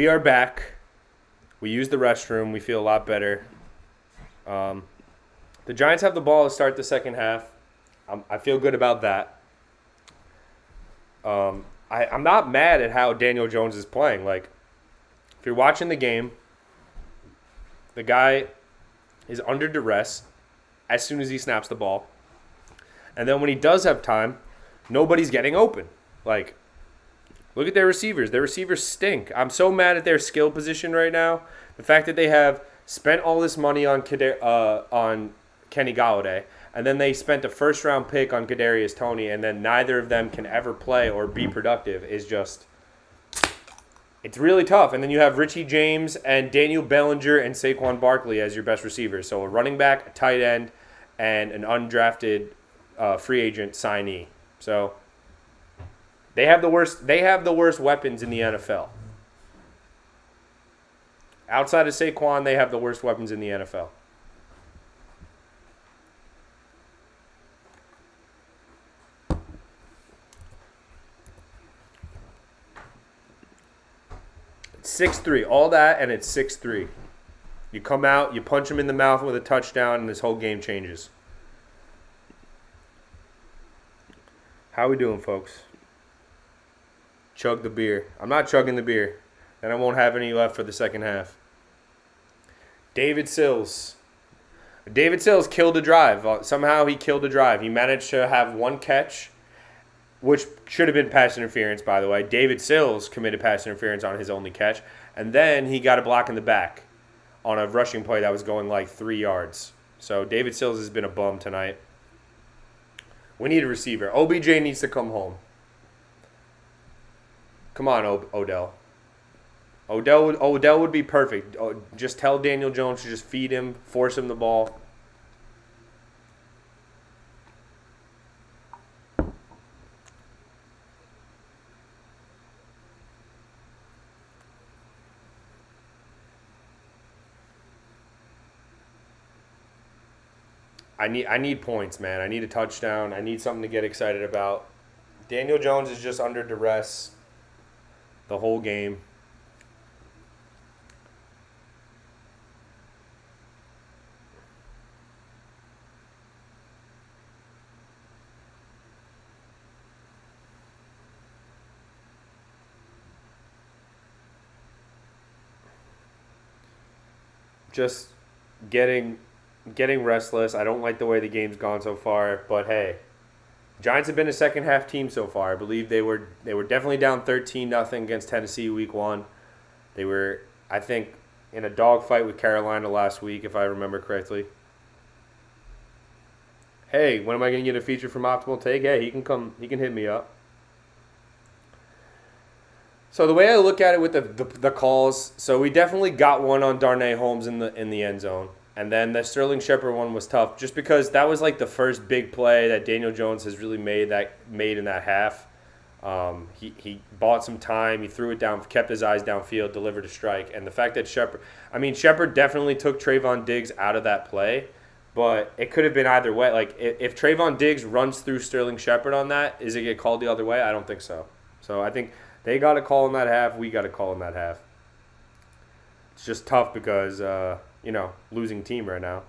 We are back. We used the restroom. We feel a lot better. The Giants have the ball to start the second half. I feel good about that. I'm not mad at how Daniel Jones is playing. Like, if you're watching the game, the guy is under duress as soon as he snaps the ball. And then when he does have time, nobody's getting open. Like, look at their receivers. Their receivers stink. I'm so mad at their skill position right now. The fact that they have spent all this money on Kenny Golladay, and then they spent a first-round pick on Kadarius Toney, and then neither of them can ever play or be productive is just – it's really tough. And then you have Richie James and Daniel Bellinger and Saquon Barkley as your best receivers. So a running back, a tight end, and an undrafted free agent signee. So they have the worst weapons in the NFL. Outside of Saquon, they have the worst weapons in the NFL. It's 6-3. All that, and it's 6-3. You come out, you punch him in the mouth with a touchdown, and this whole game changes. How we doing, folks? Chug the beer. I'm not chugging the beer. And I won't have any left for the second half. David Sills. David Sills killed a drive. Somehow he killed a drive. He managed to have one catch, which should have been pass interference, by the way. David Sills committed pass interference on his only catch. And then he got a block in the back on a rushing play that was going like 3 yards. So David Sills has been a bum tonight. We need a receiver. OBJ needs to come home. Come on, Odell. Odell would be perfect. Just tell Daniel Jones to just feed him, force him the ball. I need points, man. I need a touchdown. I need something to get excited about. Daniel Jones is just under duress the whole game. Just getting restless. I don't like the way the game's gone so far, but hey, Giants have been a second half team so far. I believe they were definitely down 13-0 against Tennessee week 1. They were, I think, in a dogfight with Carolina last week, if I remember correctly. Hey, when am I going to get a feature from Optimal Take? Hey, he can hit me up. So the way I look at it with the calls, so we definitely got one on Darnay Holmes in the end zone. And then the Sterling Shepard one was tough just because that was like the first big play that Daniel Jones has really made in that half. He bought some time, he threw it down, kept his eyes downfield, delivered a strike. And the fact that Shepard definitely took Trayvon Diggs out of that play, but it could have been either way. Like if Trayvon Diggs runs through Sterling Shepard on that, is it get called the other way? I don't think so. So I think they got a call in that half, we got a call in that half. It's just tough because losing team right now.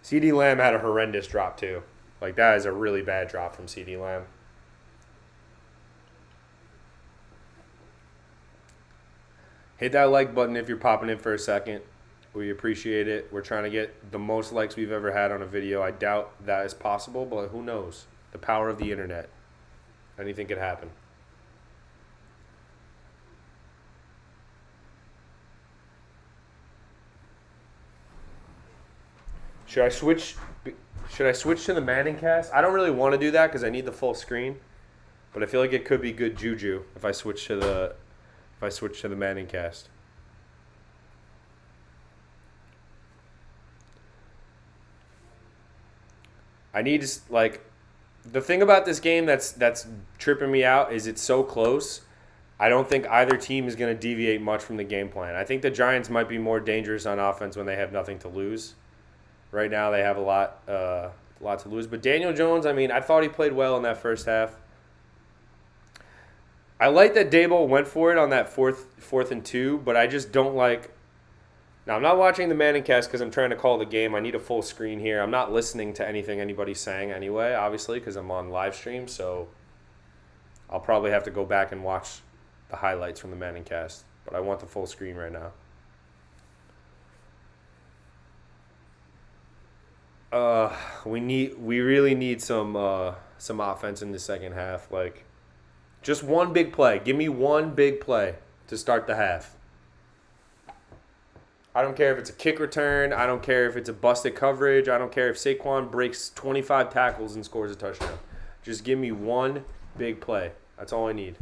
CeeDee Lamb had a horrendous drop too. Like, that is a really bad drop from CeeDee Lamb. Hit that like button if you're popping in for a second. We appreciate it. We're trying to get the most likes we've ever had on a video. I doubt that is possible, but who knows? The power of the internet. Anything could happen. Should I switch to the Manning cast? I don't really want to do that because I need the full screen, but I feel like it could be good juju if I switch to the Manning cast. I need to, like, the thing about this game that's tripping me out is it's so close. I don't think either team is going to deviate much from the game plan. I think the Giants might be more dangerous on offense when they have nothing to lose. Right now they have a lot to lose. But Daniel Jones, I mean, I thought he played well in that first half. I like that Daboll went for it on that fourth and 2, but I just don't like. Now I'm not watching the Manning cast because I'm trying to call the game. I need a full screen here. I'm not listening to anything anybody's saying anyway, obviously, because I'm on live stream. So I'll probably have to go back and watch the highlights from the Manning cast. But I want the full screen right now. We really need some offense in the second half. Like, just one big play. Give me one big play to start the half. I don't care if it's a kick return. I don't care if it's a busted coverage. I don't care if Saquon breaks 25 tackles and scores a touchdown. Just give me one big play. That's all I need.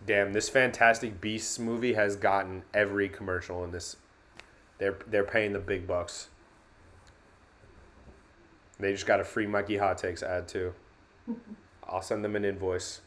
Damn, this Fantastic Beasts movie has gotten every commercial in this. They're paying the big bucks. They just got a free Mikey Hot Takes ad too. I'll send them an invoice.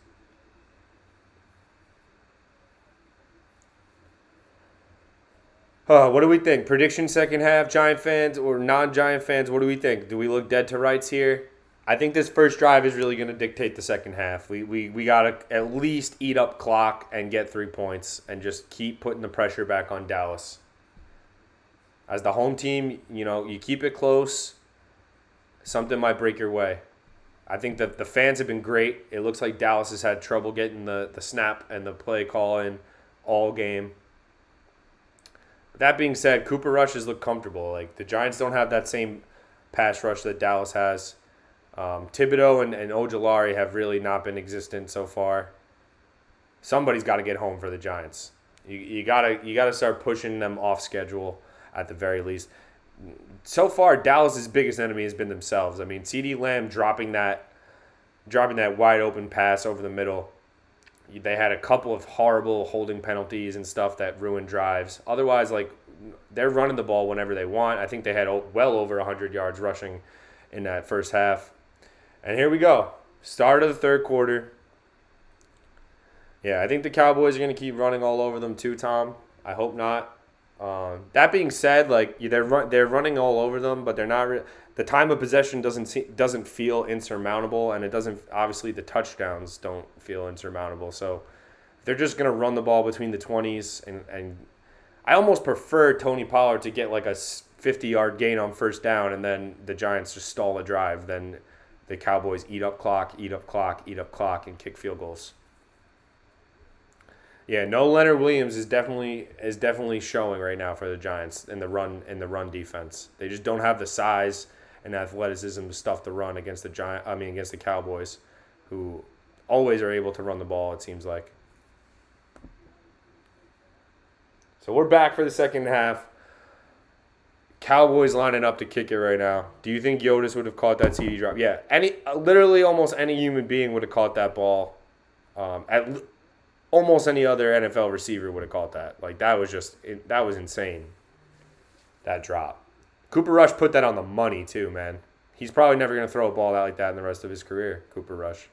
What do we think? Prediction second half, Giant fans or non-Giant fans, what do we think? Do we look dead to rights here? I think this first drive is really going to dictate the second half. We got to at least eat up clock and get 3 points and just keep putting the pressure back on Dallas. As the home team, you keep it close, something might break your way. I think that the fans have been great. It looks like Dallas has had trouble getting the snap and the play call in all game. That being said, Cooper Rush has looked comfortable. Like, the Giants don't have that same pass rush that Dallas has. Thibodeau and Ojulari have really not been existent so far. Somebody's got to get home for the Giants. You gotta start pushing them off schedule at the very least. So far, Dallas's biggest enemy has been themselves. I mean, CeeDee Lamb dropping that wide open pass over the middle. They had a couple of horrible holding penalties and stuff that ruined drives. Otherwise, like, they're running the ball whenever they want. I think they had well over 100 yards rushing in that first half. And here we go. Start of the third quarter. Yeah, I think the Cowboys are going to keep running all over them too, Tom. I hope not. That being said, like, they're running all over them, but they're not. The time of possession doesn't feel insurmountable, and it doesn't. Obviously, the touchdowns don't feel insurmountable. So they're just gonna run the ball between the 20s, and I almost prefer Tony Pollard to get like a 50-yard gain on first down, and then the Giants just stall a drive. Then the Cowboys eat up clock, and kick field goals. Yeah, no Leonard Williams is definitely showing right now for the Giants in the run defense. They just don't have the size and athleticism to stuff the run against the Cowboys, who always are able to run the ball, it seems like. So we're back for the second half. Cowboys lining up to kick it right now. Do you think Yotis would have caught that CD drop? Yeah, literally almost any human being would have caught that ball. Almost any other NFL receiver would have caught that. Like, that was insane, that drop. Cooper Rush put that on the money too, man. He's probably never going to throw a ball out like that in the rest of his career, Cooper Rush.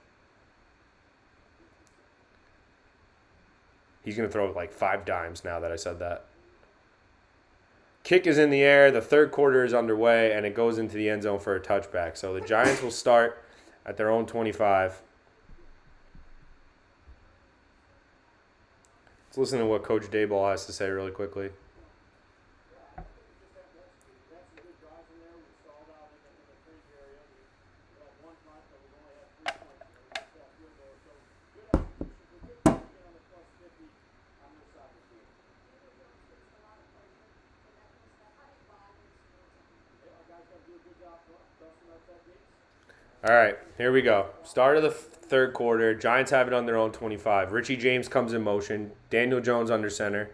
He's going to throw like 5 dimes now that I said that. Kick is in the air. The third quarter is underway, and it goes into the end zone for a touchback. So the Giants will start at their own 25. Let's listen to what Coach Daboll has to say really quickly. All right, here we go. Start of the third quarter. Giants have it on their own 25. Richie James comes in motion. Daniel Jones under center.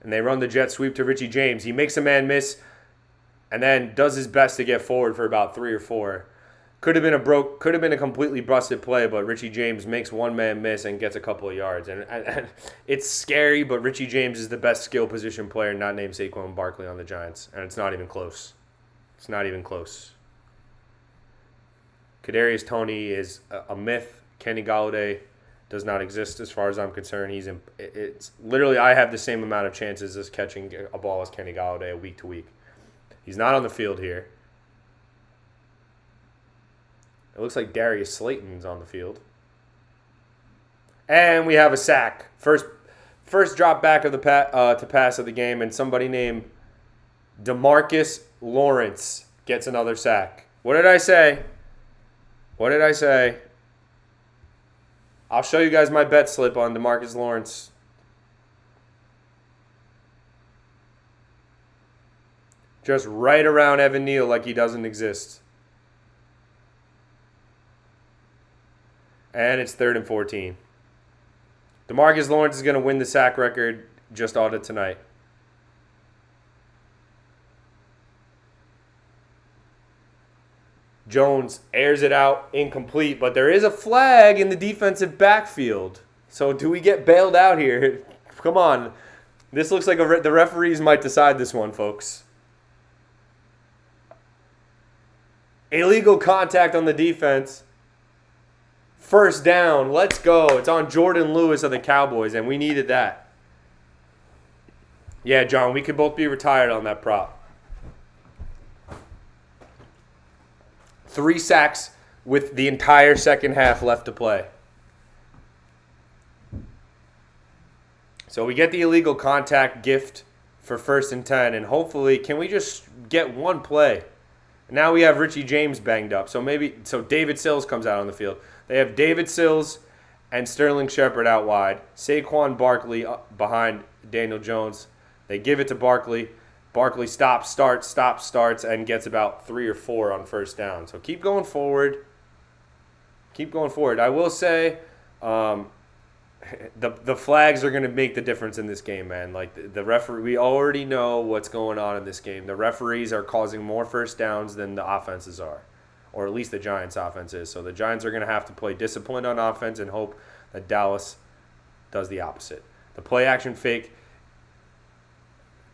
And they run the jet sweep to Richie James. He makes a man miss and then does his best to get forward for about 3 or 4. Could have been a completely busted play, but Richie James makes one man miss and gets a couple of yards. And it's scary, but Richie James is the best skill position player not named Saquon Barkley on the Giants. And it's not even close. It's not even close. Kadarius Toney is a myth. Kenny Golladay does not exist as far as I'm concerned. It's literally, I have the same amount of chances as catching a ball as Kenny Golladay week to week. He's not on the field here. It looks like Darius Slayton's on the field. And we have a sack. First drop back of the to pass of the game, and somebody named DeMarcus Lawrence gets another sack. What did I say? What did I say? I'll show you guys my bet slip on DeMarcus Lawrence. Just right around Evan Neal like he doesn't exist. And it's 3rd and 14. DeMarcus Lawrence is going to win the sack record just audit tonight. Jones airs it out, incomplete, but there is a flag in the defensive backfield. So do we get bailed out here? Come on. This looks like the referees might decide this one, folks. Illegal contact on the defense. First down. Let's go. It's on Jordan Lewis of the Cowboys, and we needed that. Yeah, John, we could both be retired on that prop. 3 sacks with the entire second half left to play. So we get the illegal contact gift for 1st and 10, and hopefully, can we just get one play? Now we have Richie James banged up, so David Sills comes out on the field. They have David Sills and Sterling Shepard out wide. Saquon Barkley behind Daniel Jones. They give it to Barkley. Barkley stops, starts, and gets about 3 or 4 on 1st down. So keep going forward. Keep going forward. I will say the flags are going to make the difference in this game, man. Like the referee, we already know what's going on in this game. The referees are causing more 1st downs than the offenses are, or at least the Giants' offense is. So the Giants are going to have to play disciplined on offense and hope that Dallas does the opposite. The play action fake.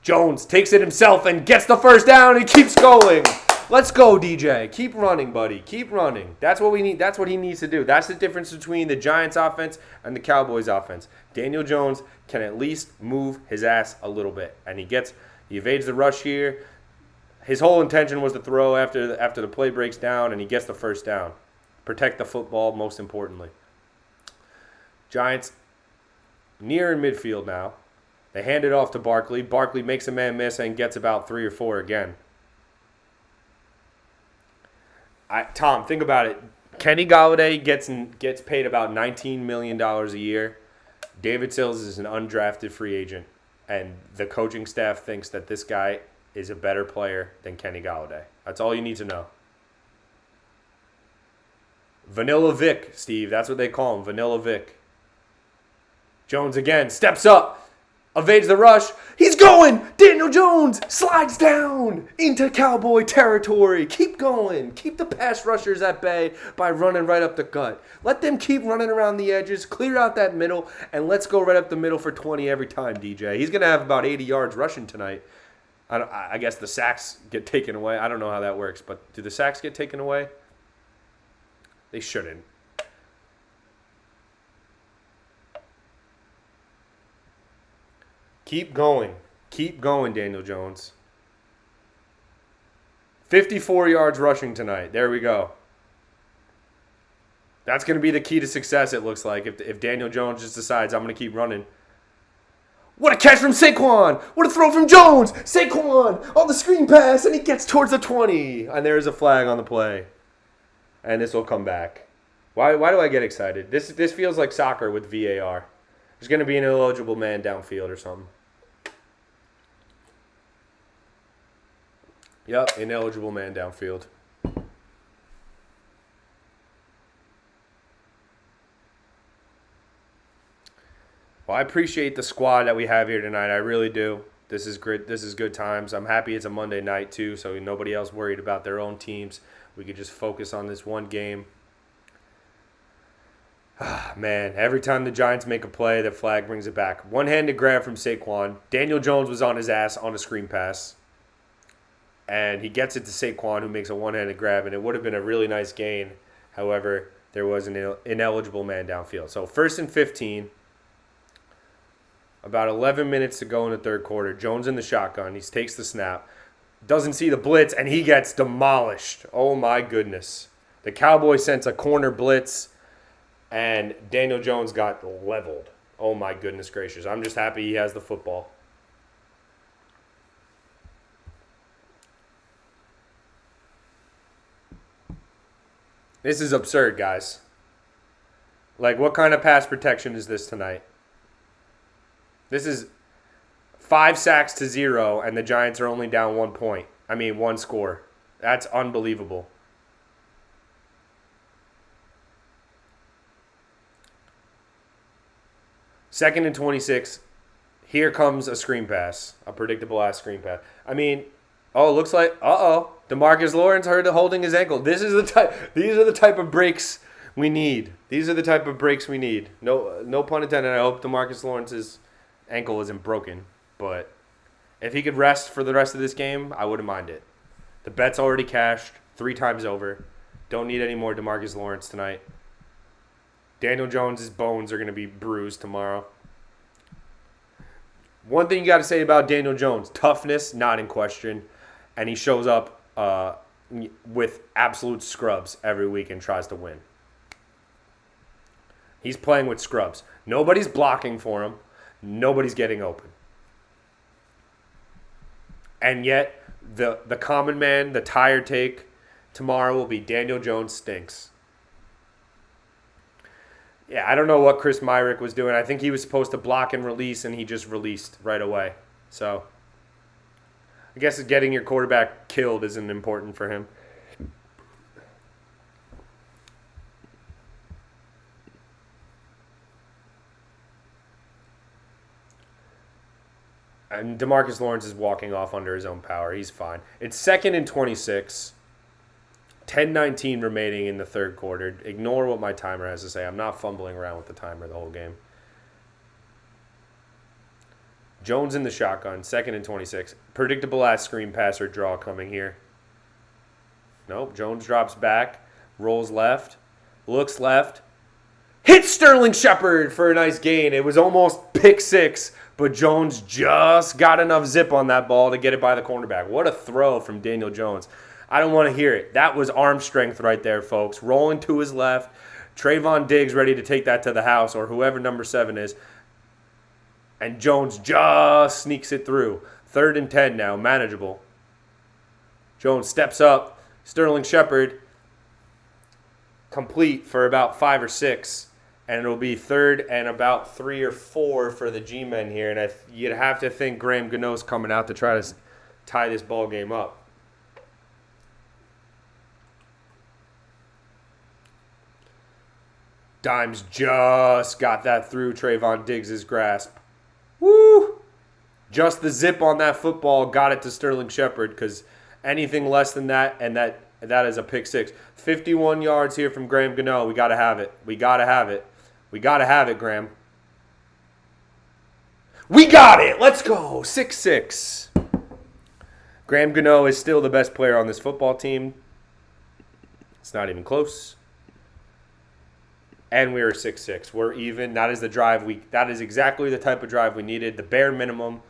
Jones takes it himself and gets the 1st down and keeps going. Let's go, DJ. Keep running, buddy. Keep running. That's what we need. That's what he needs to do. That's the difference between the Giants offense and the Cowboys offense. Daniel Jones can at least move his ass a little bit. And he evades the rush here. His whole intention was to throw after the play breaks down, and he gets the 1st down. Protect the football, most importantly. Giants near in midfield now. They hand it off to Barkley. Barkley makes a man miss and gets about 3 or 4 again. Tom, think about it. Kenny Golladay gets paid about $19 million a year. David Sills is an undrafted free agent, and the coaching staff thinks that this guy is a better player than Kenny Golladay. That's all you need to know. Vanilla Vic, Steve. That's what they call him, Vanilla Vic. Jones again steps up. Evades the rush. He's going. Daniel Jones slides down into Cowboy territory. Keep going. Keep the pass rushers at bay by running right up the gut. Let them keep running around the edges. Clear out that middle, and let's go right up the middle for 20 every time, DJ. He's going to have about 80 yards rushing tonight. I guess the sacks get taken away. I don't know how that works, but do the sacks get taken away? They shouldn't. Keep going. Keep going, Daniel Jones. 54 yards rushing tonight. There we go. That's going to be the key to success, it looks like, if Daniel Jones just decides, I'm going to keep running. What a catch from Saquon. What a throw from Jones. Saquon on the screen pass, and he gets towards the 20. And there's a flag on the play. And this will come back. Why do I get excited? This feels like soccer with VAR. There's going to be an ineligible man downfield or something. Yep, ineligible man downfield. Well, I appreciate the squad that we have here tonight. I really do. This is great. This is good times. I'm happy it's a Monday night, too, so nobody else worried about their own teams. We could just focus on this one game. Man, every time the Giants make a play, the flag brings it back. One-handed grab from Saquon. Daniel Jones was on his ass on a screen pass. And he gets it to Saquon, who makes a one-handed grab, and it would have been a really nice gain. However, there was an ineligible man downfield. So 1st and 15. About 11 minutes to go in the third quarter. Jones in the shotgun. He takes the snap. Doesn't see the blitz, and he gets demolished. Oh, my goodness. The Cowboys sent a corner blitz, and Daniel Jones got leveled. Oh, my goodness gracious. I'm just happy he has the football. This is absurd, guys. Like, what kind of pass protection is this tonight? This is 5 sacks to 0, and the Giants are only down 1 point. I mean, 1 score. That's unbelievable. Second and 26. Here comes a screen pass. A predictable-ass screen pass. I mean, oh, it looks like, DeMarcus Lawrence holding his ankle. These are the type of breaks we need. These are the type of breaks we need. No pun intended. I hope DeMarcus Lawrence's ankle isn't broken. But if he could rest for the rest of this game, I wouldn't mind it. The bet's already cashed 3 times over. Don't need any more DeMarcus Lawrence tonight. Daniel Jones' bones are going to be bruised tomorrow. One thing you got to say about Daniel Jones, toughness not in question. And he shows up with absolute scrubs every week and tries to win. He's playing with scrubs. Nobody's blocking for him. Nobody's getting open. And yet, the common man, the tired take tomorrow will be Daniel Jones stinks. Yeah, I don't know what Chris Myrick was doing. I think he was supposed to block and release, and he just released right away. So, I guess getting your quarterback killed isn't important for him. And DeMarcus Lawrence is walking off under his own power. He's fine. It's 2nd and 26. 10:19 remaining in the third quarter. Ignore what my timer has to say. I'm not fumbling around with the timer the whole game. Jones in the shotgun. 2nd and 26. Predictable-ass screen pass or draw coming here. Nope. Jones drops back. Rolls left. Looks left. Hits Sterling Shepard for a nice gain. It was almost pick 6. But Jones just got enough zip on that ball to get it by the cornerback. What a throw from Daniel Jones. I don't want to hear it. That was arm strength right there, folks. Rolling to his left. Trayvon Diggs ready to take that to the house, or whoever number 7 is. And Jones just sneaks it through. 3rd and 10 now, manageable. Jones steps up. Sterling Shepard complete for about 5 or 6. And it'll be 3rd and about 3 or 4 for the G-men here. And you'd have to think Graham Gano's coming out to try to tie this ball game up. Dimes just got that through Trayvon Diggs' grasp. Woo! Just the zip on that football got it to Sterling Shepard, because anything less than that, and that is a pick 6. 51 yards here from Graham Gano. We got to have it. We got to have it. We got to have it, Graham. We got it! Let's go! 6-6. Graham Gano is still the best player on this football team. It's not even close. And we were 6-6. We're even. That is the drive that is exactly the type of drive we needed. The bare minimum.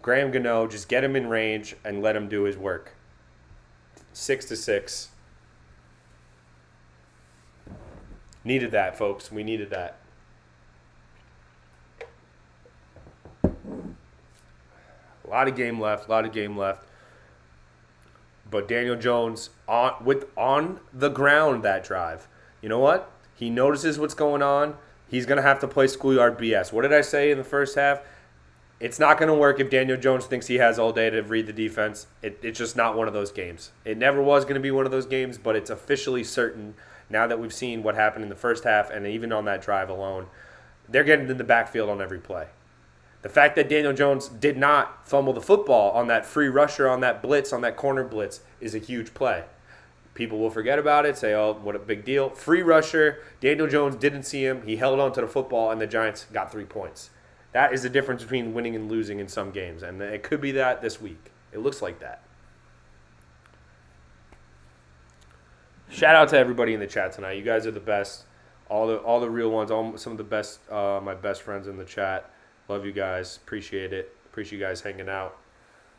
Graham Gano, just get him in range and let him do his work. 6-6. Needed that, folks. We needed that. A lot of game left. But Daniel Jones on the ground that drive. You know what? He notices what's going on. He's going to have to play schoolyard BS. What did I say in the first half? It's not going to work if Daniel Jones thinks he has all day to read the defense. It's just not one of those games. It never was going to be one of those games, but it's officially certain now that we've seen what happened in the first half, and even on that drive alone. They're getting in the backfield on every play. The fact that Daniel Jones did not fumble the football on that free rusher, on that blitz, on that corner blitz, is a huge play. People will forget about it, say, oh, what a big deal. Free rusher, Daniel Jones didn't see him. He held on to the football, and the Giants got 3 points. That is the difference between winning and losing in some games, and it could be that this week. It looks like that. Shout out to everybody in the chat tonight. You guys are the best. All the real ones, some of the best, my best friends in the chat. Love you guys. Appreciate it. Appreciate you guys hanging out.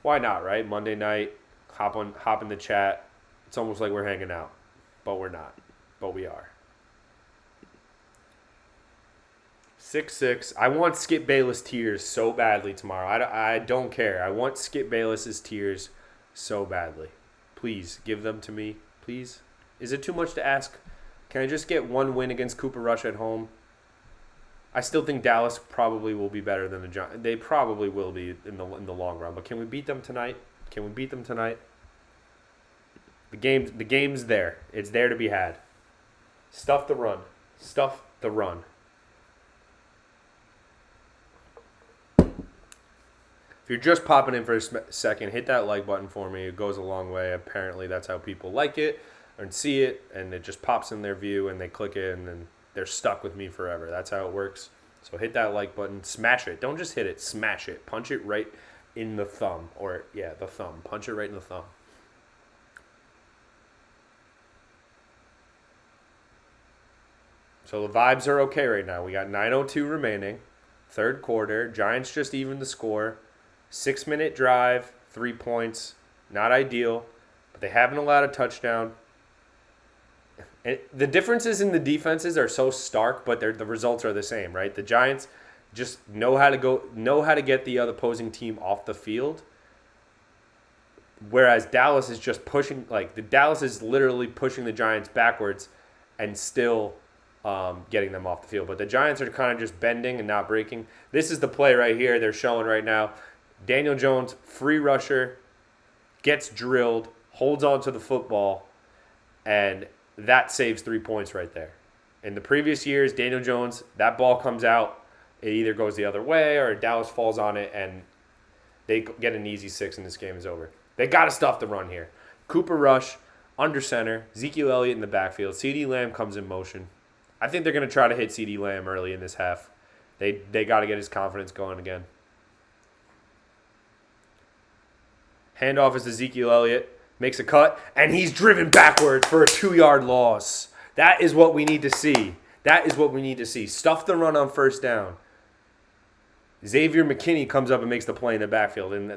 Why not, right? Monday night, hop in the chat. It's almost like we're hanging out, but we're not. But we are. 6-6. I want Skip Bayless tears so badly tomorrow. I don't care. I want Skip Bayless's tears so badly. Please give them to me. Please. Is it too much to ask? Can I just get one win against Cooper Rush at home? I still think Dallas probably will be better than the Giants. They probably will be in the long run. But can we beat them tonight? Can we beat them tonight? The game's there. It's there to be had. Stuff the run. Stuff the run. If you're just popping in for a second, hit that like button for me. It goes a long way. Apparently, that's how people like it and see it, and it just pops in their view, and they click it, and then they're stuck with me forever. That's how it works. So hit that like button. Smash it. Don't just hit it. Smash it. Punch it right in the thumb. Or, yeah, the thumb. Punch it right in the thumb. So the vibes are okay right now. We got 9:02 remaining. Third quarter. Giants just even the score. 6-minute drive. 3 points. Not ideal. But they haven't allowed a touchdown. And the differences in the defenses are so stark, but the results are the same, right? The Giants just know how to get the other opposing team off the field. Whereas Dallas is just pushing, Dallas is literally pushing the Giants backwards and still getting them off the field. But the Giants are kind of just bending and not breaking. This is the play right here they're showing right now. Daniel Jones, free rusher, gets drilled, holds on to the football, and that saves 3 points right there. In the previous years, Daniel Jones, that ball comes out, it either goes the other way or Dallas falls on it, and they get an easy 6 and this game is over. They got to stuff the run here. Cooper Rush, under center, Ezekiel Elliott in the backfield, CeeDee Lamb comes in motion. I think they're going to try to hit CeeDee Lamb early in this half. They got to get his confidence going again. Handoff is Ezekiel Elliott. Makes a cut, and he's driven backwards for a 2-yard loss. That is what we need to see. That is what we need to see. Stuff the run on first down. Xavier McKinney comes up and makes the play in the backfield, and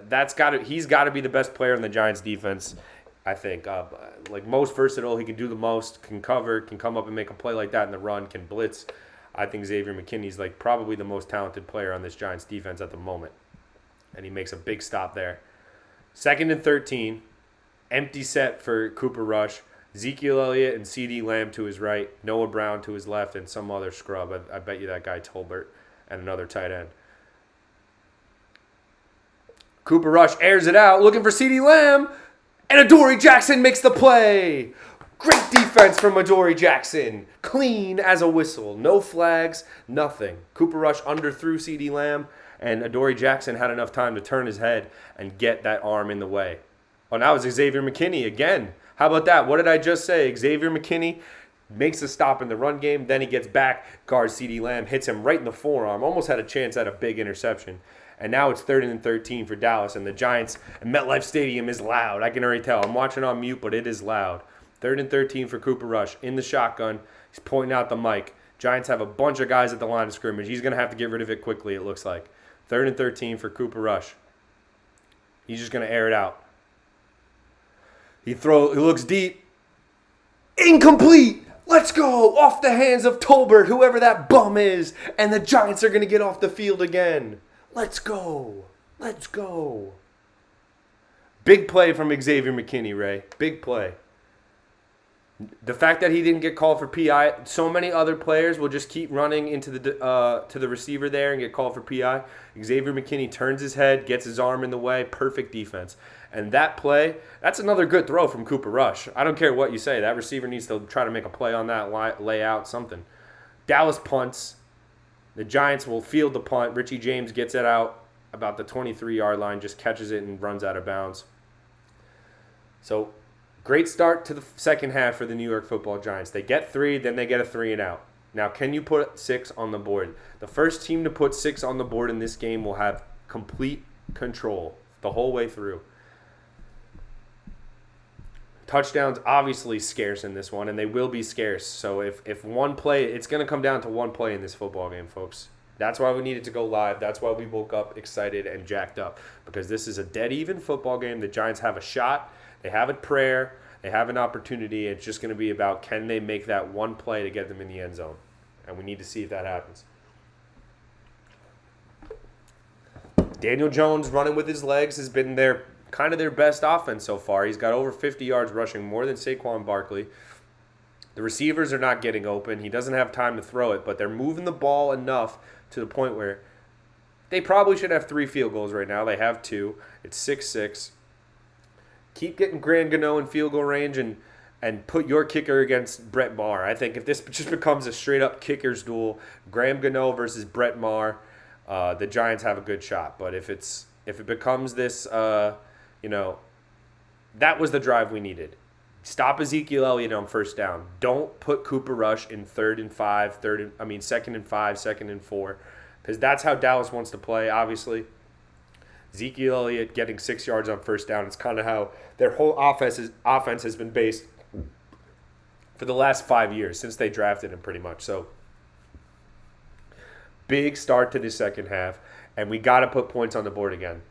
he's got to be the best player in the Giants' defense, I think. Most versatile, he can do the most, can cover, can come up and make a play like that in the run, can blitz. I think Xavier McKinney's probably the most talented player on this Giants' defense at the moment, and he makes a big stop there. 2nd and 13. Empty set for Cooper Rush. Ezekiel Elliott and CeeDee Lamb to his right. Noah Brown to his left and some other scrub. I bet you that guy Tolbert and another tight end. Cooper Rush airs it out looking for CeeDee Lamb. And Adoree Jackson makes the play. Great defense from Adoree Jackson. Clean as a whistle. No flags, nothing. Cooper Rush underthrew CeeDee Lamb. And Adoree Jackson had enough time to turn his head and get that arm in the way. Oh, now it's Xavier McKinney again. How about that? What did I just say? Xavier McKinney makes a stop in the run game. Then he gets back, guards CeeDee Lamb, hits him right in the forearm. Almost had a chance at a big interception. And now it's 3rd and 13 for Dallas. And the Giants and MetLife Stadium is loud. I can already tell. I'm watching on mute, but it is loud. 3rd and 13 for Cooper Rush. In the shotgun. He's pointing out the mic. Giants have a bunch of guys at the line of scrimmage. He's going to have to get rid of it quickly, it looks like. 3rd and 13 for Cooper Rush. He's just going to air it out. He looks deep. Incomplete. Let's go. Off the hands of Tolbert, whoever that bum is. And the Giants are going to get off the field again. Let's go. Let's go. Big play from Xavier McKinney, Ray. Big play. The fact that he didn't get called for PI, so many other players will just keep running into to the receiver there and get called for PI. Xavier McKinney turns his head, gets his arm in the way, perfect defense. And that play, that's another good throw from Cooper Rush. I don't care what you say. That receiver needs to try to make a play on that, lay out something. Dallas punts. The Giants will field the punt. Richie James gets it out about the 23-yard line, just catches it and runs out of bounds. So, great start to the second half for the New York Football Giants. They get 3, then they get a 3 and out. Now, can you put 6 on the board? The first team to put 6 on the board in this game will have complete control the whole way through. Touchdowns obviously scarce in this one, and they will be scarce. So if one play, it's going to come down to one play in this football game, folks. That's why we needed to go live. That's why we woke up excited and jacked up, because this is a dead-even football game. The Giants have a shot They have a prayer. They have an opportunity. It's just going to be about, can they make that one play to get them in the end zone? And we need to see if that happens. Daniel Jones running with his legs has been kind of their best offense so far. He's got over 50 yards rushing, more than Saquon Barkley. The receivers are not getting open. He doesn't have time to throw it, but they're moving the ball enough to the point where they probably should have 3 field goals right now. They have 2. It's 6-6. Keep getting Graham Gano in field goal range and put your kicker against Brett Maher. I think if this just becomes a straight-up kickers duel, Graham Gano versus Brett Maher, the Giants have a good shot. But if it becomes this, that was the drive we needed. Stop Ezekiel Elliott on first down. Don't put Cooper Rush in 3rd and 5, 2nd and 5, 2nd and 4, because that's how Dallas wants to play, obviously. Ezekiel Elliott getting 6 yards on first down. It's kind of how their whole offense has been based for the last 5 years, since they drafted him pretty much. So, big start to the second half, and we got to put points on the board again.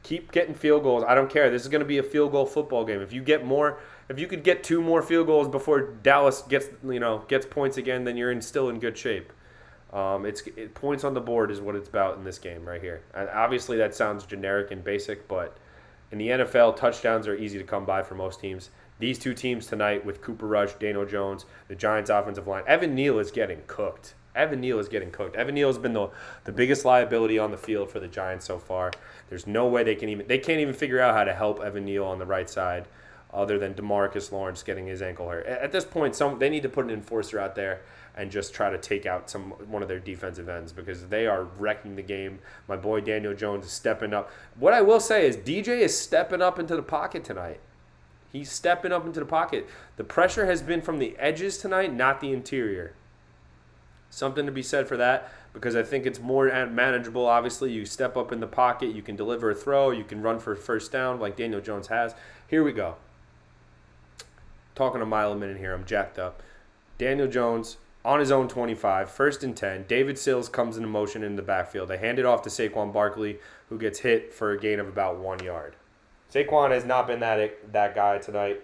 Keep getting field goals. I don't care. This is going to be a field goal football game. If you could get 2 more field goals before Dallas gets points again, then you're still in good shape. Points on the board is what it's about in this game right here. And obviously that sounds generic and basic, but in the NFL, touchdowns are easy to come by for most teams. These 2 teams tonight with Cooper Rush, Daniel Jones, the Giants' offensive line. Evan Neal is getting cooked. Evan Neal has been the biggest liability on the field for the Giants so far. There's no way they can't even figure out how to help Evan Neal on the right side, other than DeMarcus Lawrence getting his ankle hurt. At this point, they need to put an enforcer out there and just try to take out one of their defensive ends, because they are wrecking the game. My boy Daniel Jones is stepping up. What I will say is DJ is stepping up into the pocket tonight. He's stepping up into the pocket. The pressure has been from the edges tonight, not the interior. Something to be said for that, because I think it's more manageable. Obviously, you step up in the pocket, you can deliver a throw, you can run for first down like Daniel Jones has. Here we go. Talking a mile a minute here. I'm jacked up. Daniel Jones on his own 25, 1st and 10. David Sills comes into motion in the backfield. They hand it off to Saquon Barkley, who gets hit for a gain of about 1 yard. Saquon has not been that guy tonight.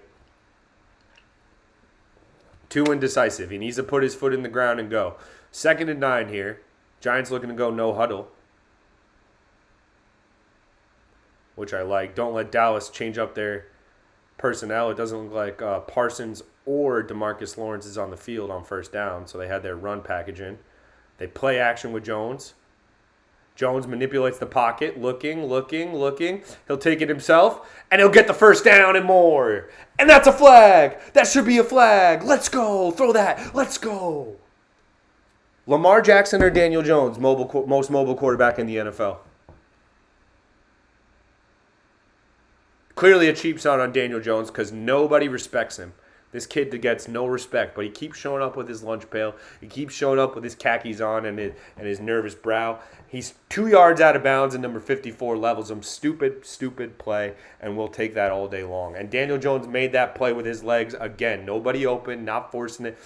Too indecisive. He needs to put his foot in the ground and go. 2nd and 9 here. Giants looking to go no huddle, which I like. Don't let Dallas change up their personnel. It doesn't look like Parsons or DeMarcus Lawrence is on the field on first down, so they had their run package in. They play action with Jones. Jones manipulates the pocket, looking. He'll take it himself, and he'll get the first down and more. And that's a flag. That should be a flag. Let's go. Throw that. Let's go. Lamar Jackson or Daniel Jones, most mobile quarterback in the NFL? Clearly a cheap shot on Daniel Jones because nobody respects him. This kid gets no respect, but he keeps showing up with his lunch pail. He keeps showing up with his khakis on and his nervous brow. He's 2 yards out of bounds, and number 54 levels him. Stupid play, and we'll take that all day long. And Daniel Jones made that play with his legs again. Nobody open, not forcing it.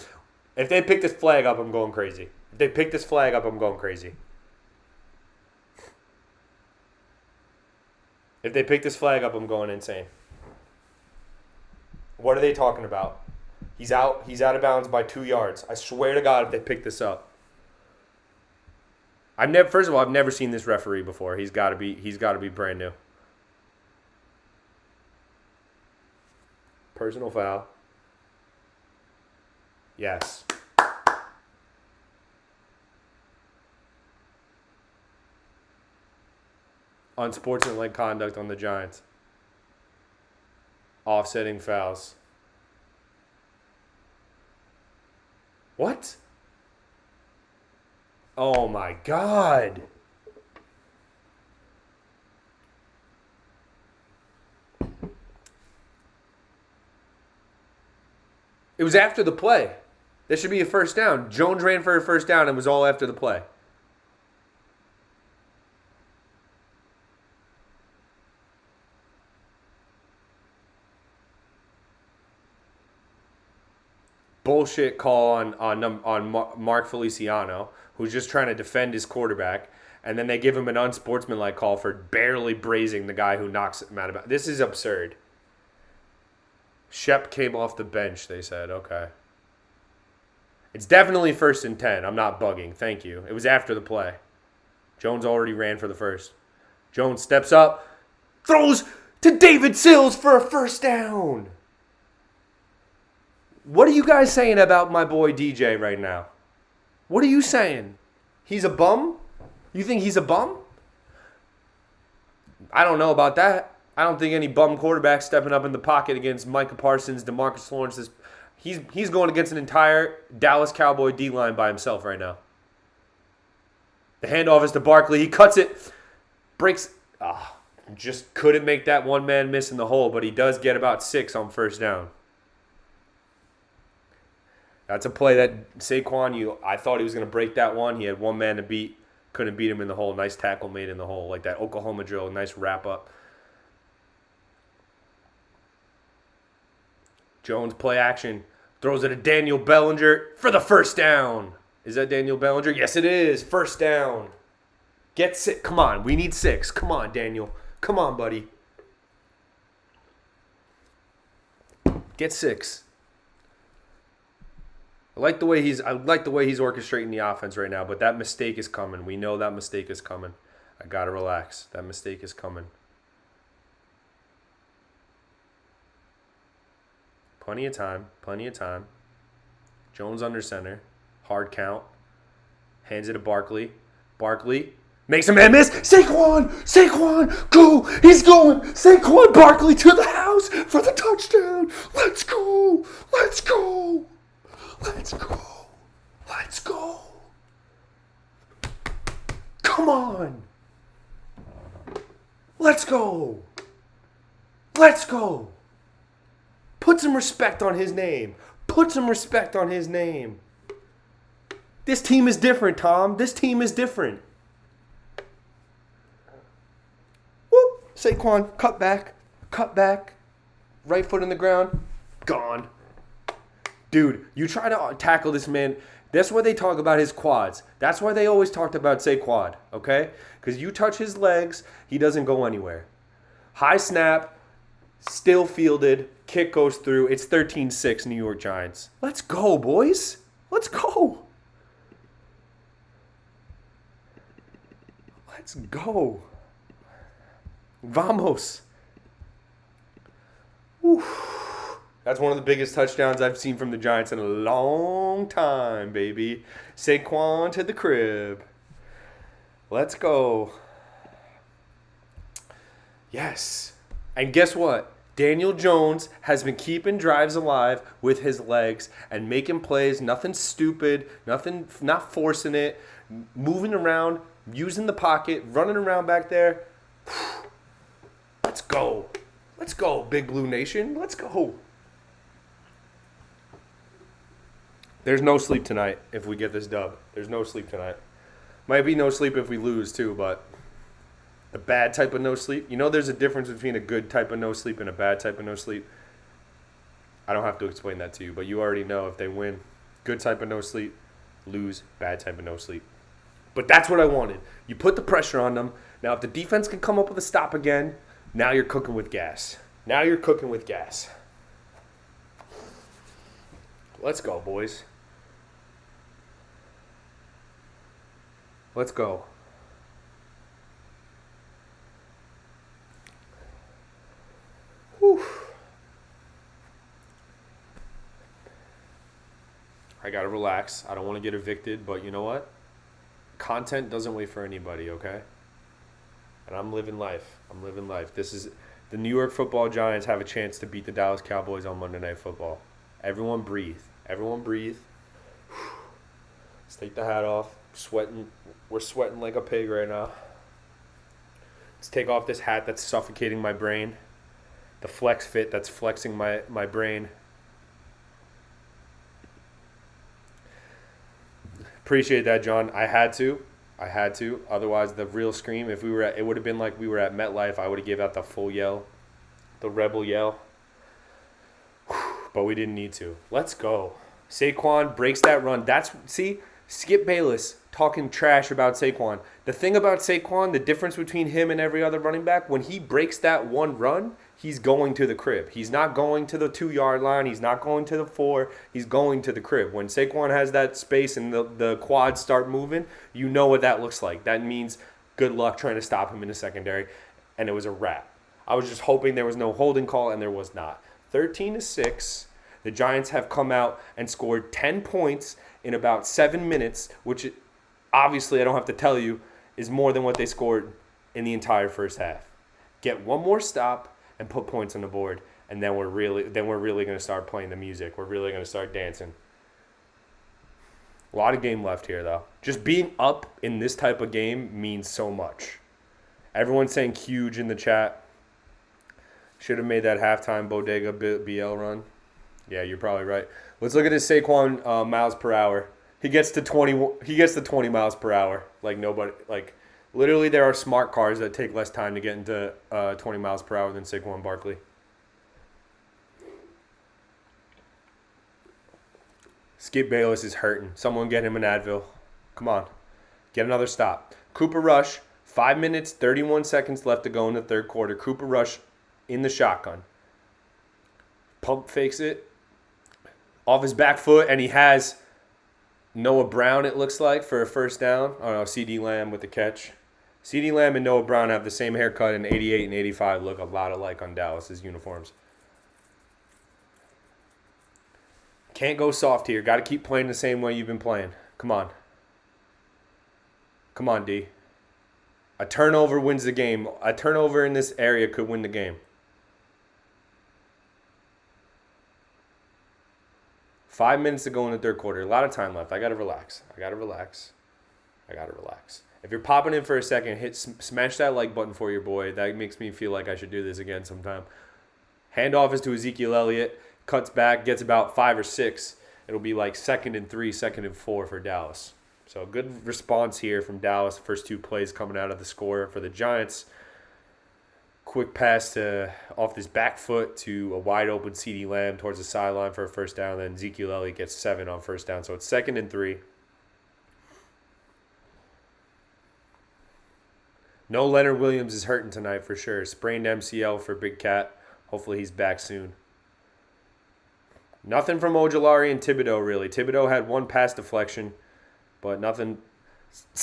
If they pick this flag up, I'm going crazy. If they pick this flag up, I'm going insane. What are they talking about? He's out of bounds by 2 yards. I swear to God, if they pick this up. First of all, I've never seen this referee before. He's got to be brand new. Personal foul. Yes. Unsportsmanlike conduct on the Giants. Offsetting fouls. What? Oh my God. It was after the play. There should be a first down. Jones ran for a first down and it was all after the play. Bullshit call on Mark Feliciano, who's just trying to defend his quarterback. and then they give him an unsportsmanlike call for barely brazing the guy who knocks him out of bounds. This is absurd. Shep came off the bench, they said. Okay. It's definitely 1st and 10. I'm not bugging. Thank you. It was after the play. Jones already ran for the first. Jones steps up, throws to David Sills for a first down. What are you guys saying about my boy DJ right now? What are you saying? He's a bum? You think he's a bum? I don't know about that. I don't think any bum quarterback stepping up in the pocket against Micah Parsons, DeMarcus Lawrence. He's going against an entire Dallas Cowboy D-line by himself right now. The handoff is to Barkley. He cuts it. Breaks. Just couldn't make that one man miss in the hole, but he does get about 6 on first down. That's a play that Saquon, I thought he was going to break that one. He had one man to beat. Couldn't beat him in the hole. Nice tackle made in the hole. Like that Oklahoma drill. Nice wrap up. Jones play action. Throws it to Daniel Bellinger for the first down. Is that Daniel Bellinger? Yes, it is. First down. Get 6. Come on. We need 6. Come on, Daniel. Come on, buddy. Get 6. I like the way he's orchestrating the offense right now, but that mistake is coming. We know that mistake is coming. I gotta relax. That mistake is coming. Plenty of time. Plenty of time. Jones under center. Hard count. Hands it to Barkley. Barkley makes a man miss. Saquon, go. He's going. Saquon Barkley to the house for the touchdown. Let's go. Let's go. Let's go. Let's go. Come on. Let's go. Let's go. Put some respect on his name. Put some respect on his name. This team is different, Tom. This team is different. Whoop. Saquon, cut back. Right foot in the ground. Gone. Dude, you try to tackle this man. That's why they talk about his quads. That's why they always talked about Saquon, okay? Because you touch his legs, he doesn't go anywhere. High snap, still fielded, kick goes through. It's 13-6 New York Giants. Let's go, boys. Let's go. Let's go. Vamos. Whew. That's one of the biggest touchdowns I've seen from the Giants in a long time, baby. Saquon to the crib. Let's go. Yes. And guess what? Daniel Jones has been keeping drives alive with his legs and making plays. Nothing stupid. Nothing, not forcing it. Moving around, using the pocket, running around back there. Let's go. Let's go, Big Blue Nation. Let's go. There's no sleep tonight if we get this dub. There's no sleep tonight. Might be no sleep if we lose too, but the bad type of no sleep. You know there's a difference between a good type of no sleep and a bad type of no sleep. I don't have to explain that to you, but you already know if they win, good type of no sleep, lose, bad type of no sleep. But that's what I wanted. You put the pressure on them. Now if the defense can come up with a stop again, now you're cooking with gas. Now you're cooking with gas. Let's go, boys. Let's go. Whew. I gotta relax. I don't want to get evicted, but you know what? Content doesn't wait for anybody, okay? And I'm living life. This is the New York Football Giants have a chance to beat the Dallas Cowboys on Monday Night Football. Everyone breathe. Let's take the hat off. We're sweating like a pig right now. Let's take off this hat that's suffocating my brain. The flex fit that's flexing my brain. Appreciate that, John. I had to. Otherwise, the real scream, it would have been like we were at MetLife. I would have gave out the full yell, the rebel yell. But we didn't need to. Let's go. Saquon breaks that run. Skip Bayless talking trash about Saquon. The thing about Saquon, the difference between him and every other running back, when he breaks that one run, he's going to the crib. He's not going to the 2-yard line. He's not going to the 4. He's going to the crib. When Saquon has that space and the quads start moving, you know what that looks like. That means good luck trying to stop him in the secondary. And it was a wrap. I was just hoping there was no holding call, and there was not. 13-6. The Giants have come out and scored 10 points in about 7 minutes, which obviously I don't have to tell you is more than what they scored in the entire first half. Get one more stop and put points on the board, and then we're really going to start playing the music. We're really going to start dancing. A lot of game left here, though. Just being up in this type of game means so much. Everyone's saying huge in the chat. Should have made that halftime Bodega BL run. Yeah, you're probably right. Let's look at his Saquon miles per hour. He gets to 20. He gets to 20 miles per hour. Like nobody. Like literally, there are smart cars that take less time to get into 20 miles per hour than Saquon Barkley. Skip Bayless is hurting. Someone get him an Advil. Come on, get another stop. Cooper Rush. 5 minutes, 31 seconds left to go in the third quarter. Cooper Rush in the shotgun. Pump fakes it off his back foot, and he has Noah Brown, it looks like, for a first down. Oh, no, C.D. Lamb with the catch. C.D. Lamb and Noah Brown have the same haircut, and 88 and 85 look a lot alike on Dallas's uniforms. Can't go soft here. Got to keep playing the same way you've been playing. Come on. Come on, D. A turnover wins the game. A turnover in this area could win the game. 5 minutes to go in the third quarter. A lot of time left. I got to relax. If you're popping in for a second, smash that like button for your boy. That makes me feel like I should do this again sometime. Handoff is to Ezekiel Elliott. Cuts back, gets about 5 or 6. It'll be like 2nd and 3, 2nd and 4 for Dallas. So good response here from Dallas. First 2 plays coming out of the score for the Giants. Quick pass off this back foot to a wide open C.D. Lamb towards the sideline for a first down. Then Ezekiel Elliott gets 7 on first down. So it's 2nd and 3. No Leonard Williams is hurting tonight for sure. Sprained MCL for Big Cat. Hopefully he's back soon. Nothing from Ojulari and Thibodeau, really. Thibodeau had 1 pass deflection, but nothing.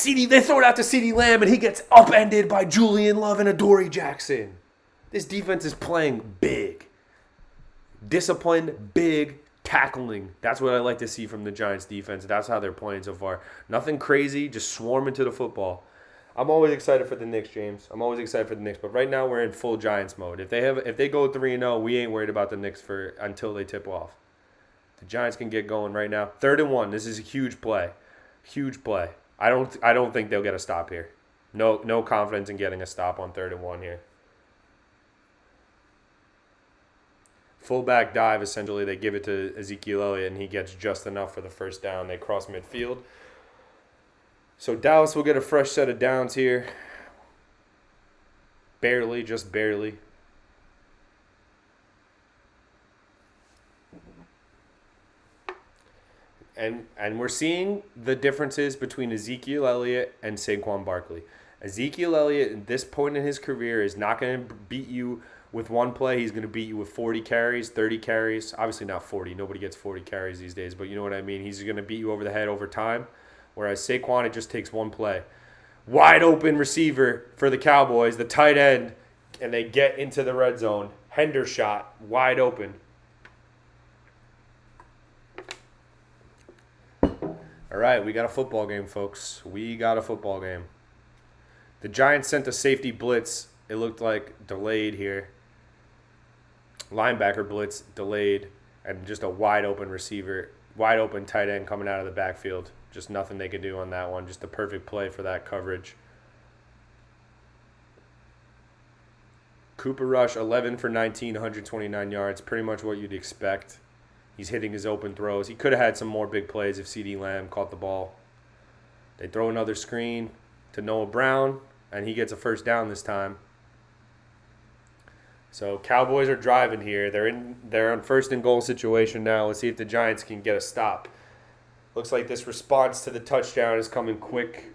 They throw it out to C.D. Lamb, and he gets upended by Julian Love and Adoree Jackson. This defense is playing big. Disciplined, big, tackling. That's what I like to see from the Giants defense. That's how they're playing so far. Nothing crazy, just swarming to the football. I'm always excited for the Knicks, James. I'm always excited for the Knicks, but right now we're in full Giants mode. If they go 3-0, we ain't worried about the Knicks until they tip off. The Giants can get going right now. 3rd and 1. This is a huge play. Huge play. I don't think they'll get a stop here. No confidence in getting a stop on 3rd and 1 here. Fullback dive, essentially. They give it to Ezekiel Elliott, and he gets just enough for the first down. They cross midfield. So Dallas will get a fresh set of downs here. Barely, just barely. And we're seeing the differences between Ezekiel Elliott and Saquon Barkley. Ezekiel Elliott, at this point in his career, is not going to beat you with 1 play. He's going to beat you with 40 carries, 30 carries. Obviously not 40. Nobody gets 40 carries these days, but you know what I mean. He's going to beat you over the head over time, whereas Saquon, it just takes 1 play. Wide open receiver for the Cowboys, the tight end, and they get into the red zone. Hendershot, wide open. All right, we got a football game, folks. We got a football game. The Giants sent a safety blitz. It looked like delayed here. Linebacker blitz delayed, and just a wide open receiver, wide open tight end coming out of the backfield. Just nothing they could do on that one. Just the perfect play for that coverage. Cooper Rush, 11 for 19, 129 yards. Pretty much what you'd expect. He's hitting his open throws. He could have had some more big plays if C.D. Lamb caught the ball. They throw another screen to Noah Brown, and he gets a first down this time. So Cowboys are driving here. They're on 1st and goal situation now. Let's see if the Giants can get a stop. Looks like this response to the touchdown is coming quick.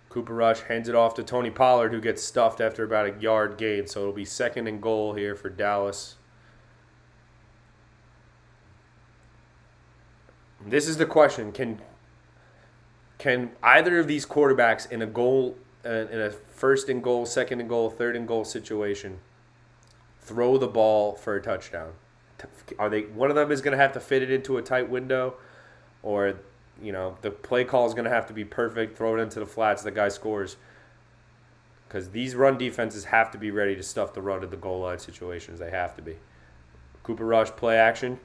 Cooper Rush hands it off to Tony Pollard, who gets stuffed after about a yard gain. So it'll be 2nd and goal here for Dallas. This is the question: Can either of these quarterbacks in a 1st and goal, 2nd and goal, 3rd and goal situation throw the ball for a touchdown? Are they? One of them is going to have to fit it into a tight window, or the play call is going to have to be perfect. Throw it into the flats. The guy scores. Because these run defenses have to be ready to stuff the run at the goal line situations. They have to be. Cooper Rush, play action.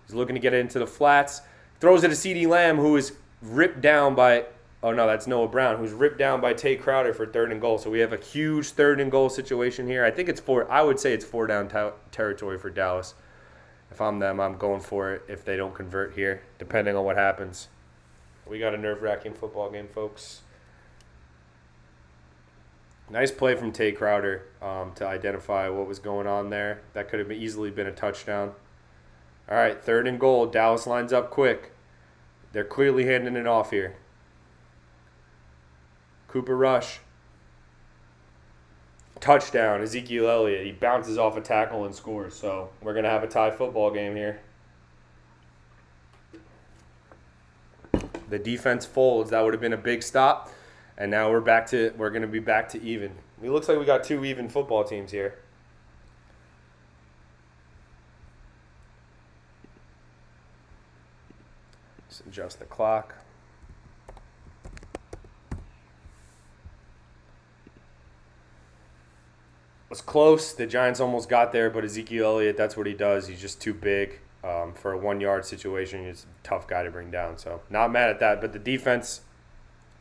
He's looking to get it into the flats. Throws it to CeeDee Lamb, who is ripped down by, that's Noah Brown, who's ripped down by Tay Crowder for 3rd and goal. So we have a huge 3rd and goal situation here. I would say it's 4 down territory for Dallas. If I'm them, I'm going for it if they don't convert here, depending on what happens. We got a nerve-wracking football game, folks. Nice play from Tay Crowder to identify what was going on there. That could have easily been a touchdown. All right, 3rd and goal. Dallas lines up quick. They're clearly handing it off here. Cooper Rush. Touchdown, Ezekiel Elliott. He bounces off a tackle and scores. So we're going to have a tie football game here. The defense folds. That would have been a big stop. And now we're going to be back to even. It looks like we got 2 even football teams here. Just adjust the clock. It was close. The Giants almost got there, but Ezekiel Elliott, that's what he does. He's just too big. For a 1-yard situation, he's a tough guy to bring down. So not mad at that, but the defense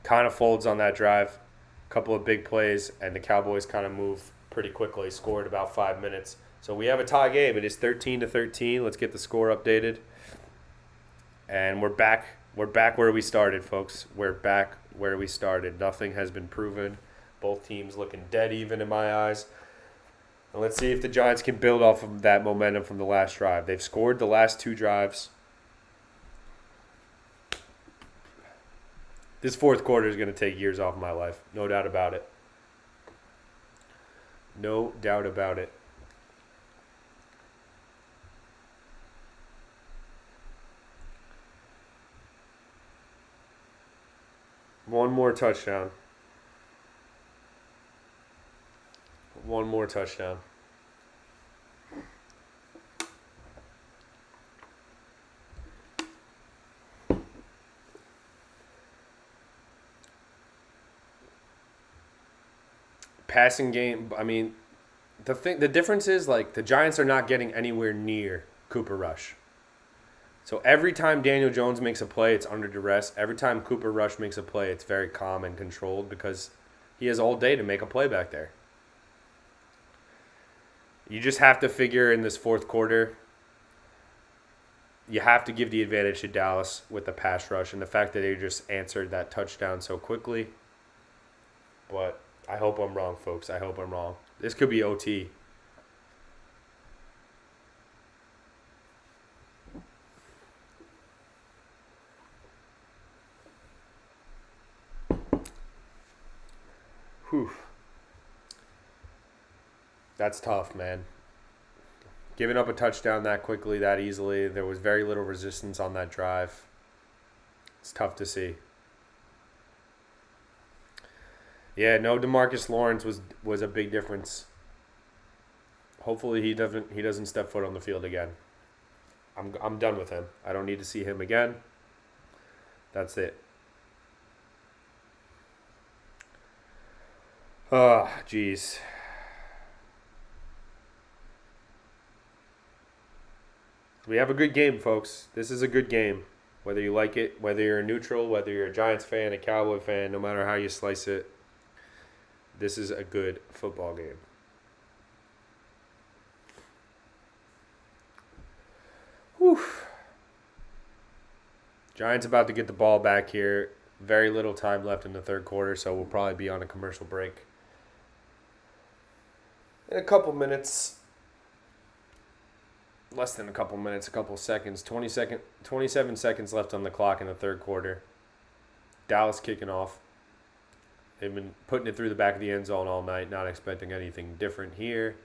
kind of folds on that drive. A couple of big plays, and the Cowboys kind of move pretty quickly. Scored about 5 minutes. So we have a tie game. It is 13-13. Let's get the score updated. And we're back. We're back where we started, folks. We're back where we started. Nothing has been proven. Both teams looking dead even in my eyes. And let's see if the Giants can build off of that momentum from the last drive. They've scored the last 2 drives. This 4th quarter is going to take years off my life. No doubt about it. No doubt about it. One more touchdown. One more touchdown. Passing game, the difference is, the Giants are not getting anywhere near Cooper Rush. So every time Daniel Jones makes a play, it's under duress. Every time Cooper Rush makes a play, it's very calm and controlled because he has all day to make a play back there. You just have to figure in this 4th quarter, you have to give the advantage to Dallas with the pass rush and the fact that they just answered that touchdown so quickly. But I hope I'm wrong, folks. I hope I'm wrong. This could be OT. Whew. That's tough, man. Giving up a touchdown that quickly, that easily, there was very little resistance on that drive. It's tough to see. Yeah, no DeMarcus Lawrence was a big difference. Hopefully he doesn't step foot on the field again. I'm done with him. I don't need to see him again. That's it. Oh, jeez. We have a good game, folks. This is a good game. Whether you like it, whether you're a neutral, whether you're a Giants fan, a Cowboy fan, no matter how you slice it, this is a good football game. Whew. Giants about to get the ball back here. Very little time left in the 3rd quarter, so we'll probably be on a commercial break. In a couple minutes, less than a couple minutes, a couple seconds, 27 seconds left on the clock in the third quarter. Dallas kicking off. They've been putting it through the back of the end zone all night, not expecting anything different here.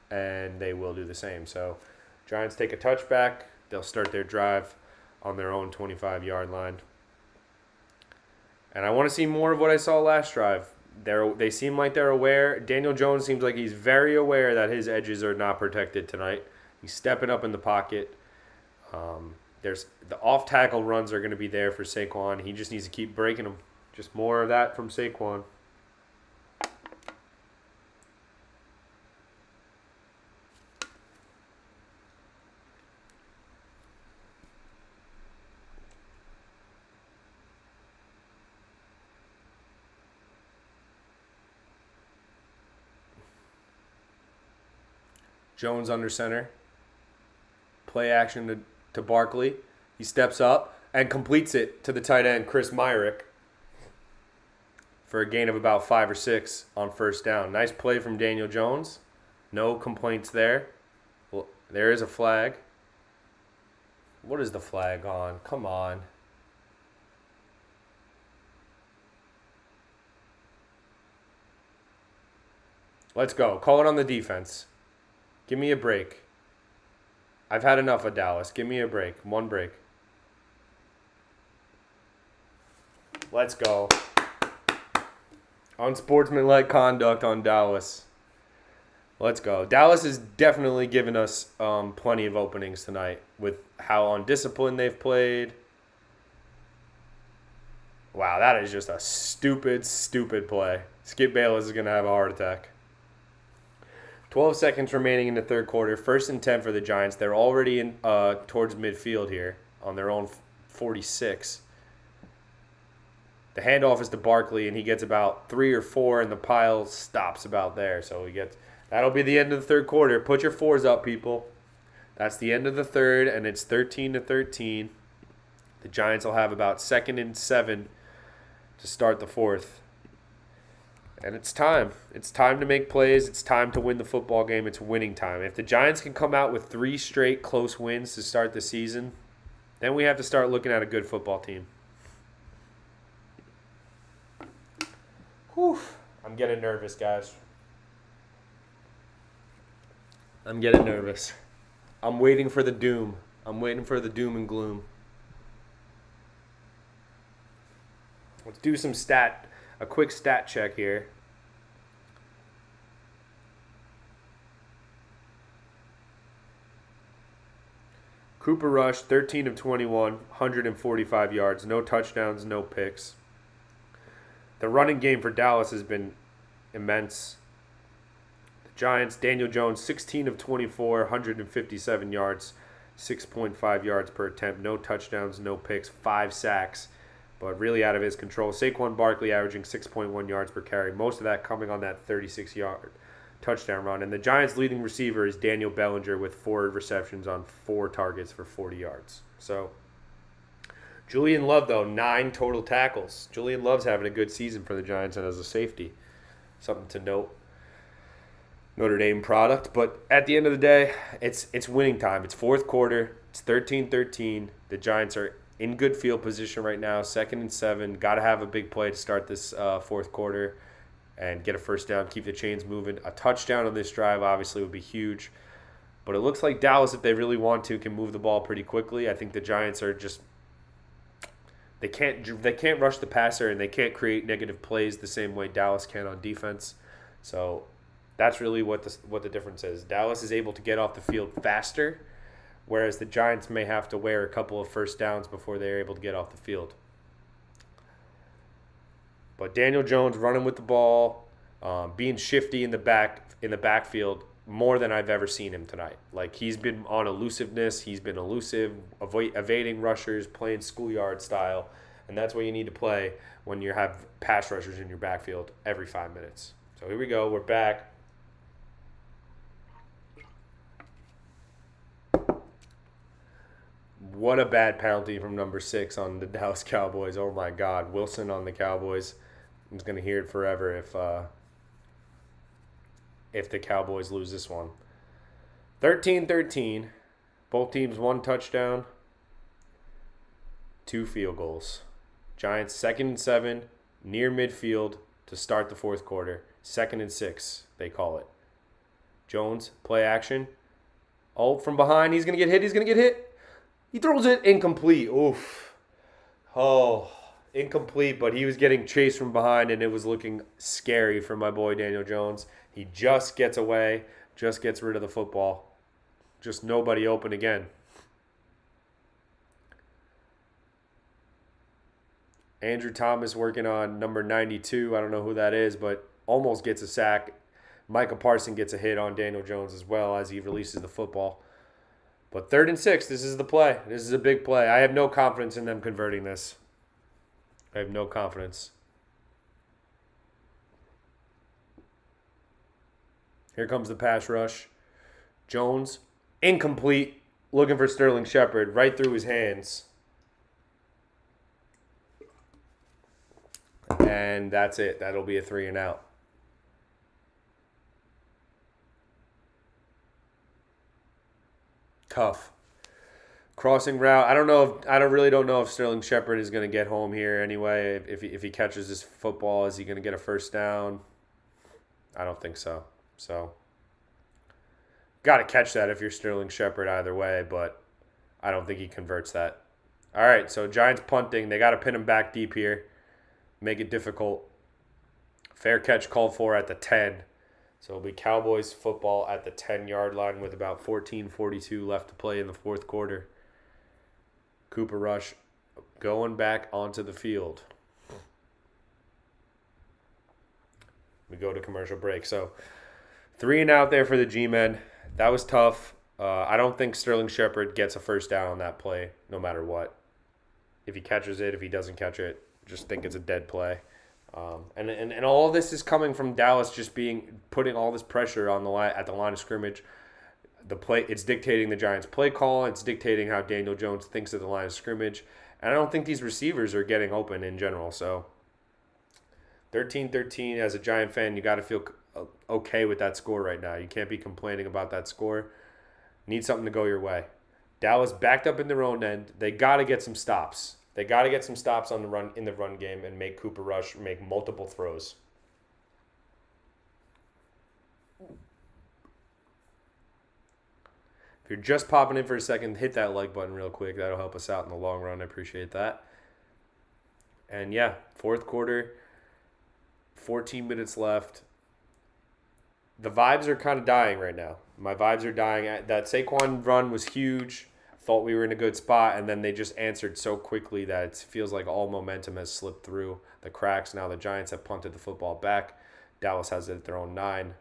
And they will do the same. So Giants take a touchback. They'll start their drive on their own 25-yard line. And I want to see more of what I saw last drive. They seem like they're aware. Daniel Jones seems like he's very aware that his edges are not protected tonight. He's stepping up in the pocket. There's the off-tackle runs are going to be there for Saquon. He just needs to keep breaking them. Just more of that from Saquon. Jones under center. Play action to Barkley. He steps up and completes it to the tight end, Chris Myrick, for a gain of about 5 or 6 on first down. Nice play from Daniel Jones. No complaints there. Well, there is a flag. What is the flag on? Come on. Let's go. Call it on the defense. Give me a break. I've had enough of Dallas. Give me a break. One break. Let's go. Unsportsmanlike conduct on Dallas. Let's go. Dallas has definitely given us plenty of openings tonight with how undisciplined they've played. Wow, that is just a stupid, stupid play. Skip Bayless is going to have a heart attack. 12 seconds remaining in the third quarter. 1st and 10 for the Giants. They're already in towards midfield here on their own 46. The handoff is to Barkley, and he gets about 3 or 4, and the pile stops about there. So that'll be the end of the third quarter. Put your 4s up, people. That's the end of the third, and it's 13-13. The Giants will have about 2nd and 7 to start the fourth. And it's time. It's time to make plays. It's time to win the football game. It's winning time. If the Giants can come out with 3 straight close wins to start the season, then we have to start looking at a good football team. Whew. I'm getting nervous, guys. I'm getting nervous. I'm waiting for the doom. I'm waiting for the doom and gloom. Let's do a quick stat check here. Cooper Rush, 13 of 21, 145 yards, no touchdowns, no picks. The running game for Dallas has been immense. The Giants, Daniel Jones, 16 of 24, 157 yards, 6.5 yards per attempt, no touchdowns, no picks, 5 sacks, but really out of his control. Saquon Barkley averaging 6.1 yards per carry, most of that coming on that 36-yard touchdown run. And the Giants' leading receiver is Daniel Bellinger with 4 receptions on 4 targets for 40 yards. So Julian Love, though, 9 total tackles. Julian Love's having a good season for the Giants and as a safety. Something to note. Notre Dame product. But at the end of the day, it's winning time. It's fourth quarter. It's 13-13. The Giants are in good field position right now. 2nd and 7. Got to have a big play to start this fourth quarter and get a first down, keep the chains moving. A touchdown on this drive obviously would be huge. But it looks like Dallas, if they really want to, can move the ball pretty quickly. I think the Giants are just they can't rush the passer, and they can't create negative plays the same way Dallas can on defense. So that's really what the difference is. Dallas is able to get off the field faster, whereas the Giants may have to wear a couple of first downs before they're able to get off the field. But Daniel Jones running with the ball, being shifty in the backfield more than I've ever seen him tonight. Like, he's been on elusiveness. He's been elusive, evading rushers, playing schoolyard style. And that's what you need to play when you have pass rushers in your backfield every 5 minutes. So here we go. We're back. What a bad penalty from number 6 on the Dallas Cowboys. Oh, my God. Wilson on the Cowboys. I'm just going to hear it forever if if the Cowboys lose this one. 13-13. Both teams 1 touchdown, 2 field goals. Giants 2nd and 7, near midfield to start the fourth quarter. 2nd and 6, they call it. Jones, play action. Oh, from behind, he's going to get hit. He throws it incomplete. Oof. Oh, incomplete, but he was getting chased from behind, and it was looking scary for my boy Daniel Jones. He just gets away, just gets rid of the football. Just nobody open again. Andrew Thomas working on number 92. I don't know who that is, but almost gets a sack. Micah Parsons gets a hit on Daniel Jones as well as he releases the football. But 3rd and 6, this is the play. This is a big play. I have no confidence in them converting this. I have no confidence. Here comes the pass rush. Jones, incomplete, looking for Sterling Shepard, right through his hands. And that's it. That'll be a 3 and out. Tough. Crossing route. I really don't know if Sterling Shepard is going to get home here anyway. If he catches this football, is he going to get a first down? I don't think so. So, got to catch that if you're Sterling Shepard either way, but I don't think he converts that. All right, so Giants punting. They got to pin him back deep here. Make it difficult. Fair catch called for at the 10. So it'll be Cowboys football at the 10-yard line with about 14:42 left to play in the fourth quarter. Cooper Rush going back onto the field. We go to commercial break. So 3 and out there for the G-men. That was tough. I don't think Sterling Shepard gets a first down on that play no matter what. If he catches it, if he doesn't catch it, just think it's a dead play. And all of this is coming from Dallas just putting all this pressure on the line at the line of scrimmage. The play, it's dictating the Giants' play call. It's dictating how Daniel Jones thinks of the line of scrimmage. And I don't think these receivers are getting open in general. So 13-13, as a Giant fan, you got to feel okay with that score right now. You can't be complaining about that score. Need something to go your way. Dallas backed up in their own end. They got to get some stops. They got to get some stops on the run in the run game and make Cooper Rush make multiple throws. If you're just popping in for a second, hit that like button real quick. That'll help us out in the long run. I appreciate that. And yeah, fourth quarter, 14 minutes left. The vibes are kind of dying right now. My vibes are dying. That Saquon run was huge. Thought we were in a good spot, and then they just answered so quickly that it feels like all momentum has slipped through the cracks. Now the Giants have punted the football back. Dallas has it at their own 9.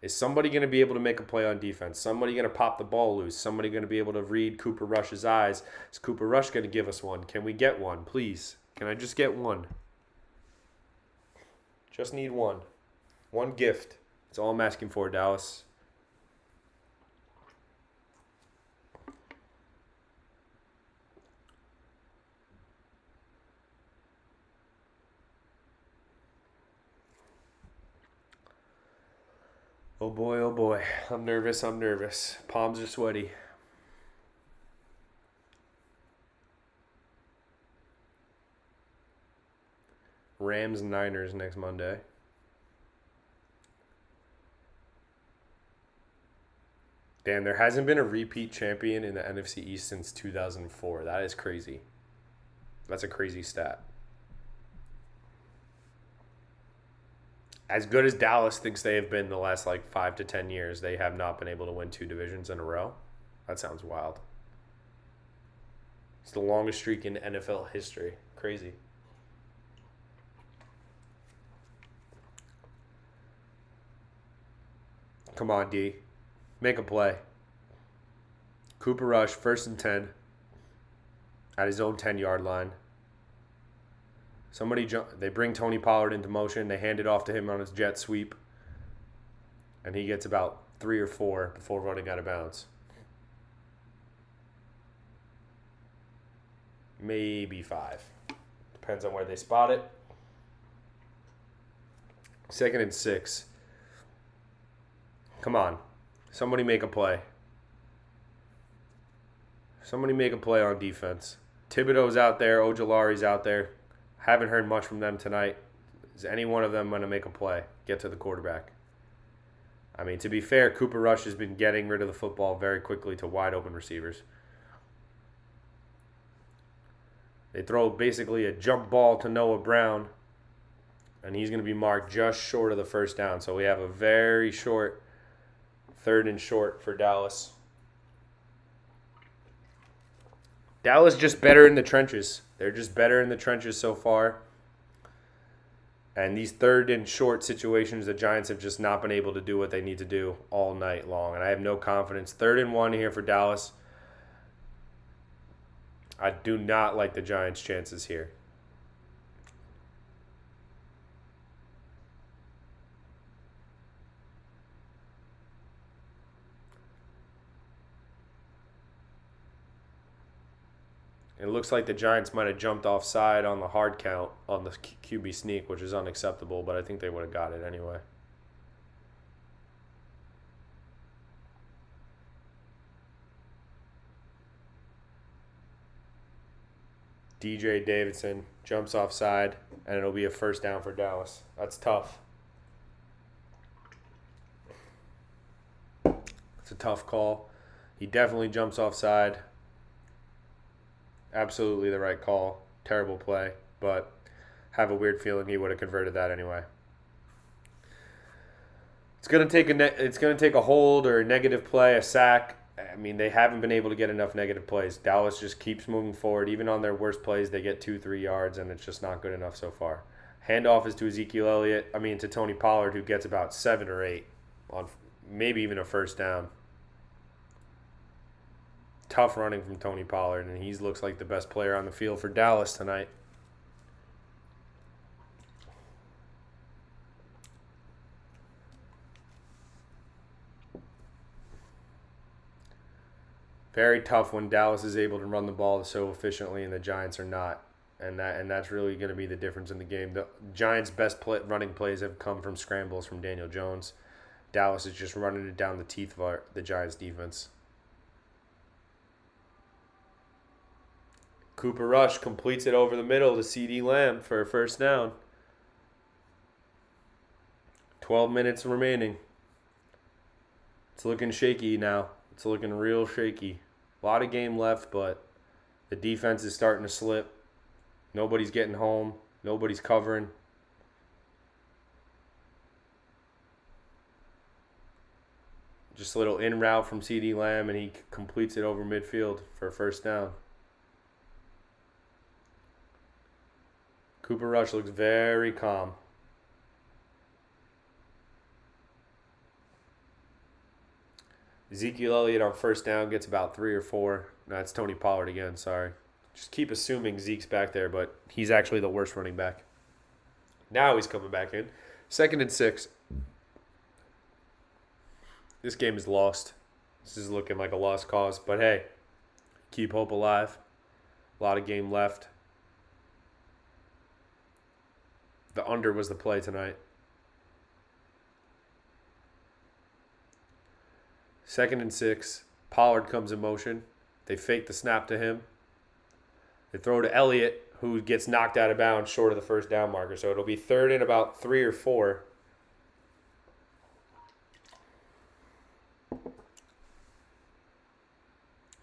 Is somebody going to be able to make a play on defense? Somebody going to pop the ball loose? Somebody going to be able to read Cooper Rush's eyes? Is Cooper Rush going to give us one? Can we get one, please? Can I just get one? Just need one. One gift. That's all I'm asking for, Dallas. Oh boy. I'm nervous. Palms are sweaty. Rams and Niners next Monday. Damn, there hasn't been a repeat champion in the NFC East since 2004. That is crazy. That's a crazy stat. As good as Dallas thinks they have been the last 5 to 10 years, they have not been able to win 2 divisions in a row. That sounds wild. It's the longest streak in NFL history. Crazy. Come on, D. Make a play. Cooper Rush, 1st and 10. At his own 10-yard line. They bring Tony Pollard into motion. They hand it off to him on his jet sweep. And he gets about 3 or 4 before running out of bounds. Maybe 5. Depends on where they spot it. 2nd and 6. Come on. Somebody make a play. Somebody make a play on defense. Thibodeau's out there. Ojolari's out there. Haven't heard much from them tonight. Is any one of them going to make a play? Get to the quarterback. I mean, to be fair, Cooper Rush has been getting rid of the football very quickly to wide open receivers. They throw basically a jump ball to Noah Brown, and he's going to be marked just short of the first down. So we have a very short 3rd and short for Dallas. Dallas just better in the trenches. They're just better in the trenches so far. And these 3rd and short situations, the Giants have just not been able to do what they need to do all night long. And I have no confidence. 3rd and 1 here for Dallas. I do not like the Giants' chances here. It looks like the Giants might have jumped offside on the hard count on the QB sneak, which is unacceptable, but I think they would have got it anyway. DJ Davidson jumps offside, and it'll be a first down for Dallas. That's tough. It's a tough call. He definitely jumps offside. Absolutely the right call. Terrible play, but have a weird feeling he would have converted that anyway. It's gonna take a hold or a negative play, a sack. I mean, they haven't been able to get enough negative plays. Dallas just keeps moving forward. Even on their worst plays, they get 2-3 yards, and it's just not good enough so far. Handoff is to to Tony Pollard, who gets about 7 or 8 on maybe even a first down. Tough running from Tony Pollard, and he looks like the best player on the field for Dallas tonight. Very tough when Dallas is able to run the ball so efficiently and the Giants are not. And that's really going to be the difference in the game. The Giants' best running plays have come from scrambles from Daniel Jones. Dallas is just running it down the teeth of the Giants' defense. Cooper Rush completes it over the middle to CeeDee Lamb for a first down. 12 minutes remaining. It's looking shaky now. It's looking real shaky. A lot of game left, but the defense is starting to slip. Nobody's getting home. Nobody's covering. Just a little in route from CeeDee Lamb, and he completes it over midfield for a first down. Cooper Rush looks very calm. Ezekiel Elliott on first down gets about 3 or 4. That's Tony Pollard again, sorry. Just keep assuming Zeke's back there, but he's actually the worst running back. Now he's coming back in. 2nd and 6. This game is lost. This is looking like a lost cause, but hey, keep hope alive. A lot of game left. The under was the play tonight. 2nd and 6. Pollard comes in motion. They fake the snap to him. They throw to Elliott, who gets knocked out of bounds short of the first down marker. So it'll be 3rd and about 3 or 4.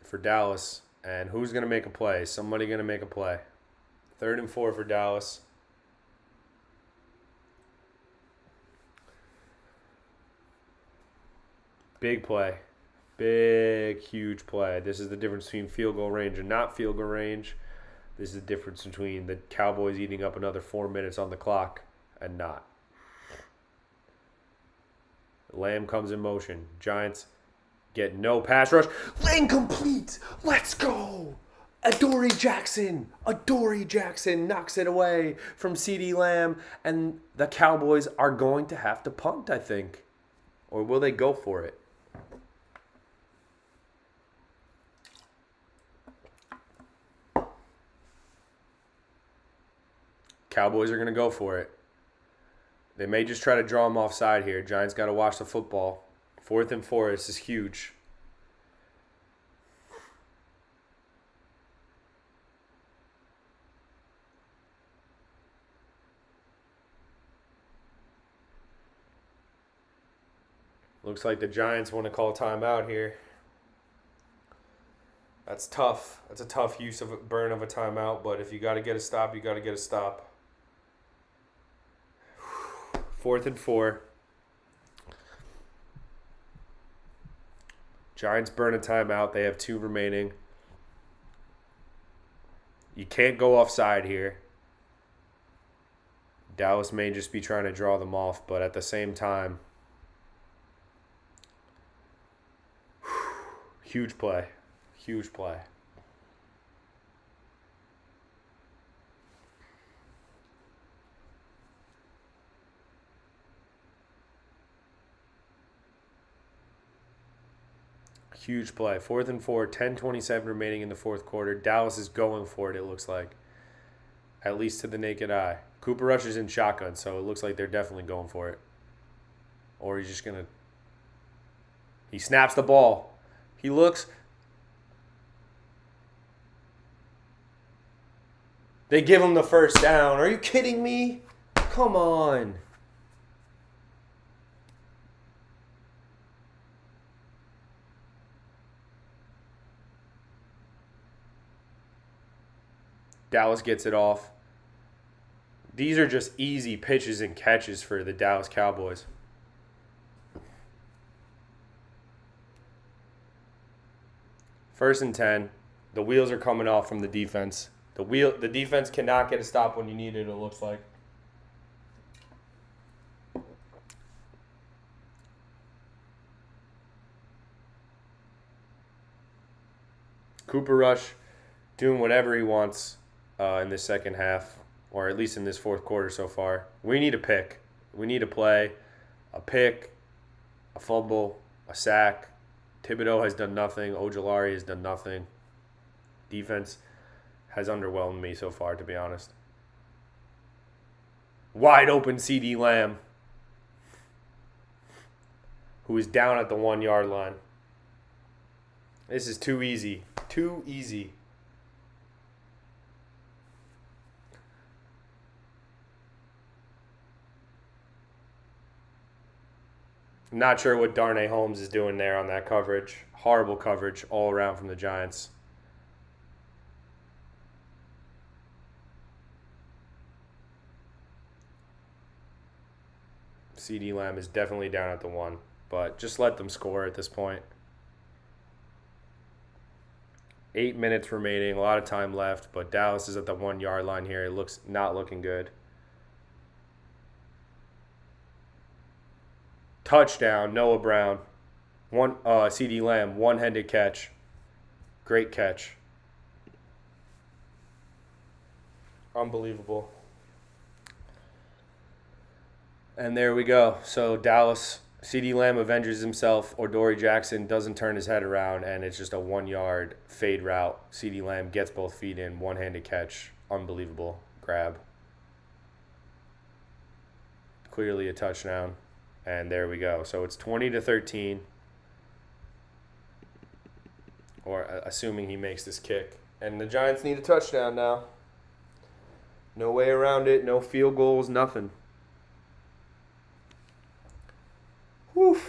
For Dallas. And who's going to make a play? Somebody going to make a play. 3rd and 4 for Dallas. Big play. Big, huge play. This is the difference between field goal range and not field goal range. This is the difference between the Cowboys eating up another 4 minutes on the clock and not. Lamb comes in motion. Giants get no pass rush. Incomplete. Let's go. Adoree Jackson knocks it away from CeeDee Lamb. And the Cowboys are going to have to punt, I think. Or will they go for it? Cowboys are going to go for it. They may just try to draw him offside here. Giants got to watch the football. 4th and 4. This is huge. Looks like the Giants want to call timeout here. That's tough. That's a tough use of a burn of a timeout, but if you got to get a stop, you got to get a stop. 4th and 4. Giants burn a timeout. They have 2 remaining. You can't go offside here. Dallas may just be trying to draw them off, but at the same time, huge play. Huge play. Huge play. 4th and 4, 10:27 remaining in the 4th quarter. Dallas is going for it, it looks like. At least to the naked eye. Cooper Rush is in shotgun, so it looks like they're definitely going for it. Or he's just going to... He snaps the ball. He looks... They give him the first down. Are you kidding me? Come on. Dallas gets it off. These are just easy pitches and catches for the Dallas Cowboys. First and 10. The wheels are coming off from the defense. The defense cannot get a stop when you need it, it looks like. Cooper Rush doing whatever he wants in this second half, or at least in this 4th quarter so far. We need a pick. We need a play, a pick, a fumble, a sack. Thibodeau has done nothing. Ojulari has done nothing. Defense has underwhelmed me so far, to be honest. Wide open CeeDee Lamb, who is down at the 1-yard line. This is too easy. Too easy. I'm not sure what Darnay Holmes is doing there on that coverage. Horrible coverage all around from the Giants. CeeDee Lamb is definitely down at the 1, but just let them score at this point. 8 minutes remaining, a lot of time left, but Dallas is at the 1-yard line here. It looks not looking good. Touchdown, Noah Brown. CeeDee Lamb, one-handed catch. Great catch. Unbelievable. And there we go. So Dallas, CeeDee Lamb avenges himself. Odori Jackson doesn't turn his head around, and it's just a 1-yard fade route. CeeDee Lamb gets both feet in, one-handed catch. Unbelievable grab. Clearly a touchdown. And there we go. So it's 20-13. Or assuming he makes this kick. And the Giants need a touchdown now. No way around it. No field goals. Nothing. Whew.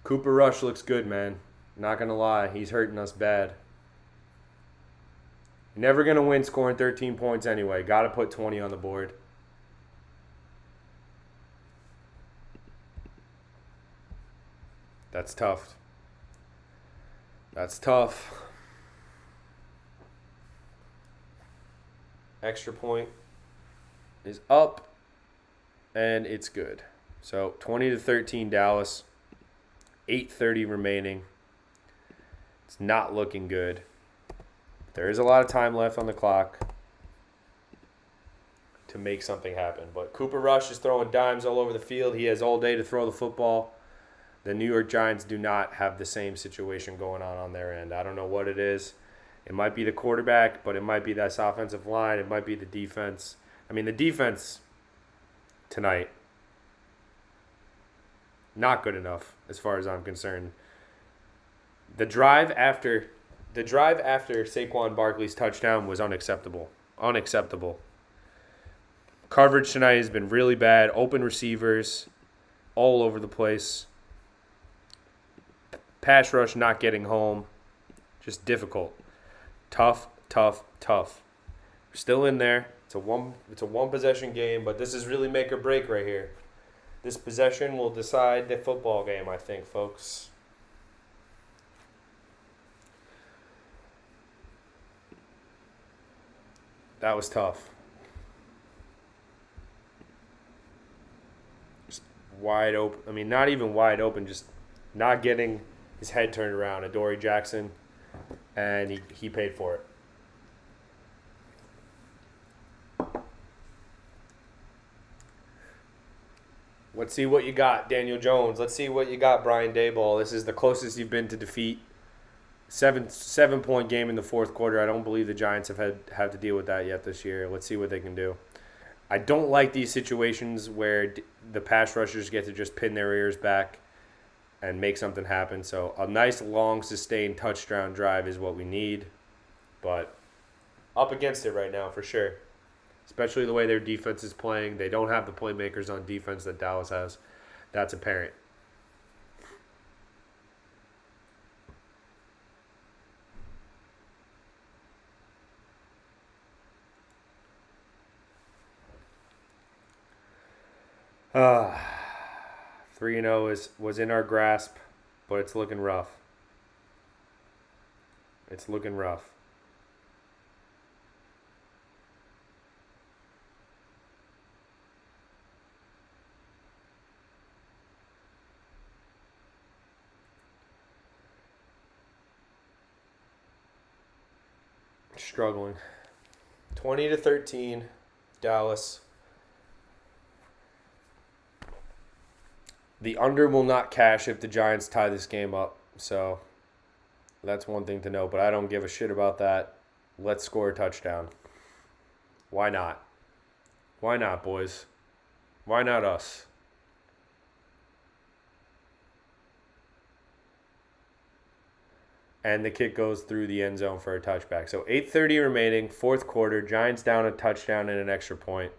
Cooper Rush looks good, man. Not going to lie. He's hurting us bad. Never going to win scoring 13 points anyway. Got to put 20 on the board. That's tough. That's tough. Extra point is up, and it's good. So 20-13 Dallas. 8:30 remaining. It's not looking good. There is a lot of time left on the clock to make something happen. But Cooper Rush is throwing dimes all over the field. He has all day to throw the football. The New York Giants do not have the same situation going on their end. I don't know what it is. It might be the quarterback, but it might be that offensive line. It might be the defense. I mean, the defense tonight Not good enough as far as I'm concerned. The drive after Saquon Barkley's touchdown was unacceptable. Unacceptable. Coverage tonight has been really bad. Open receivers all over the place. Pass rush not getting home. Just difficult. Tough. We're still in there. It's a one possession game, but this is really make or break right here. This possession will decide the football game, I think, folks. That was tough. Just wide open. I mean, not even wide open, just not getting his head turned around. Adoree Jackson, and he paid for it. Let's see what you got, Daniel Jones. Let's see what you got, Brian Daboll. This is the closest you've been to defeat. 7-point game in the fourth quarter. I don't believe the Giants have to deal with that yet this year. Let's see what they can do. I don't like these situations where the pass rushers get to just pin their ears back and make something happen. So a nice, long, sustained touchdown drive is what we need. But up against it right now for sure. Especially the way their defense is playing. They don't have the playmakers on defense that Dallas has. That's apparent. Uh, 3-0 was in our grasp, but it's looking rough. It's looking rough. Struggling. 20-13, Dallas. The under will not cash if the Giants tie this game up. So that's one thing to know, but I don't give a shit about that. Let's score a touchdown. Why not? Why not, boys? Why not us? And the kick goes through the end zone for a touchback. So 8:30 remaining, fourth quarter. Giants down a touchdown and an extra point.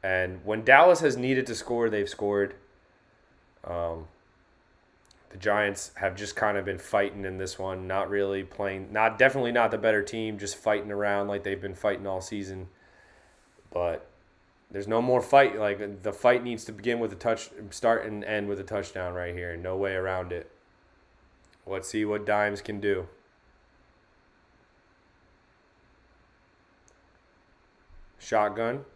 And when Dallas has needed to score, they've scored. The Giants have just kind of been fighting in this one, not really playing, definitely not the better team, just fighting around like they've been fighting all season. But there's no more fight. Like the fight needs to begin with start and end with a touchdown right here. No way around it. Let's see what Dimes can do. Shotgun.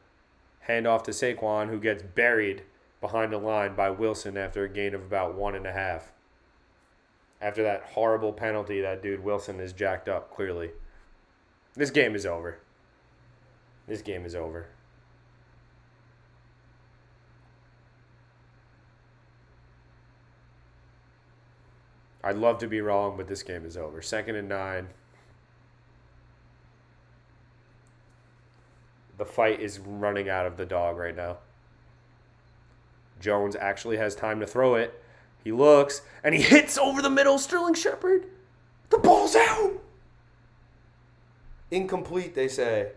Hand off to Saquon, who gets buried behind the line by Wilson after a gain of about 1.5. After that horrible penalty, that dude Wilson is jacked up, clearly. This game is over. This game is over. I'd love to be wrong, but this game is over. 2nd and 9. The fight is running out of the dog right now. Jones actually has time to throw it. He looks, and he hits over the middle. Sterling Shepard. The ball's out. Incomplete, they say.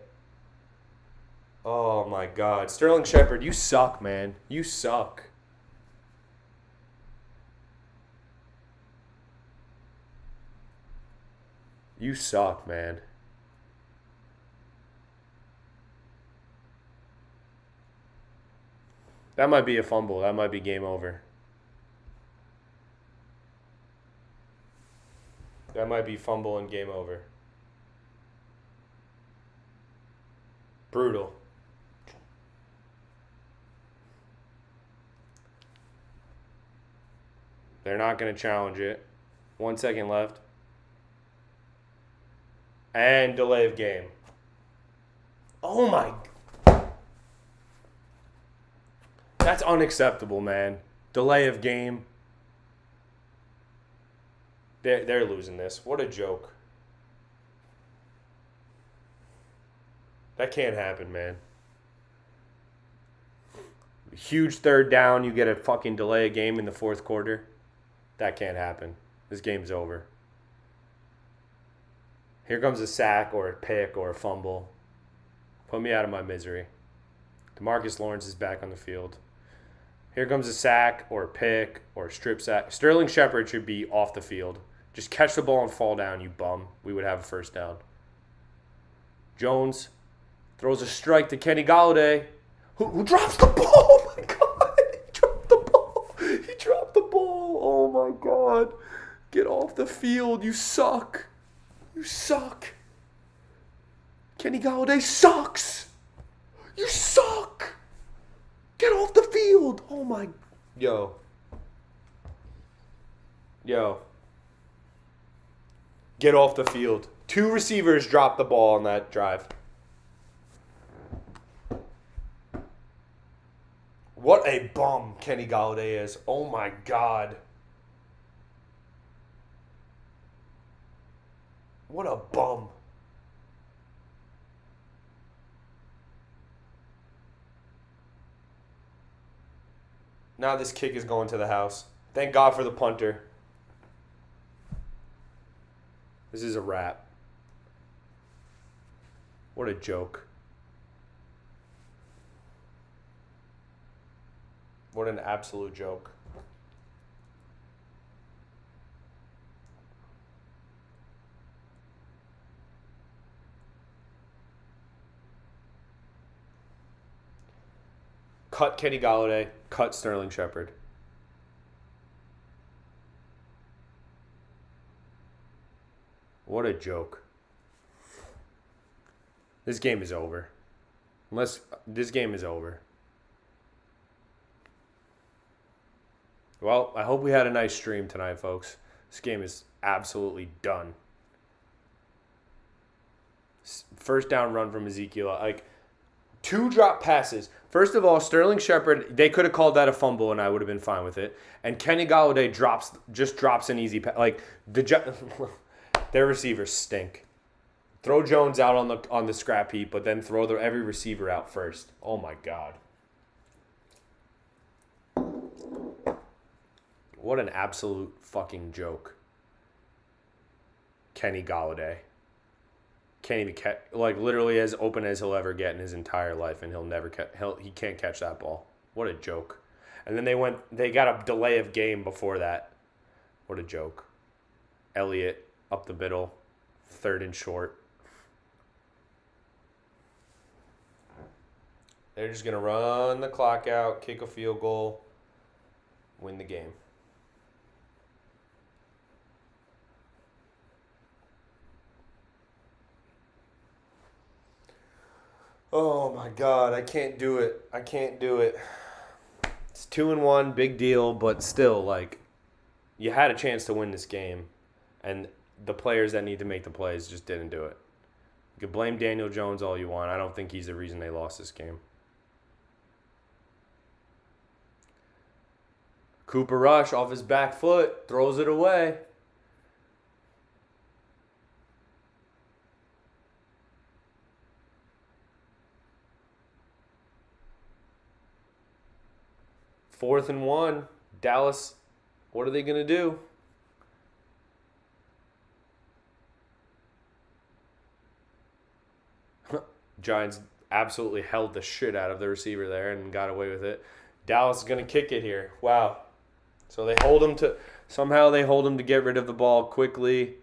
Oh, my God. Sterling Shepard, you suck, man. You suck. You suck, man. That might be a fumble. That might be game over. That might be fumble and game over. Brutal. They're not going to challenge it. 1 second left. And delay of game. Oh my. That's unacceptable, man. Delay of game. They're losing this. What a joke. That can't happen, man. Huge third down, you get a fucking delay a game in the fourth quarter. That can't happen. This game's over. Here comes a sack or a pick or a fumble. Put me out of my misery. DeMarcus Lawrence is back on the field. Here comes a sack or a pick or a strip sack. Sterling Shepard should be off the field. Just catch the ball and fall down, you bum. We would have a first down. Jones throws a strike to Kenny Golladay, who drops the ball. Oh, my God. He dropped the ball. He dropped the ball. Oh, my God. Get off the field. You suck. You suck. Kenny Golladay sucks. You suck. Get off the field. Oh, my. Yo. Get off the field. 2 receivers dropped the ball on that drive. What a bum Kenny Golladay is. Oh, my God. What a bum. Now this kick is going to the house. Thank God for the punter. This is a wrap. What a joke. What an absolute joke. Cut Kenny Golladay. Cut Sterling Shepard. What a joke. This game is over. This game is over. Well, I hope we had a nice stream tonight, folks. This game is absolutely done. First down run from Ezekiel. Like, 2 drop passes. First of all, Sterling Shepard, they could have called that a fumble and I would have been fine with it. And Kenny Golladay just drops an easy pass. Like, their receivers stink. Throw Jones out on the scrap heap, but then throw every receiver out first. Oh, my God. What an absolute fucking joke. Kenny Golladay. Can't even catch, like, literally as open as he'll ever get in his entire life, and he can't catch that ball. What a joke. And then they got a delay of game before that. What a joke. Elliott up the middle, 3rd and short. They're just going to run the clock out, kick a field goal, win the game. Oh, my God. I can't do it. It's 2-1, big deal, but still, like, you had a chance to win this game, and the players that need to make the plays just didn't do it. You can blame Daniel Jones all you want. I don't think he's the reason they lost this game. Cooper Rush off his back foot, throws it away. Fourth and 1. Dallas, what are they going to do? Giants absolutely held the shit out of the receiver there and got away with it. Dallas is going to kick it here. Wow. So somehow they hold him to get rid of the ball quickly.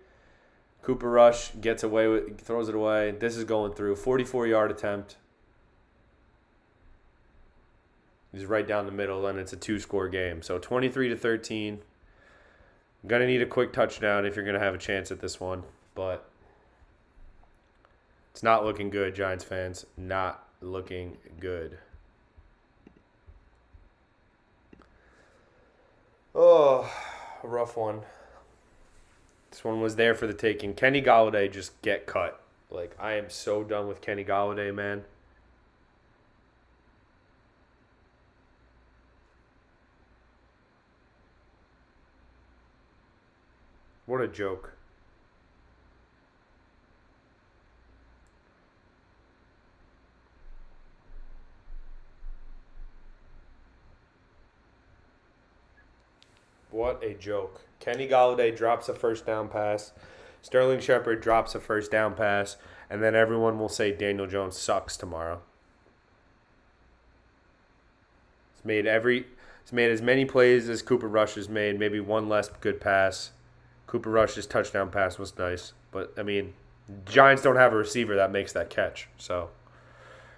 Cooper Rush throws it away. This is going through. 44-yard attempt. He's right down the middle, and it's a 2-score game. So 23-13. Going to need a quick touchdown if you're going to have a chance at this one. But it's not looking good, Giants fans. Not looking good. Oh, a rough one. This one was there for the taking. Kenny Golladay just get cut. Like, I am so done with Kenny Golladay, man. What a joke. What a joke. Kenny Golladay drops a first down pass. Sterling Shepard drops a first down pass. And then everyone will say Daniel Jones sucks tomorrow. He's made as many plays as Cooper Rush has made. Maybe one less good pass. Cooper Rush's touchdown pass was nice. But, I mean, Giants don't have a receiver that makes that catch. So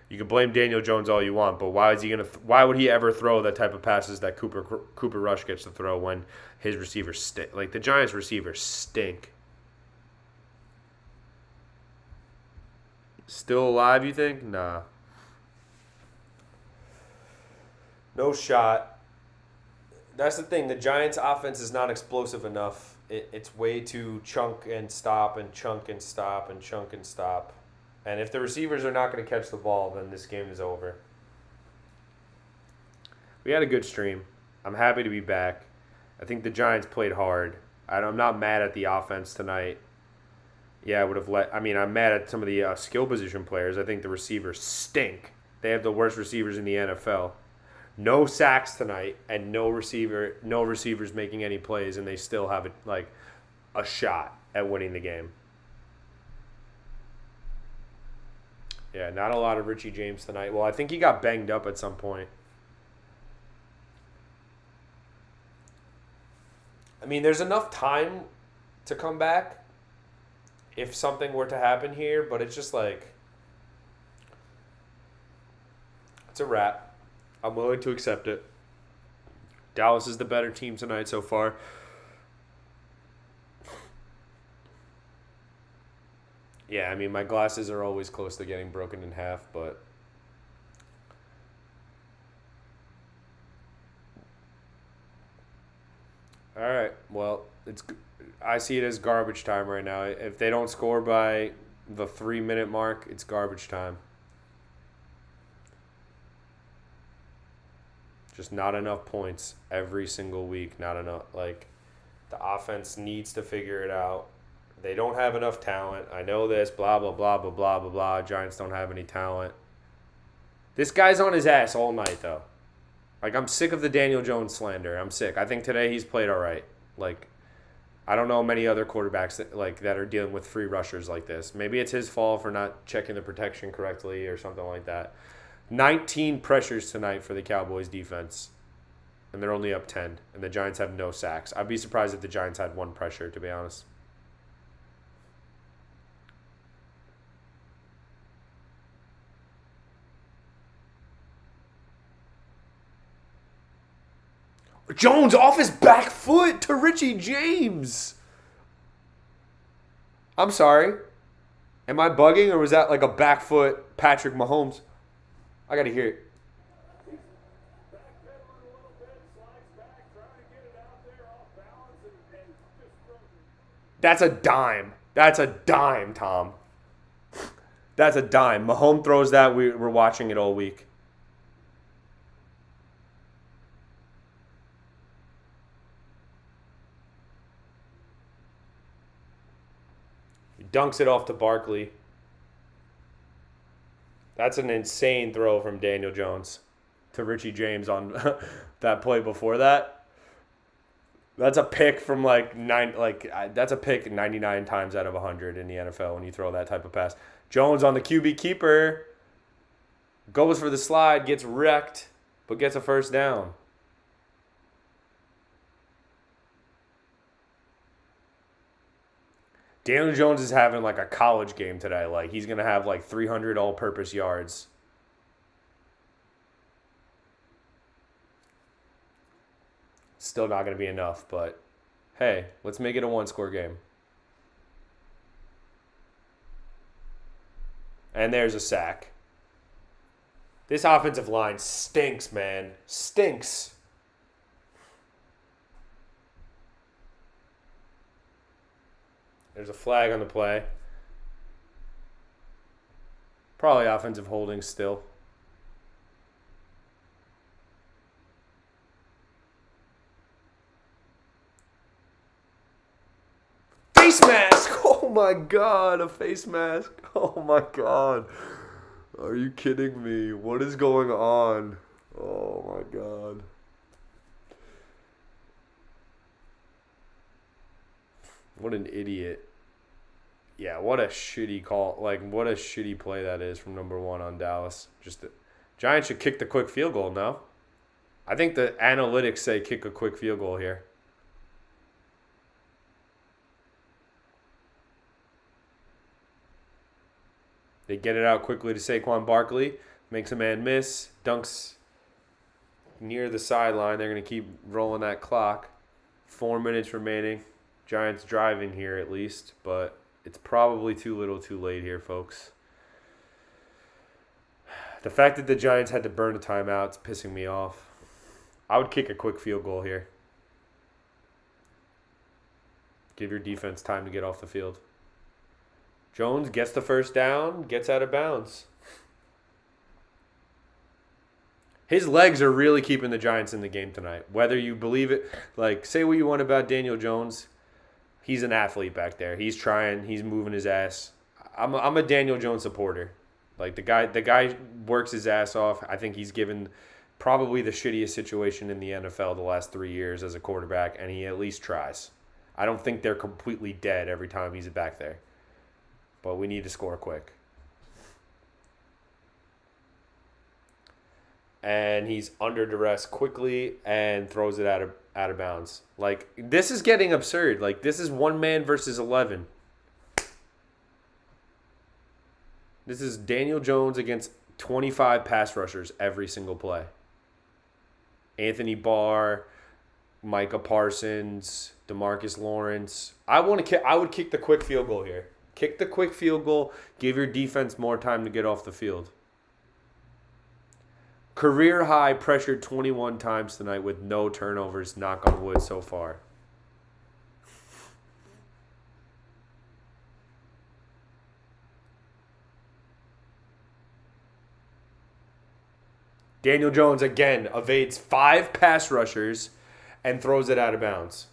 you can blame Daniel Jones all you want, but why would he ever throw that type of passes that Cooper Rush gets to throw when his receivers stink? Like, the Giants receivers stink. Still alive, you think? Nah. No shot. That's the thing. The Giants' offense is not explosive enough. It's way too chunk and stop and chunk and stop and chunk and stop. And if the receivers are not going to catch the ball, then this game is over. We had a good stream. I'm happy to be back. I think the Giants played hard. I'm not mad at the offense tonight. Yeah, I'm mad at some of the skill position players. I think the receivers stink. They have the worst receivers in the NFL. No sacks tonight, and no receivers making any plays, and they still have a shot at winning the game. Yeah, not a lot of Richie James tonight. Well, I think he got banged up at some point. I mean, there's enough time to come back if something were to happen here, but it's just it's a wrap. I'm willing to accept it. Dallas is the better team tonight so far. Yeah, I mean, my glasses are always close to getting broken in half, but all right. Well, I see it as garbage time right now. If they don't score by the 3-minute mark, it's garbage time. Just not enough points every single week. Not enough. The offense needs to figure it out. They don't have enough talent. I know this, blah, blah, blah, blah, blah, blah, blah. Giants don't have any talent. This guy's on his ass all night, though. I'm sick of the Daniel Jones slander. I'm sick. I think today he's played all right. I don't know many other quarterbacks that are dealing with free rushers like this. Maybe it's his fault for not checking the protection correctly or something like that. 19 pressures tonight for the Cowboys defense, and they're only up 10, and the Giants have no sacks. I'd be surprised if the Giants had one pressure, to be honest. Jones off his back foot to Richie James. I'm sorry. Am I bugging, or was that a back foot Patrick Mahomes? I got to hear it. That's a dime. That's a dime, Tom. That's a dime. Mahomes throws that. We're watching it all week. He dunks it off to Barkley. That's an insane throw from Daniel Jones to Richie James on that play before that. That's a pick from that's a pick 99 times out of 100 in the NFL when you throw that type of pass. Jones on the QB keeper goes for the slide, gets wrecked, but gets a first down. Daniel Jones is having a college game today. He's going to have 300 all-purpose yards. Still not going to be enough, but hey, let's make it a one-score game. And there's a sack. This offensive line stinks, man. Stinks. There's a flag on the play. Probably offensive holding still. Face mask! Oh my god, a face mask. Oh my god. Are you kidding me? What is going on? Oh my god. What an idiot. Yeah, what a shitty call. Like, what a shitty play that is from number one on Dallas. Giants should kick the quick field goal, no? I think the analytics say kick a quick field goal here. They get it out quickly to Saquon Barkley. Makes a man miss. Dunks near the sideline. They're going to keep rolling that clock. 4 minutes remaining. Giants driving here at least, but it's probably too little too late here, folks. The fact that the Giants had to burn a timeout is pissing me off. I would kick a quick field goal here. Give your defense time to get off the field. Jones gets the first down, gets out of bounds. His legs are really keeping the Giants in the game tonight. Whether you believe it, like, say what you want about Daniel Jones, he's an athlete back there. He's trying, he's moving his ass. I'm a Daniel Jones supporter. Like, the guy works his ass off. I think he's given probably the shittiest situation in the NFL the last 3 years as a quarterback, and he at least tries. I don't think they're completely dead every time he's back there. But we need to score quick. And he's under duress quickly and throws it out of bounds. Like, this is getting absurd. Like, this is 1 man versus 11. This is Daniel Jones against 25 pass rushers every single play. Anthony Barr, Micah Parsons, DeMarcus Lawrence. I would kick the quick field goal here. Kick the quick field goal. Give your defense more time to get off the field. Career high pressured 21 times tonight with no turnovers, knock on wood so far. Daniel Jones again evades 5 pass rushers and throws it out of bounds.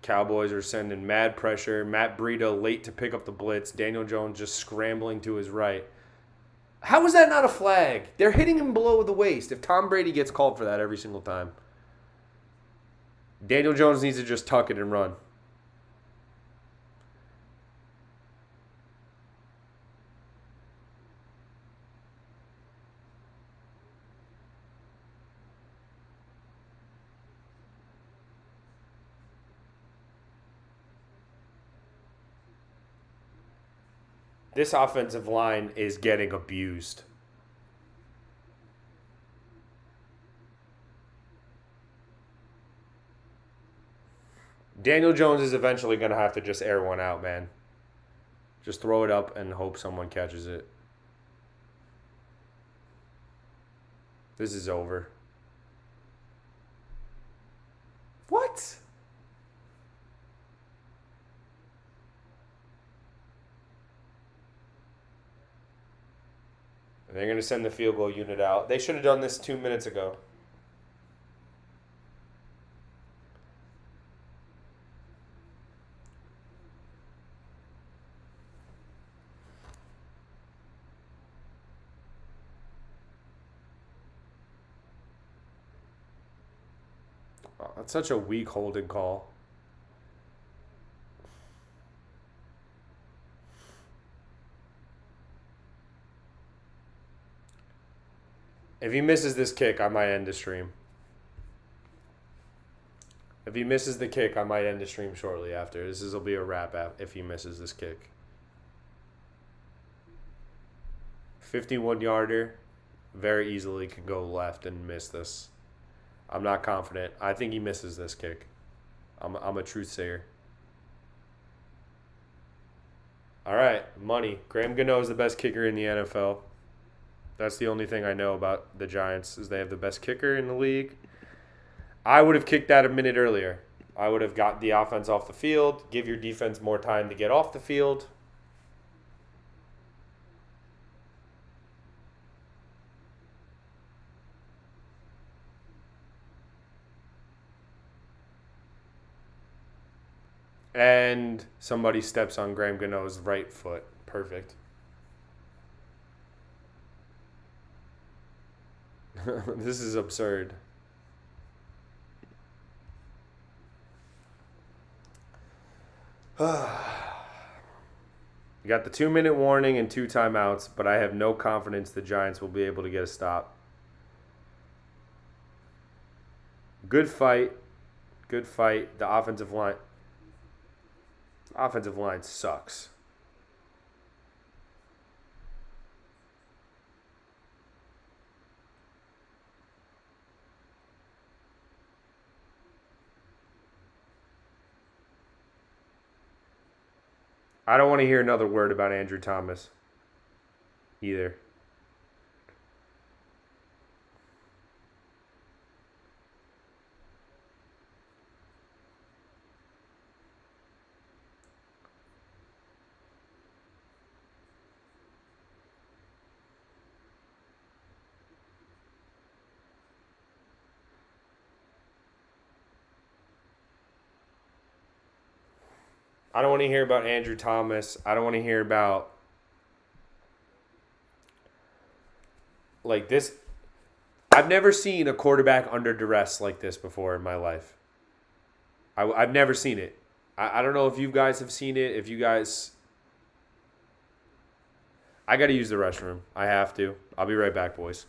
Cowboys are sending mad pressure. Matt Breida late to pick up the blitz. Daniel Jones just scrambling to his right. How is that not a flag? They're hitting him below the waist. If Tom Brady gets called for that every single time. Daniel Jones needs to just tuck it and run. This offensive line is getting abused. Daniel Jones is eventually going to have to just air one out, man. Just throw it up and hope someone catches it. This is over. What? They're going to send the field goal unit out. They should have done this 2 minutes ago. Oh, that's such a weak holding call. If he misses this kick, I might end the stream. If he misses the kick, I might end the stream shortly after. This will be a wrap if he misses this kick. 51-yarder. Very easily can go left and miss this. I'm not confident. I think he misses this kick. I'm a truth sayer. All right, money. Graham Gano is the best kicker in the NFL. That's the only thing I know about the Giants is they have the best kicker in the league. I would have kicked that a minute earlier. I would have got the offense off the field, give your defense more time to get off the field. And somebody steps on Graham Gano's right foot. Perfect. This is absurd. You got the 2-minute warning and 2 timeouts, but I have no confidence the Giants will be able to get a stop. Good fight. Good fight. The offensive line sucks. I don't want to hear another word about Andrew Thomas either. I don't want to hear about Andrew Thomas. I don't want to hear about like this. I've never seen a quarterback under duress like this before in my life. I've never seen it. I don't know if you guys have seen it. If you guys... I got to use the restroom. I have to. I'll be right back, boys.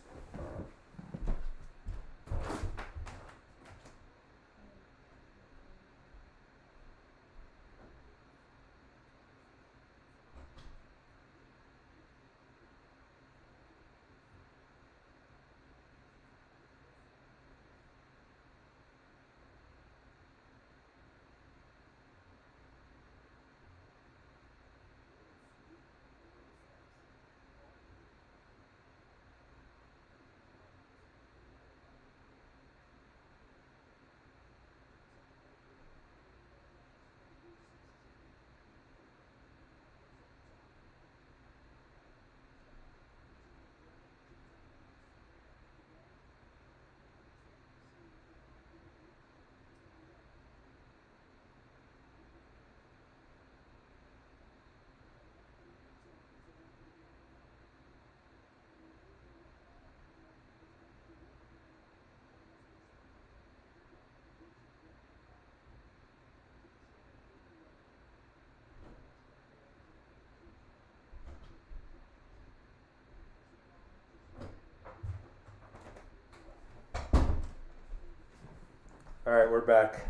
All right, we're back.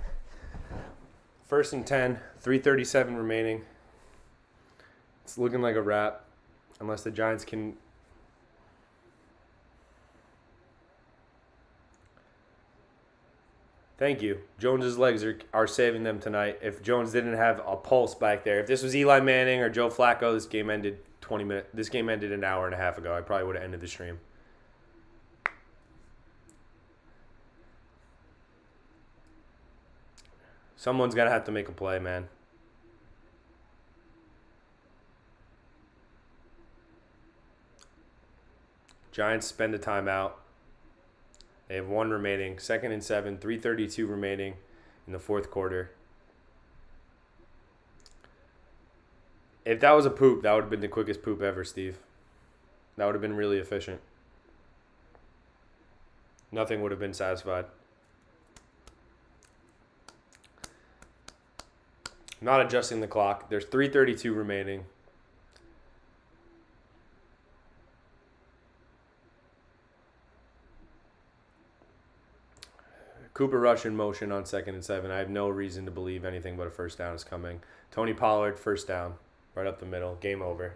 1st and 10, 3:37 remaining. It's looking like a wrap, unless the Giants can... Thank you. Jones's legs are saving them tonight. If Jones didn't have a pulse back there, if this was Eli Manning or Joe Flacco, this game ended 20 minutes. This game ended an hour and a half ago. I probably would have ended the stream. Someone's going to have to make a play, man. Giants spend a timeout. They have 1 remaining. 2nd and 7, 3:32 remaining in the 4th quarter. If that was a poop, that would have been the quickest poop ever, Steve. That would have been really efficient. Nothing would have been satisfied. I'm not adjusting the clock. There's 3:32 remaining. Cooper Rush in motion on 2nd and 7. I have no reason to believe anything but a first down is coming. Tony Pollard, first down. Right up the middle. Game over.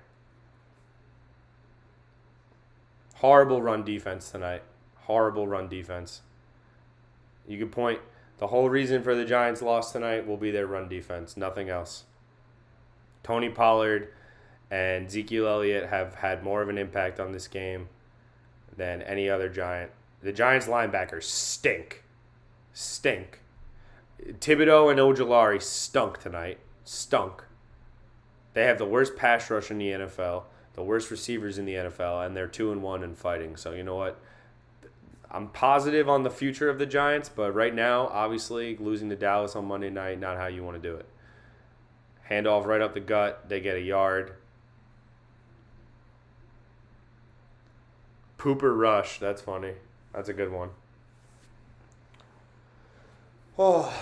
Horrible run defense tonight. Horrible run defense. You could point... The whole reason for the Giants' loss tonight will be their run defense. Nothing else. Tony Pollard and Ezekiel Elliott have had more of an impact on this game than any other Giant. The Giants' linebackers stink. Stink. Thibodeau and Ojulari stunk tonight. Stunk. They have the worst pass rush in the NFL, the worst receivers in the NFL, and they're 2-1 and fighting. So you know what? I'm positive on the future of the Giants, but right now, obviously, losing to Dallas on Monday night, not how you want to do it. Handoff right up the gut. They get a yard. Pooper Rush. That's funny. That's a good one. Oh.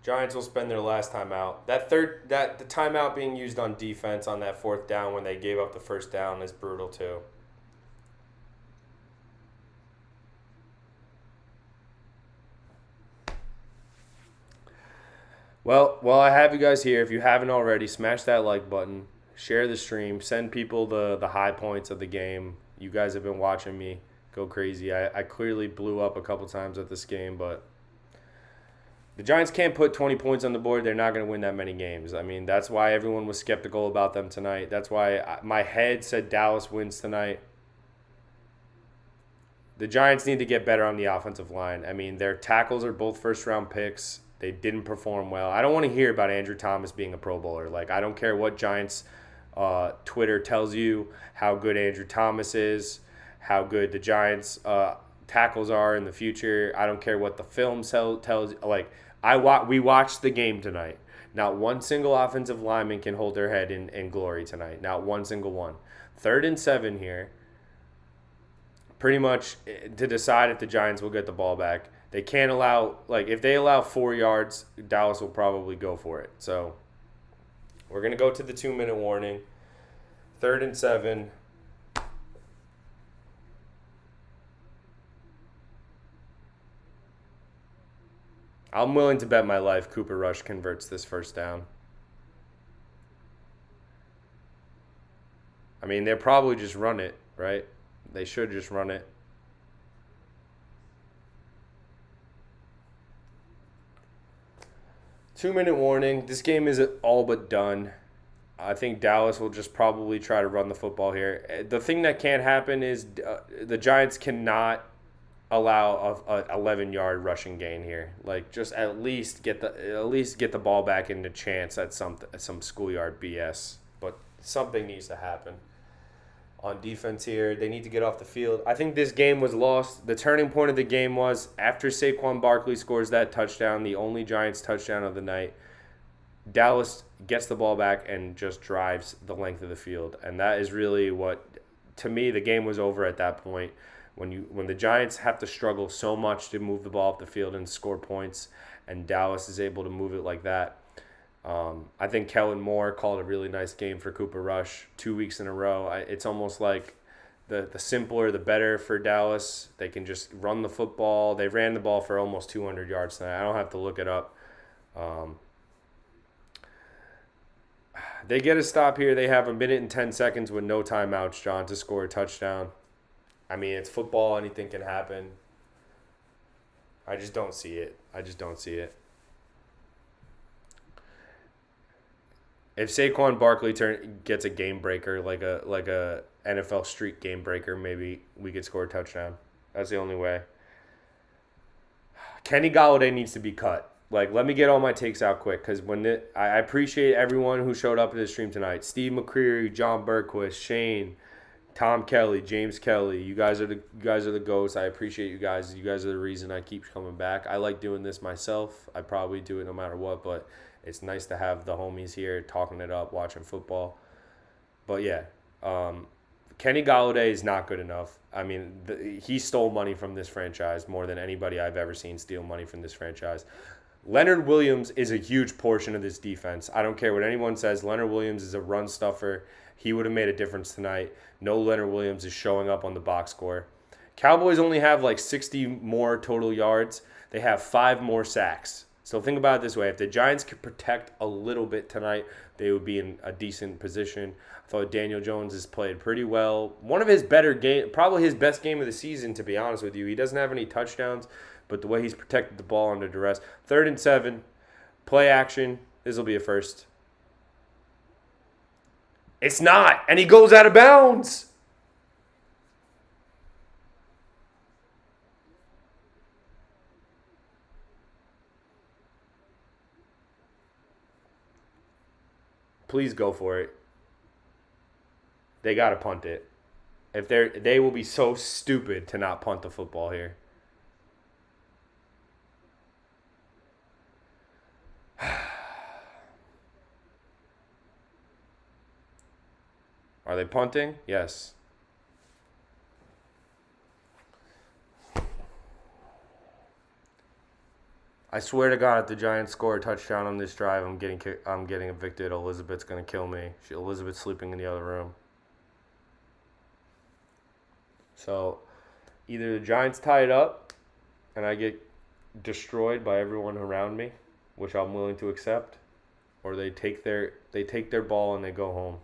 Giants will spend their last timeout. The timeout being used on defense on that fourth down when they gave up the first down is brutal too. Well, while I have you guys here, if you haven't already, smash that like button, share the stream, send people the high points of the game. You guys have been watching me go crazy. I clearly blew up a couple times at this game, but the Giants can't put 20 points on the board. They're not going to win that many games. I mean, that's why everyone was skeptical about them tonight. That's why my head said Dallas wins tonight. The Giants need to get better on the offensive line. I mean, their tackles are both first-round picks. They didn't perform well. I don't want to hear about Andrew Thomas being a Pro Bowler. Like, I don't care what Giants Twitter tells you, how good Andrew Thomas is, how good the Giants tackles are in the future. I don't care what the film tells you. Like, we watched the game tonight. Not one single offensive lineman can hold their head in glory tonight. Not one single one. 3rd and 7 here. Pretty much to decide if the Giants will get the ball back. They can't allow, like, if they allow 4 yards, Dallas will probably go for it. So we're going to go to the 2-minute warning. 3rd and 7. I'm willing to bet my life Cooper Rush converts this first down. I mean, they'll probably just run it, right? They should just run it. Two-minute warning. This game is all but done. I think Dallas will just probably try to run the football here. The thing that can't happen is the Giants cannot allow a 11-yard rushing gain here. Like, just at least get the ball back into chance at some schoolyard BS. But something needs to happen on defense here. They need to get off the field. I think this game was lost. The turning point of the game was after Saquon Barkley scores that touchdown, the only Giants touchdown of the night. Dallas gets the ball back and just drives the length of the field. And that is really what, to me, the game was over at that point. When the Giants have to struggle so much to move the ball up the field and score points, and Dallas is able to move it like that. I think Kellen Moore called a really nice game for Cooper Rush 2 weeks in a row. It's almost like the simpler, the better for Dallas. They can just run the football. They ran the ball for almost 200 yards tonight. I don't have to look it up. They get a stop here. They have 1 minute and 10 seconds with no timeouts, John, to score a touchdown. I mean, it's football. Anything can happen. I just don't see it. If Saquon Barkley gets a game breaker, like a NFL streak game breaker, maybe we could score a touchdown. That's the only way. Kenny Golladay needs to be cut. Like, let me get all my takes out quick, because I appreciate everyone who showed up at the stream tonight. Steve McCreary, John Berquist, Shane, Tom Kelly, James Kelly. You guys are the ghosts. I appreciate you guys. You guys are the reason I keep coming back. I like doing this myself. I probably do it no matter what, but it's nice to have the homies here talking it up, watching football. But yeah, Kenny Golladay is not good enough. I mean, he stole money from this franchise more than anybody I've ever seen steal money from this franchise. Leonard Williams is a huge portion of this defense. I don't care what anyone says. Leonard Williams is a run stuffer. He would have made a difference tonight. No Leonard Williams is showing up on the box score. Cowboys only have like 60 more total yards. They have 5 more sacks. So think about it this way. If the Giants could protect a little bit tonight, they would be in a decent position. I thought Daniel Jones has played pretty well. One of his better game, probably his best game of the season, to be honest with you. He doesn't have any touchdowns, but the way he's protected the ball under duress. 3rd and 7, play action. This will be a first. It's not, and he goes out of bounds. Please go for it. They got to punt it. They will be so stupid to not punt the football here. Are they punting? Yes. I swear to God, if the Giants score a touchdown on this drive, I'm getting evicted. Elizabeth's gonna kill me. Elizabeth's sleeping in the other room. So either the Giants tie it up, and I get destroyed by everyone around me, which I'm willing to accept, or they take their ball and they go home.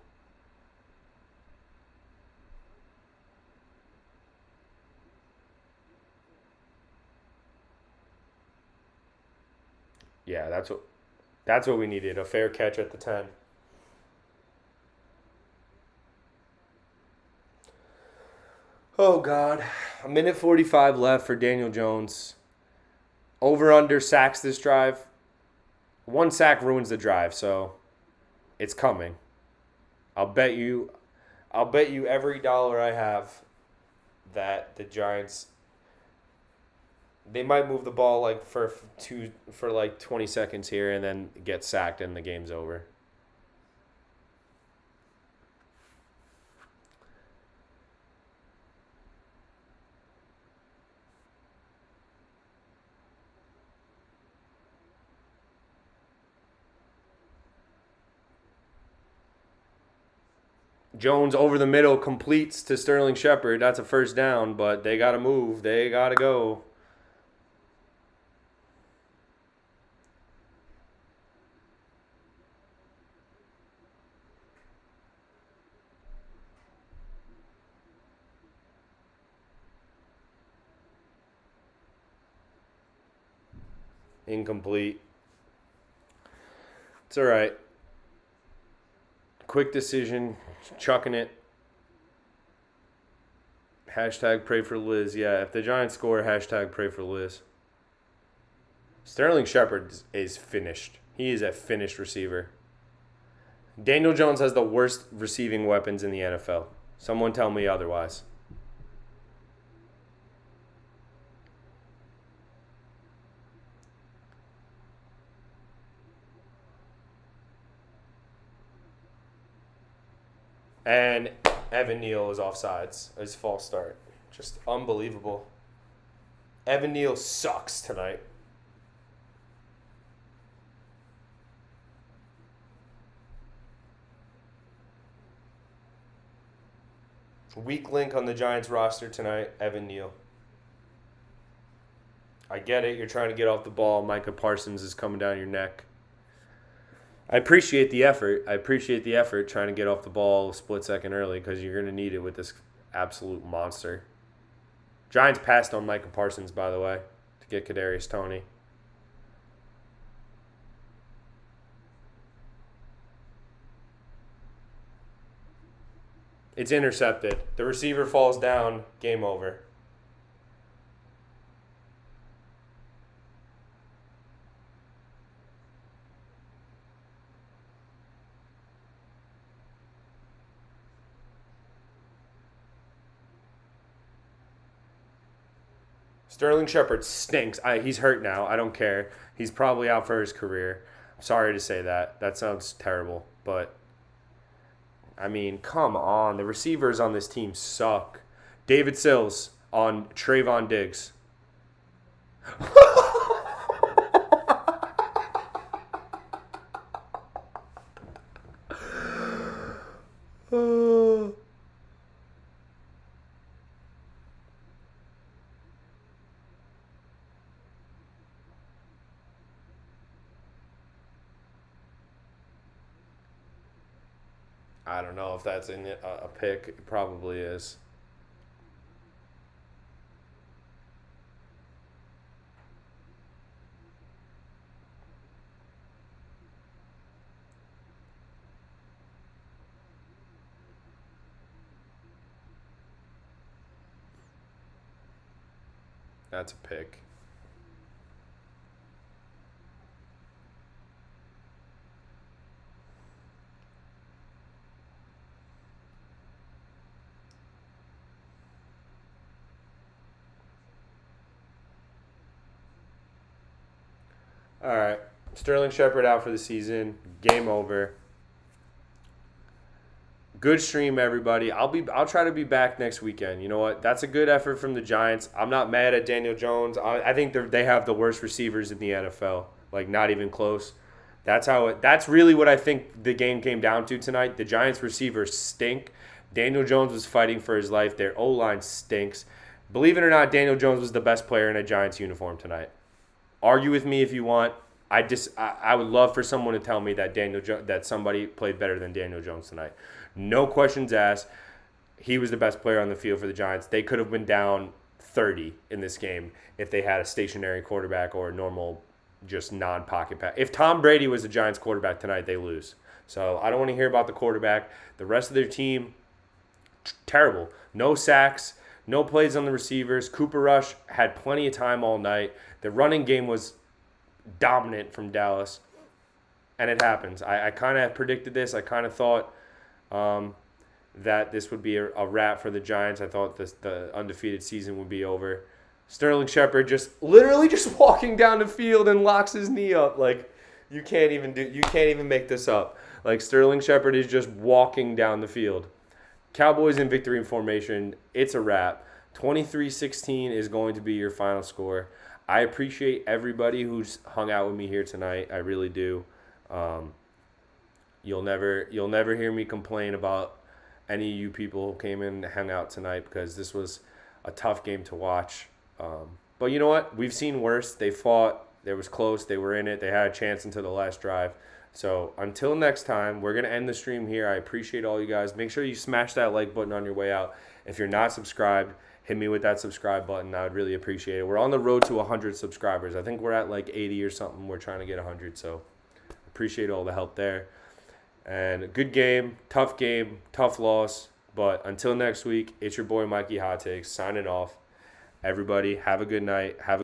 Yeah, that's what we needed. A fair catch at the 10. Oh God. A minute 45 left for Daniel Jones. Over under sacks this drive. One sack ruins the drive, so it's coming. I'll bet you every dollar I have that the Giants, they might move the ball like for 20 seconds here and then get sacked and the game's over. Jones over the middle completes to Sterling Shepard. That's a first down, but they got to move. They got to go. Incomplete. It's all right. Quick decision. Chucking it. Hashtag pray for Liz. Yeah, if the Giants score, hashtag pray for Liz. Sterling Shepard is finished. He is a finished receiver. Daniel Jones has the worst receiving weapons in the NFL. Someone tell me otherwise. And Evan Neal is offsides. His false start. Just unbelievable. Evan Neal sucks tonight. Weak link on the Giants roster tonight, Evan Neal. I get it. You're trying to get off the ball. Micah Parsons is coming down your neck. I appreciate the effort. Trying to get off the ball a split second early because you're going to need it with this absolute monster. Giants passed on Micah Parsons, by the way, to get Kadarius Toney. It's intercepted. The receiver falls down. Game over. Sterling Shepard stinks. He's hurt now. I don't care. He's probably out for his career. I'm sorry to say that. That sounds terrible. But, I mean, come on. The receivers on this team suck. David Sills on Trayvon Diggs. I don't know if that's in a pick. It probably is. That's a pick. All right. Sterling Shepard out for the season. Game over. Good stream, everybody. I'll try to be back next weekend. You know what? That's a good effort from the Giants. I'm not mad at Daniel Jones. I think they have the worst receivers in the NFL. Like, not even close. That's really what I think the game came down to tonight. The Giants receivers stink. Daniel Jones was fighting for his life. Their O-line stinks. Believe it or not, Daniel Jones was the best player in a Giants uniform tonight. Argue with me if you want. I would love for someone to tell me that somebody played better than Daniel Jones tonight. No questions asked. He was the best player on the field for the Giants. They could have been down 30 in this game if they had a stationary quarterback or a normal, just non-pocket pass. If Tom Brady was the Giants quarterback tonight, they lose. So I don't want to hear about the quarterback. The rest of their team, terrible. No sacks, no plays on the receivers. Cooper Rush had plenty of time all night. The running game was dominant from Dallas, and it happens. I kind of predicted this. I kind of thought that this would be a wrap for the Giants. I thought the undefeated season would be over. Sterling Shepard literally just walking down the field and locks his knee up. Like, you can't even make this up. Like, Sterling Shepard is just walking down the field. Cowboys in victory formation. It's a wrap. 23-16 is going to be your final score. I appreciate everybody who's hung out with me here tonight. I really do. You'll never hear me complain about any of you people who came in and hung out tonight, because this was a tough game to watch. But you know what? We've seen worse. They fought. It was close. They were in it. They had a chance until the last drive. So until next time, we're going to end the stream here. I appreciate all you guys. Make sure you smash that like button on your way out. If you're not subscribed, hit me with that subscribe button. I would really appreciate it. We're on the road to 100 subscribers. I think we're at like 80 or something. We're trying to get 100, so appreciate all the help there. And good game, tough loss. But until next week, it's your boy Mikey Hot Takes signing off. Everybody, have a good night.